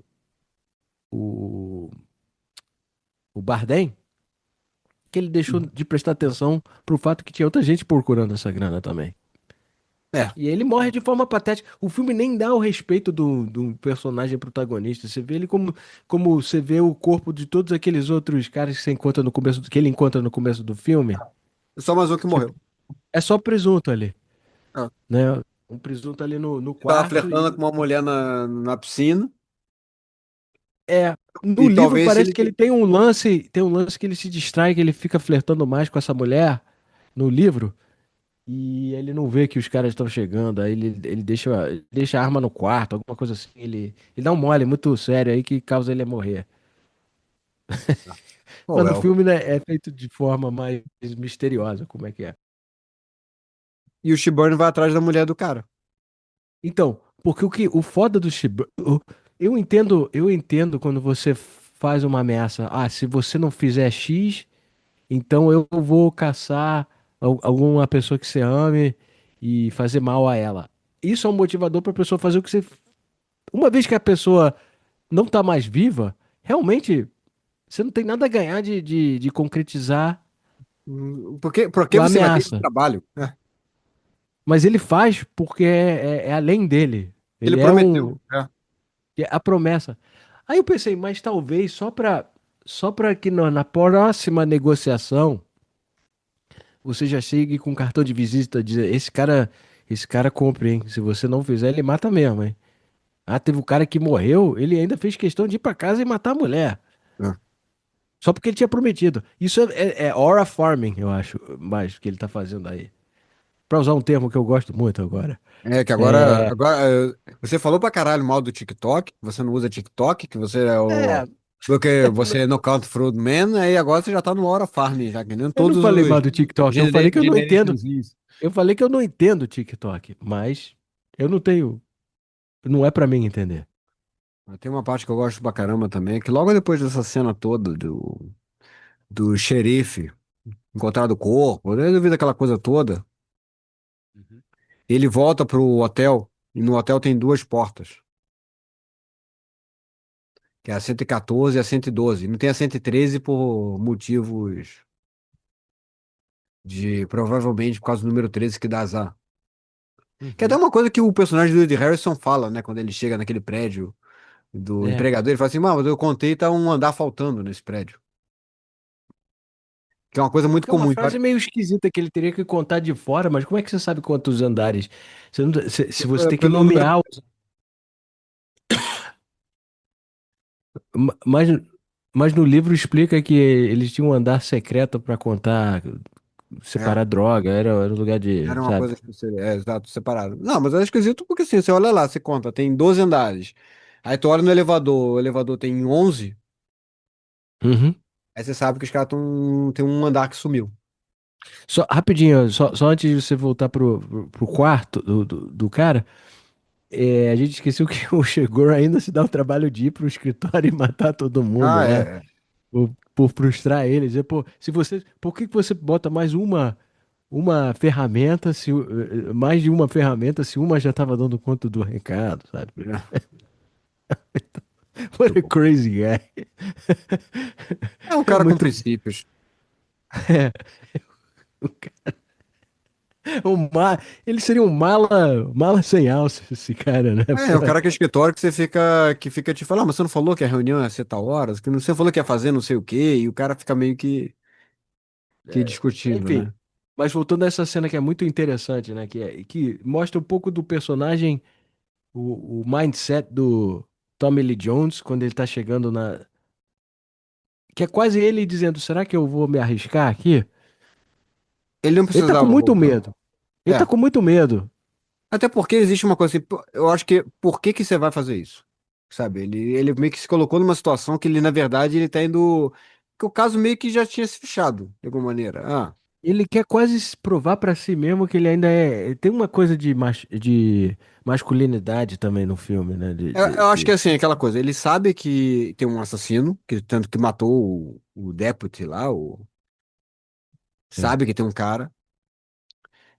o Bardem, que ele deixou de prestar atenção pro fato que tinha outra gente procurando essa grana também. É. E ele morre de forma patética. O filme nem dá o respeito do personagem protagonista. Você vê ele como você vê o corpo de todos aqueles outros caras que você encontra no começo, que ele encontra no começo do filme. Só mais um que Tipo, morreu. é só presunto ali, Ah. né? Um presunto ali no Ele tava quarto flertando com uma mulher na piscina. no E livro talvez se parece ele. que ele tem um lance que ele se distrai, que ele fica flertando mais com essa mulher no livro. E ele não vê que os caras estão chegando, aí ele deixa a arma no quarto, alguma coisa assim. Ele dá um mole muito sério aí que causa ele a morrer. Oh, Mas no well. filme, né, é feito de forma mais misteriosa, como é que é. E o Shiburn vai atrás da mulher do cara. Então, porque o foda do Shiba, eu entendo quando você faz uma ameaça. Ah, se você não fizer X, então eu vou caçar alguma pessoa que você ame e fazer mal a ela. Isso é um motivador para a pessoa fazer o que você. Uma vez que a pessoa não tá mais viva, realmente você não tem nada a ganhar de concretizar Por que a você vai ter esse ameaça. trabalho? É. Mas ele faz porque é além dele. Ele Ele é prometeu. um. É. É a promessa. Aí eu pensei, mas talvez só para que na próxima negociação você já chegue com cartão de visita dizer, esse cara compre, hein? Se você não fizer, ele mata mesmo, hein? Ah, teve um cara que morreu, ele ainda fez questão de ir pra casa e matar a mulher. É. Só porque ele tinha prometido. Isso é aura farming, eu acho, mais que ele tá fazendo aí. Pra usar um termo que eu gosto muito agora. É que agora, É, agora você falou pra caralho mal do TikTok, você não usa TikTok, que você é o. é, Porque você é Knockout Fruit Man, aí agora você já tá no Hora Farm, já que nem eu não todos falei mal os do TikTok, eu falei que eu não entendo. generationzinhos. Eu falei que eu não entendo TikTok, mas eu não tenho. Não é pra mim entender. Tem uma parte que eu gosto pra caramba também, que logo depois dessa cena toda do xerife encontrar o corpo, né, devido àquela coisa toda, Uhum. ele volta pro hotel, e no hotel tem duas portas, que é a 114 e a 112. Não tem a 113 por motivos de, provavelmente por causa do número 13 que dá azar. Que é até Uhum. uma coisa que o personagem do Woody Harrison fala, né, quando ele chega naquele prédio do É. empregador, ele fala assim, mas eu contei, tá um andar faltando nesse prédio. Que é uma coisa muito É uma comum. frase meio esquisita que ele teria que contar de fora, mas como é que você sabe quantos andares? Se você tem que Pelo número. nomear. Mas, mas no livro explica que eles tinham um andar secreto pra contar, É, separar droga, era um lugar de, era uma sabe? coisa que você. É, exato, separado. Não, mas é esquisito porque assim, você olha lá, você conta, tem 12 andares. Aí tu olha no elevador, o elevador tem 11, Uhum. aí você sabe que os caras tem um andar que sumiu. Só, rapidinho, só antes de você voltar pro quarto do cara, a gente esqueceu que o Chegor ainda se dá o trabalho de ir pro escritório e matar todo mundo Ah, lá, é. por frustrar ele. Dizer, pô, por que que você bota mais uma ferramenta, mais de uma ferramenta, se uma já estava dando conta do recado, sabe? É, What muito a bom. crazy guy. É um É cara com muito. princípios. É, ele seria um mala sem alça, esse cara, né? É, um cara que é escritório que fica te falando, mas você não falou que a reunião ia ser tal horas, que você falou que ia fazer não sei o quê, e o cara fica meio que discutindo, Enfim, né? mas voltando a essa cena que é muito interessante, né? Que mostra um pouco do personagem, o mindset do Tommy Lee Jones, quando ele tá chegando na. Que é quase ele dizendo: será que eu vou me arriscar aqui? Ele não Ele tá com precisava muito voltar. medo. Ele tá É. com muito medo. Até porque existe uma coisa assim, eu acho que por que que você vai fazer isso? Sabe? Ele meio que se colocou numa situação que ele, na verdade, ele tá indo. Que o caso meio que já tinha se fechado, de alguma maneira. Ah. Ele quer quase se provar pra si mesmo que ele ainda é. Tem uma coisa de masculinidade também no filme, né? Eu acho que é assim, aquela coisa, ele sabe que tem um assassino, que tanto que matou o deputy lá, É. sabe que tem um cara.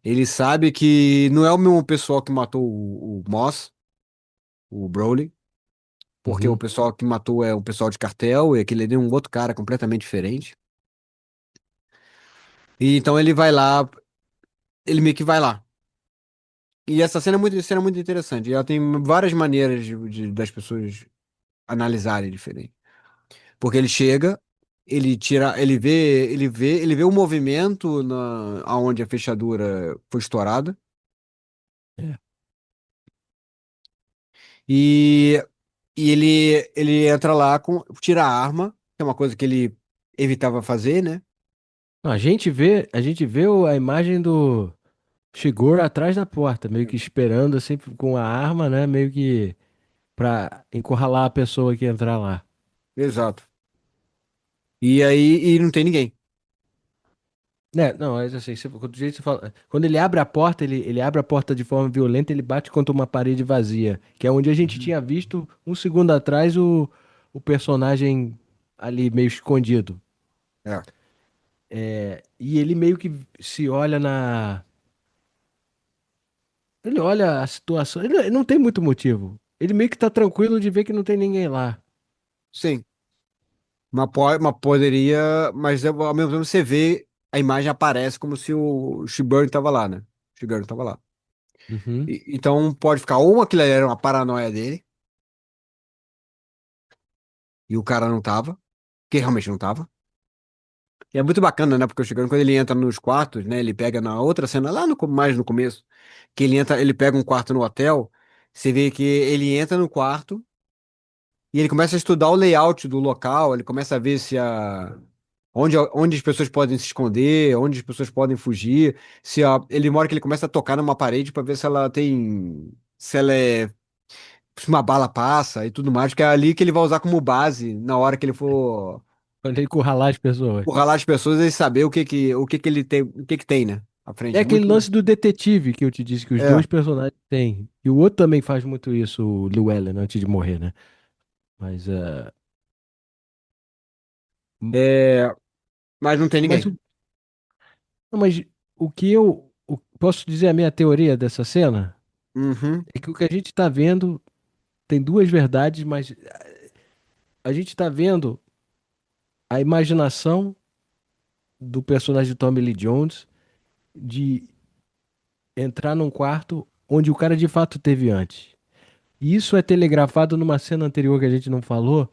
Ele sabe que não é o mesmo pessoal que matou o Moss, o Broly, porque o Uhum. pessoal que matou é um pessoal de cartel e aquele ali é um outro cara completamente diferente. E então ele vai lá, ele meio que vai lá. E essa cena é muito interessante. E ela tem várias maneiras das pessoas analisarem diferente. Porque ele chega, ele tira, ele vê o movimento aonde a fechadura foi estourada É. e, e ele entra lá tira a arma, que é uma coisa que ele evitava fazer, né? Não, a gente vê a imagem do Shigoro atrás da porta, meio que esperando assim com a arma, né? Meio que pra encurralar a pessoa que entrar lá. Exato. E aí não tem ninguém. Né, não, mas assim, do jeito que você fala, quando ele abre a porta, ele abre a porta de forma violenta, ele bate contra uma parede vazia, que é onde a gente Uhum. tinha visto um segundo atrás o personagem ali meio escondido. É. E ele meio que se olha na. Ele olha a situação, ele não tem muito motivo. Ele meio que tá tranquilo de ver que não tem ninguém lá. Sim. Mas poderia, mas ao mesmo tempo você vê a imagem aparece como se o Shibane tava lá, né? O Shigano tava lá. Uhum. Então pode ficar ou aquilo ali era uma paranoia dele e o cara não tava, que realmente não tava. E é muito bacana, né? Porque o Shigano, quando ele entra nos quartos, né? Ele pega na outra cena, lá no, mais no começo, que ele entra, ele pega um quarto no hotel, você vê que ele entra no quarto e ele começa a estudar o layout do local, ele começa a ver se onde as pessoas podem se esconder, onde as pessoas podem fugir. Ele mora que ele começa a tocar numa parede para ver se ela é, se uma bala passa e tudo mais, que é ali que ele vai usar como base na hora que ele for Quando ele encurralar as pessoas. encurralar as pessoas e saber o que que ele tem, o que tem, né? À É frente. aquele Muito. lance do detetive que eu te disse que os É. dois personagens têm. E o outro também faz muito isso, o Llewellyn, antes de morrer, né? Mas, É, mas não tem mas, ninguém. não, mas o que eu posso dizer a minha teoria dessa cena Uhum, é que o que a gente tá vendo tem duas verdades, mas a gente tá vendo a imaginação do personagem de Tommy Lee Jones de entrar num quarto onde o cara de fato teve antes. E isso é telegrafado numa cena anterior que a gente não falou,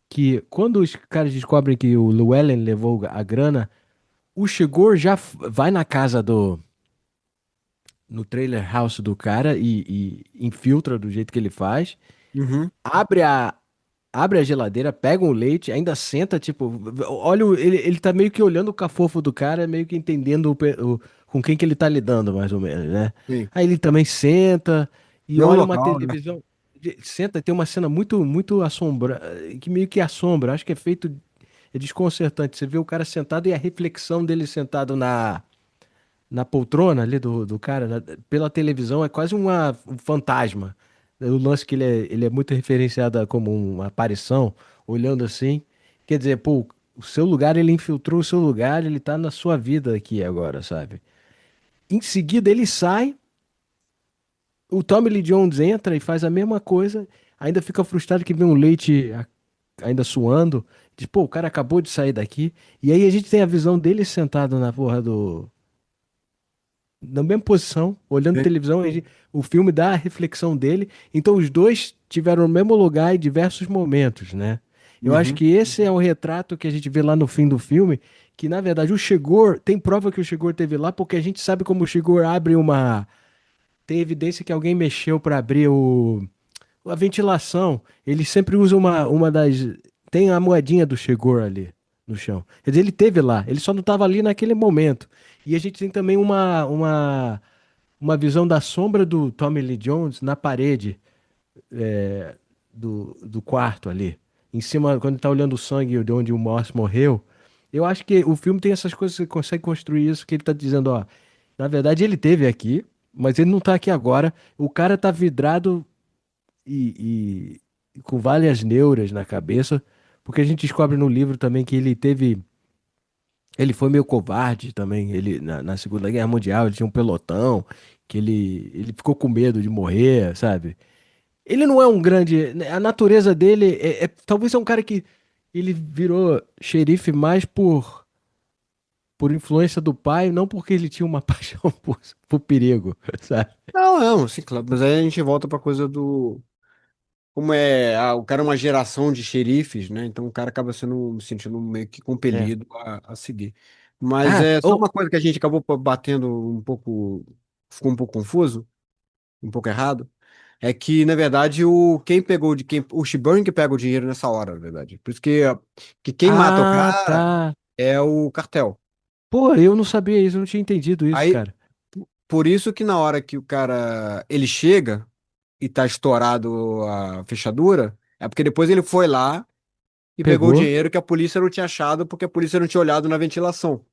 que quando os caras descobrem que o Llewellyn levou a grana, o Shigor já vai na casa no trailer house do cara e infiltra do jeito que ele faz, uhum, abre a, abre a geladeira, pega um leite, ainda senta, tipo, olha, ele tá meio que olhando o cafofo do cara, meio que entendendo com quem que ele tá lidando, mais ou menos, né? sim. Aí ele também senta e Não olha uma local, né? televisão, senta, tem uma cena muito, muito assombra, que meio que assombra, acho que é feito, é desconcertante, você vê o cara sentado e a reflexão dele sentado na poltrona ali do cara, pela televisão, é quase um fantasma. O lance que ele é muito referenciado como uma aparição, olhando assim. Quer dizer, pô, o seu lugar, ele infiltrou o seu lugar, ele tá na sua vida aqui agora, sabe? Em seguida, ele sai, o Tommy Lee Jones entra e faz a mesma coisa, ainda fica frustrado que vê um leite ainda suando. Diz, pô, o cara acabou de sair daqui. E aí a gente tem a visão dele sentado na porra na mesma posição, olhando Sim. televisão, o filme dá a reflexão dele. Então os dois tiveram o mesmo lugar em diversos momentos, né? Eu acho Uhum, que esse é o retrato que a gente vê lá no fim do filme, que na verdade o Chigurh, tem prova que o Chigurh teve lá, porque a gente sabe como o Chigurh abre uma, tem evidência que alguém mexeu para abrir a ventilação. Ele sempre usa uma das, tem a moedinha do Chigurh ali no chão. Quer dizer, ele teve lá, ele só não estava ali naquele momento. E a gente tem também uma visão da sombra do Tommy Lee Jones na parede do quarto ali. Em cima, quando ele tá olhando o sangue de onde o Moss morreu, Eu acho que o filme tem essas coisas, você consegue construir isso, que ele tá dizendo, ó, na verdade ele teve aqui, mas ele não tá aqui agora. O cara tá vidrado e com várias neuras na cabeça, porque a gente descobre no livro também que ele foi meio covarde também, ele na Segunda Guerra Mundial, ele tinha um pelotão, que ele ficou com medo de morrer, sabe? Ele não é um grande. A natureza dele talvez é um cara que ele virou xerife mais por influência do pai, não porque ele tinha uma paixão por perigo, sabe? Não, não, sim, claro. Mas aí a gente volta pra coisa do. Como é. O cara é uma geração de xerifes, né? Então o cara acaba se sentindo meio que É. compelido a seguir. Mas Ah, é só oh, uma coisa que a gente acabou batendo um pouco. Ficou um pouco confuso, um pouco errado. É que, na verdade, o Shibane que pega o dinheiro nessa hora, na verdade. Por isso que quem mata o cara tá. é o cartel. Pô, eu não sabia isso, eu não tinha entendido isso, Aí, cara. por isso que na hora que o cara ele chega e tá estourado a fechadura, é porque depois ele foi lá e pegou o Pegou? dinheiro que a polícia não tinha achado porque a polícia não tinha olhado na ventilação.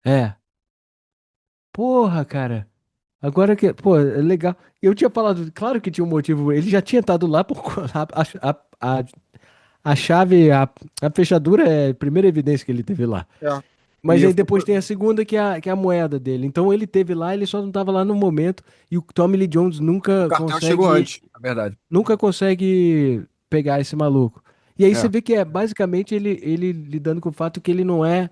É. Porra, cara. Agora que, pô, é legal. Eu tinha falado, claro que tinha um motivo. Ele já tinha estado lá por a chave, a fechadura é a primeira evidência que ele teve lá. É. Mas E aí eu fico- depois tem a segunda, que é a moeda dele. Então ele teve lá, ele só não estava lá no momento. E o Tommy Lee Jones o cartel chegou antes, na verdade. nunca consegue pegar esse maluco. E aí você É. vê que é basicamente ele lidando com o fato que ele não é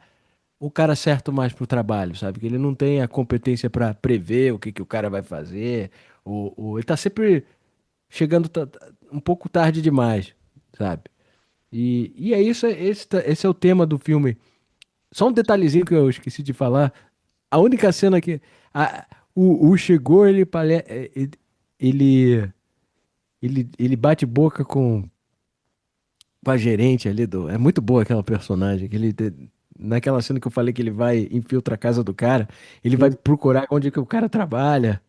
o cara certo mais pro trabalho, sabe? Que ele não tem a competência para prever o que que o cara vai fazer. Ele tá sempre chegando um pouco tarde demais, sabe? E é isso, esse é o tema do filme. Só um detalhezinho que eu esqueci de falar. A única cena que. O Chegou, ele, ele bate boca com a gerente ali do. É muito boa aquela personagem. Naquela cena que eu falei que ele vai, infiltra a casa do cara, ele vai Sim. procurar onde é que o cara trabalha.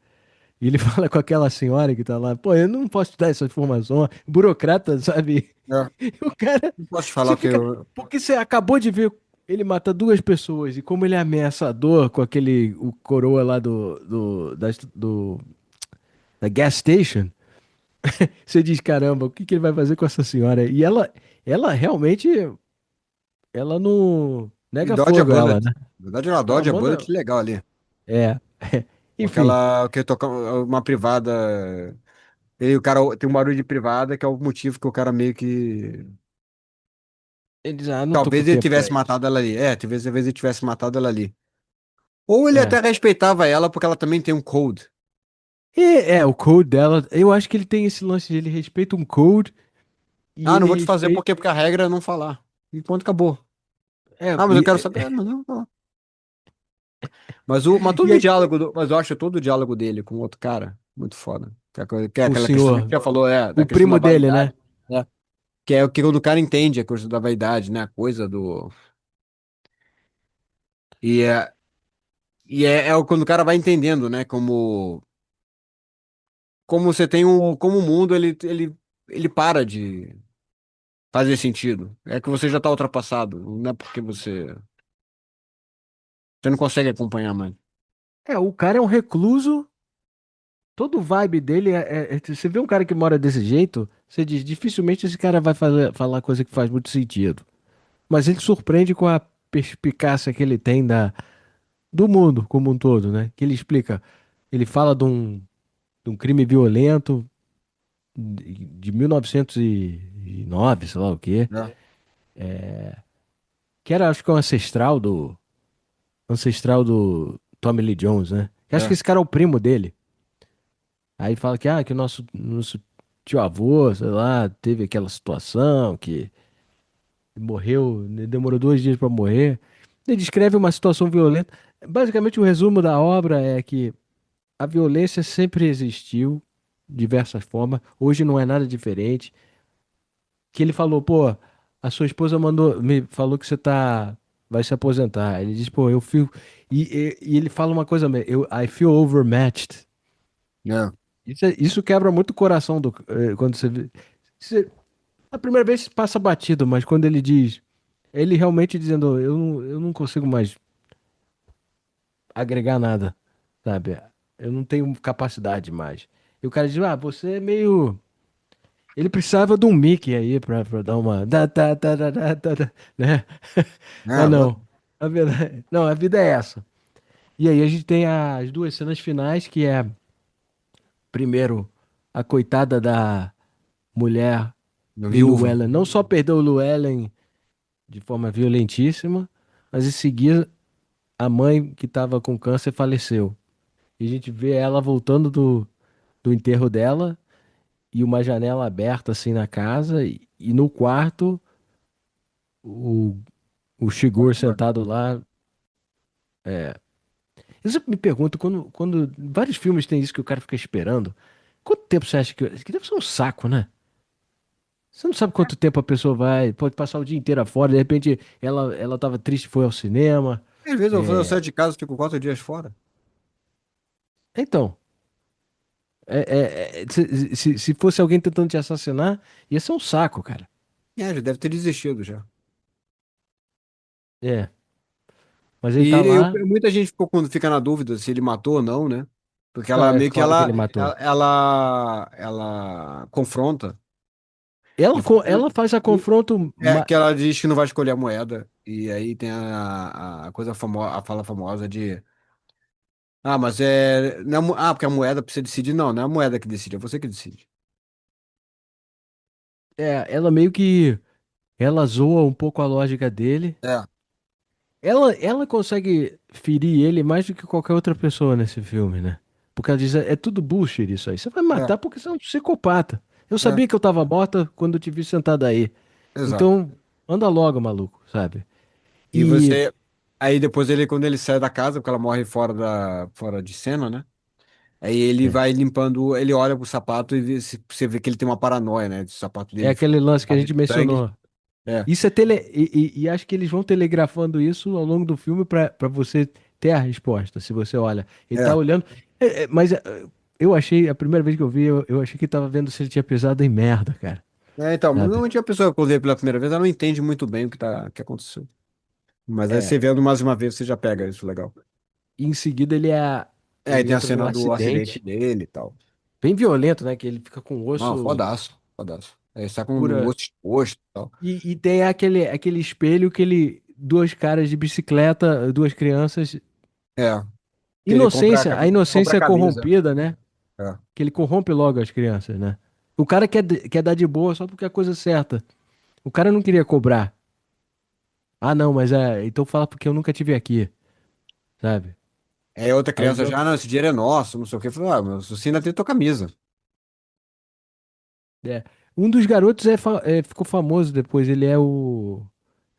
E ele fala com aquela senhora que tá lá, pô, eu não posso te dar essa informação, burocrata, sabe? É. E o cara, Não posso te você falar que fica, eu. porque você acabou de ver ele matar duas pessoas e como ele é ameaçador com o coroa lá da gas station, você diz, caramba, o que que ele vai fazer com essa senhora? E ela realmente, ela não E nega Dodge a fogo, ela, Bullet. né? Na verdade, ela Ela Dodge a manda, Bullet legal ali. é, Com enfim, aquela que toca uma privada. E o cara tem um barulho de privada que é o motivo que o cara meio que. ele diz, ah, não tô com Talvez ele tempo pra tivesse isso. matado ela ali. É, talvez ele tivesse matado ela ali. Ou ele É. até respeitava ela porque ela também tem um code. O code dela, eu acho que ele tem esse lance de ele respeita um code e Ah, não ele vou te fazer respeita. porque a regra é não falar. E ponto, acabou. É, Ah, mas eu quero saber. Mas não, não. Mas todo e o aí, diálogo, mas eu acho todo o diálogo dele com o outro cara muito foda. Que é com o aquela questão que senhor, você já falou, da o questão da primo dele, né? vaidade, né? Que é o que quando o cara entende a coisa da vaidade, né? A coisa do. E é, quando o cara vai entendendo, né? Como você tem um. Como o mundo ele para de fazer sentido. É que você já tá ultrapassado. Não é porque você não consegue acompanhar mais. O cara é um recluso, todo o vibe dele você vê um cara que mora desse jeito, você diz, dificilmente esse cara vai falar coisa que faz muito sentido. Mas ele surpreende com a perspicácia que ele tem do mundo como um todo, né? Que ele explica, ele fala de um crime violento de 1909, sei lá o quê. É, Que era, acho que, ancestral do Tommy Lee Jones, né? Eu acho que é, esse cara é o primo dele. Aí fala que o nosso tio-avô, sei lá, teve aquela situação que morreu, né, demorou 2 dias pra morrer. Ele descreve uma situação violenta. Basicamente, o resumo da obra é que a violência sempre existiu, de diversas formas. Hoje não é nada diferente. Que ele falou, pô, a sua esposa me falou que você vai se aposentar. Ele diz, pô, eu feel. E ele fala uma coisa, I feel overmatched. é. Isso quebra muito o coração quando você vê. A primeira vez passa batido, mas quando ele diz. Ele realmente dizendo, eu não consigo mais agregar nada, sabe? Eu não tenho capacidade mais. E o cara diz, ah, você é meio. Ele precisava de um Mickey aí pra dar uma. Né? É, Mas lógico. não. A verdade, não, a vida é essa. E aí a gente tem as duas cenas finais, que é, primeiro, a coitada da mulher Meu do viúva. Llewellyn. Não só perdeu o Llewellyn de forma violentíssima, mas em seguida a mãe que estava com câncer faleceu. E a gente vê ela voltando do enterro dela e uma janela aberta assim na casa e no quarto o, o Shigur sentado lá. Eu sempre me pergunto, quando vários filmes tem isso que o cara fica esperando, quanto tempo você acha que deve ser um saco, né? Você não sabe quanto tempo a pessoa vai, pode passar o dia inteiro fora, de repente ela tava triste, e foi ao cinema. Às vezes eu É, saio de casa e fico 4 dias fora. então, se fosse alguém tentando te assassinar, ia ser um saco, cara. Já deve ter desistido já. É, mas ele tá E lá. muita gente ficou quando fica na dúvida se ele matou ou não, né? Porque Não, ela é meio que claro que ele matou. ela confronta e fala, Ela faz a confronto. que ela diz que não vai escolher a moeda. E aí tem a coisa famosa, a fala famosa de mas não é porque a moeda precisa decidir. Não, não é a moeda que decide, é você que decide. Ela meio que. Ela zoa um pouco a lógica dele. É, Ela consegue ferir ele mais do que qualquer outra pessoa nesse filme, né? Porque ela diz, é tudo bullshit isso aí. Você vai é, matar porque você é um psicopata. Eu é, sabia que eu tava morta quando eu te vi sentada aí. exato. Então, anda logo, maluco, sabe? E E você. Aí depois ele, quando ele sai da casa, porque ela morre fora de cena, né? Aí ele é, vai limpando, ele olha pro sapato e você vê que ele tem uma paranoia, né? O sapato é dele ficou aquele lance que a de gente sangue. mencionou. É, Isso é e acho que eles vão telegrafando isso ao longo do filme pra você ter a resposta. Se você olha, ele tá é. olhando. Mas eu achei, a primeira vez que eu vi, eu achei que tava vendo se ele tinha pisado em merda, cara. Então, Sabe? normalmente a pessoa, quando vê pela primeira vez, ela não entende muito bem que aconteceu. Mas aí É. você vendo mais uma vez, você já pega isso legal. E em seguida Aí ele tem a entra num cena do acidente acidente dele e tal. bem violento, né? Que ele fica com o Não, osso fodaço, fodaço. Aí está com o pura. osso exposto e tal. E tem aquele espelho que ele. Duas caras de bicicleta, duas crianças. É, que ele Inocência, a compra a inocência é camisa. corrompida, né? É. Que ele corrompe logo as crianças, né? O cara quer dar de boa só porque é a coisa certa. O cara não queria cobrar. Ah, não, mas então fala porque eu nunca tive aqui, sabe? Aí outra Aí criança já, não, esse dinheiro é nosso, não sei o quê. Falei, mas você ainda tem tua camisa. é. Um dos garotos ficou famoso depois, ele é o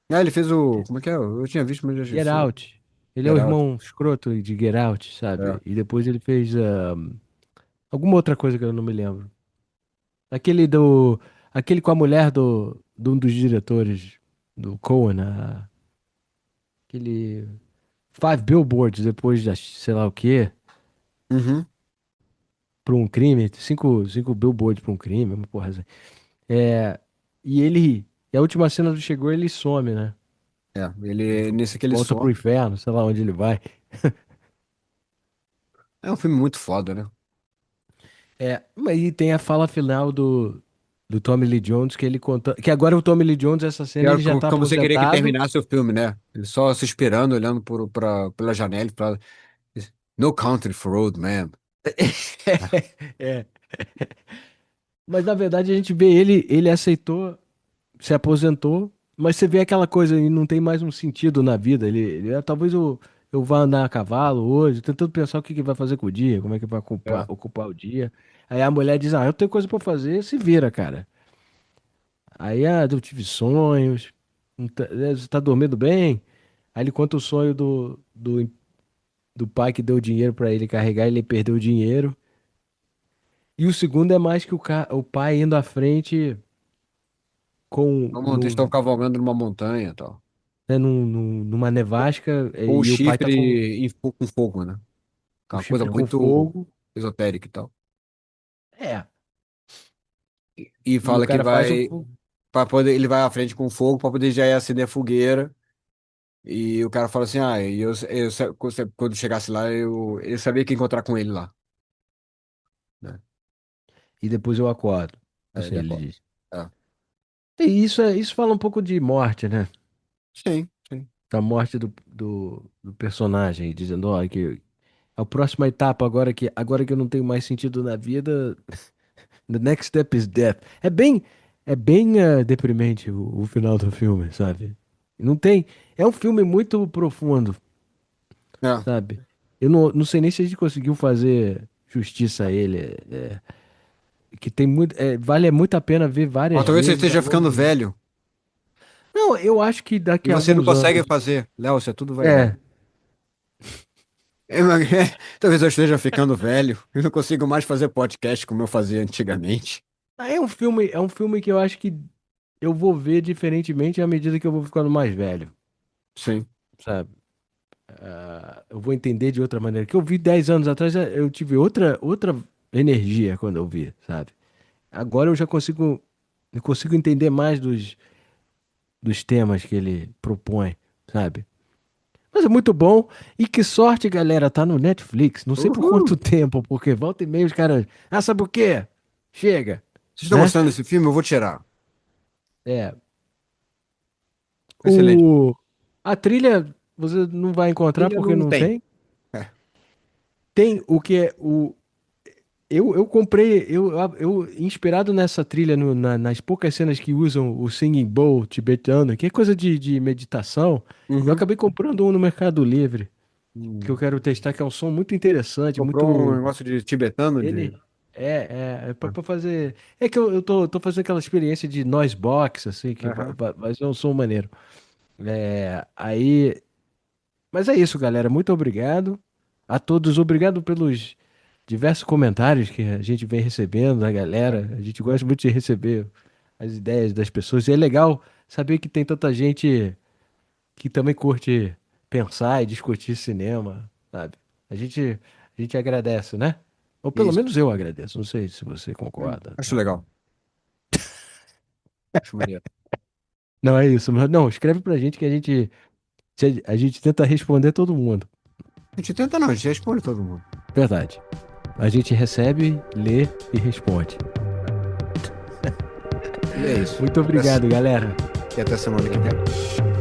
Ele fez o. Como é que é? Eu tinha visto, mas já Get esqueci. Out. Ele é o Geralt. irmão escroto de Get Out, É. sabe? E depois ele fez alguma outra coisa que eu não me lembro. Aquele do. Aquele com a mulher de um dos diretores do Coen, aquele. Five Billboards depois da sei lá o quê, Uhum. por um crime. Cinco billboards por um crime, uma porra assim. É, e ele. E a última cena do Chegou, ele some, né? Nesse que ele Volta pro some. inferno, sei lá onde ele vai. É um filme muito foda, né? Mas e tem a fala final do Tommy Lee Jones que ele conta. Que agora o Tommy Lee Jones, essa E cena, era ele já tá como você queria que aposentado. terminasse o filme, né? Ele só se esperando, olhando pela janela e falando: No country for old men. É. Mas na verdade a gente vê ele aceitou, se aposentou, mas você vê aquela coisa e não tem mais um sentido na vida. Talvez eu vá andar a cavalo hoje, tentando pensar o que que vai fazer com o dia, como é que vai É. ocupar o dia. Aí a mulher diz: Ah, eu tenho coisa pra fazer, se vira, cara. Aí, eu tive sonhos, não você tá dormindo bem? Aí ele conta o sonho do pai que deu dinheiro pra ele carregar, ele perdeu o dinheiro. E o segundo é mais que o pai indo à frente com Como vocês estão num, cavalgando numa montanha e tal. numa nevasca Com o e o pai tá com com fogo, né? É o uma coisa chifre com muito fogo. esotérica e tal. É. E E o fala que cara faz o vai. fogo. Pra poder, ele vai à frente com fogo pra poder já ir acender a fogueira. E o cara fala assim, quando chegasse lá, eu sabia que ia encontrar com ele lá. Né? E depois eu acordo. Aí Assim ele ele acorda. diz. É. E isso fala um pouco de morte, né? Sim, sim. Da morte do personagem, dizendo, ó, que a próxima etapa, agora que eu não tenho mais sentido na vida, the next step is death. É bem deprimente o final do filme, sabe? Não tem. É um filme muito profundo, É. sabe? Eu não sei nem se a gente conseguiu fazer justiça a ele. Que tem muito. Vale muito a pena ver Ou várias talvez você vezes ao esteja ficando longo. velho Não, eu acho que e daqui a você não alguns consegue anos. fazer. Léo, isso é tudo vaidade. É. Talvez eu esteja ficando velho e não consigo mais fazer podcast como eu fazia antigamente. É um filme que eu acho que eu vou ver diferentemente à medida que eu vou ficando mais velho, Sim. sabe? Eu vou entender de outra maneira. Que eu vi 10 anos atrás, eu tive outra energia quando eu vi, sabe? Agora eu consigo entender mais dos temas que ele propõe, sabe? Mas é muito bom. E que sorte, galera, tá no Netflix. Não sei por Uhul! quanto tempo, porque volta e meia os caras. Ah, sabe o quê? Chega, Vocês estão né? gostando desse filme? Eu vou tirar. É. Excelente. O... A trilha você não vai encontrar Trilha porque não não tem. tem. É. Tem o que é o. Eu comprei, inspirado nessa trilha, nas poucas cenas que usam o singing bowl tibetano, que é coisa de meditação, eu Uhum. acabei comprando um no Mercado Livre, que eu Hum. quero testar, que é um som muito interessante, Comprou um muito. negócio de tibetano de. Ele é pra fazer. É que eu tô fazendo aquela experiência de noise box, assim, que vai, Aham. vai, vai ser um som maneiro. Aí. Mas é isso, galera. Muito obrigado a todos. Obrigado pelos diversos comentários que a gente vem recebendo da galera. A gente gosta muito de receber as ideias das pessoas. E é legal saber que tem tanta gente que também curte pensar e discutir cinema, sabe? A gente agradece, né? Ou pelo Isso. menos eu agradeço. Não sei se você concorda, Acho tá? legal. Acho maneiro. Não é isso, mas não, escreve pra gente que a gente tenta responder todo mundo. A gente tenta não, a gente responde todo mundo. Verdade. A gente recebe, lê e responde. E é isso. Muito obrigado, galera. E até semana que vem.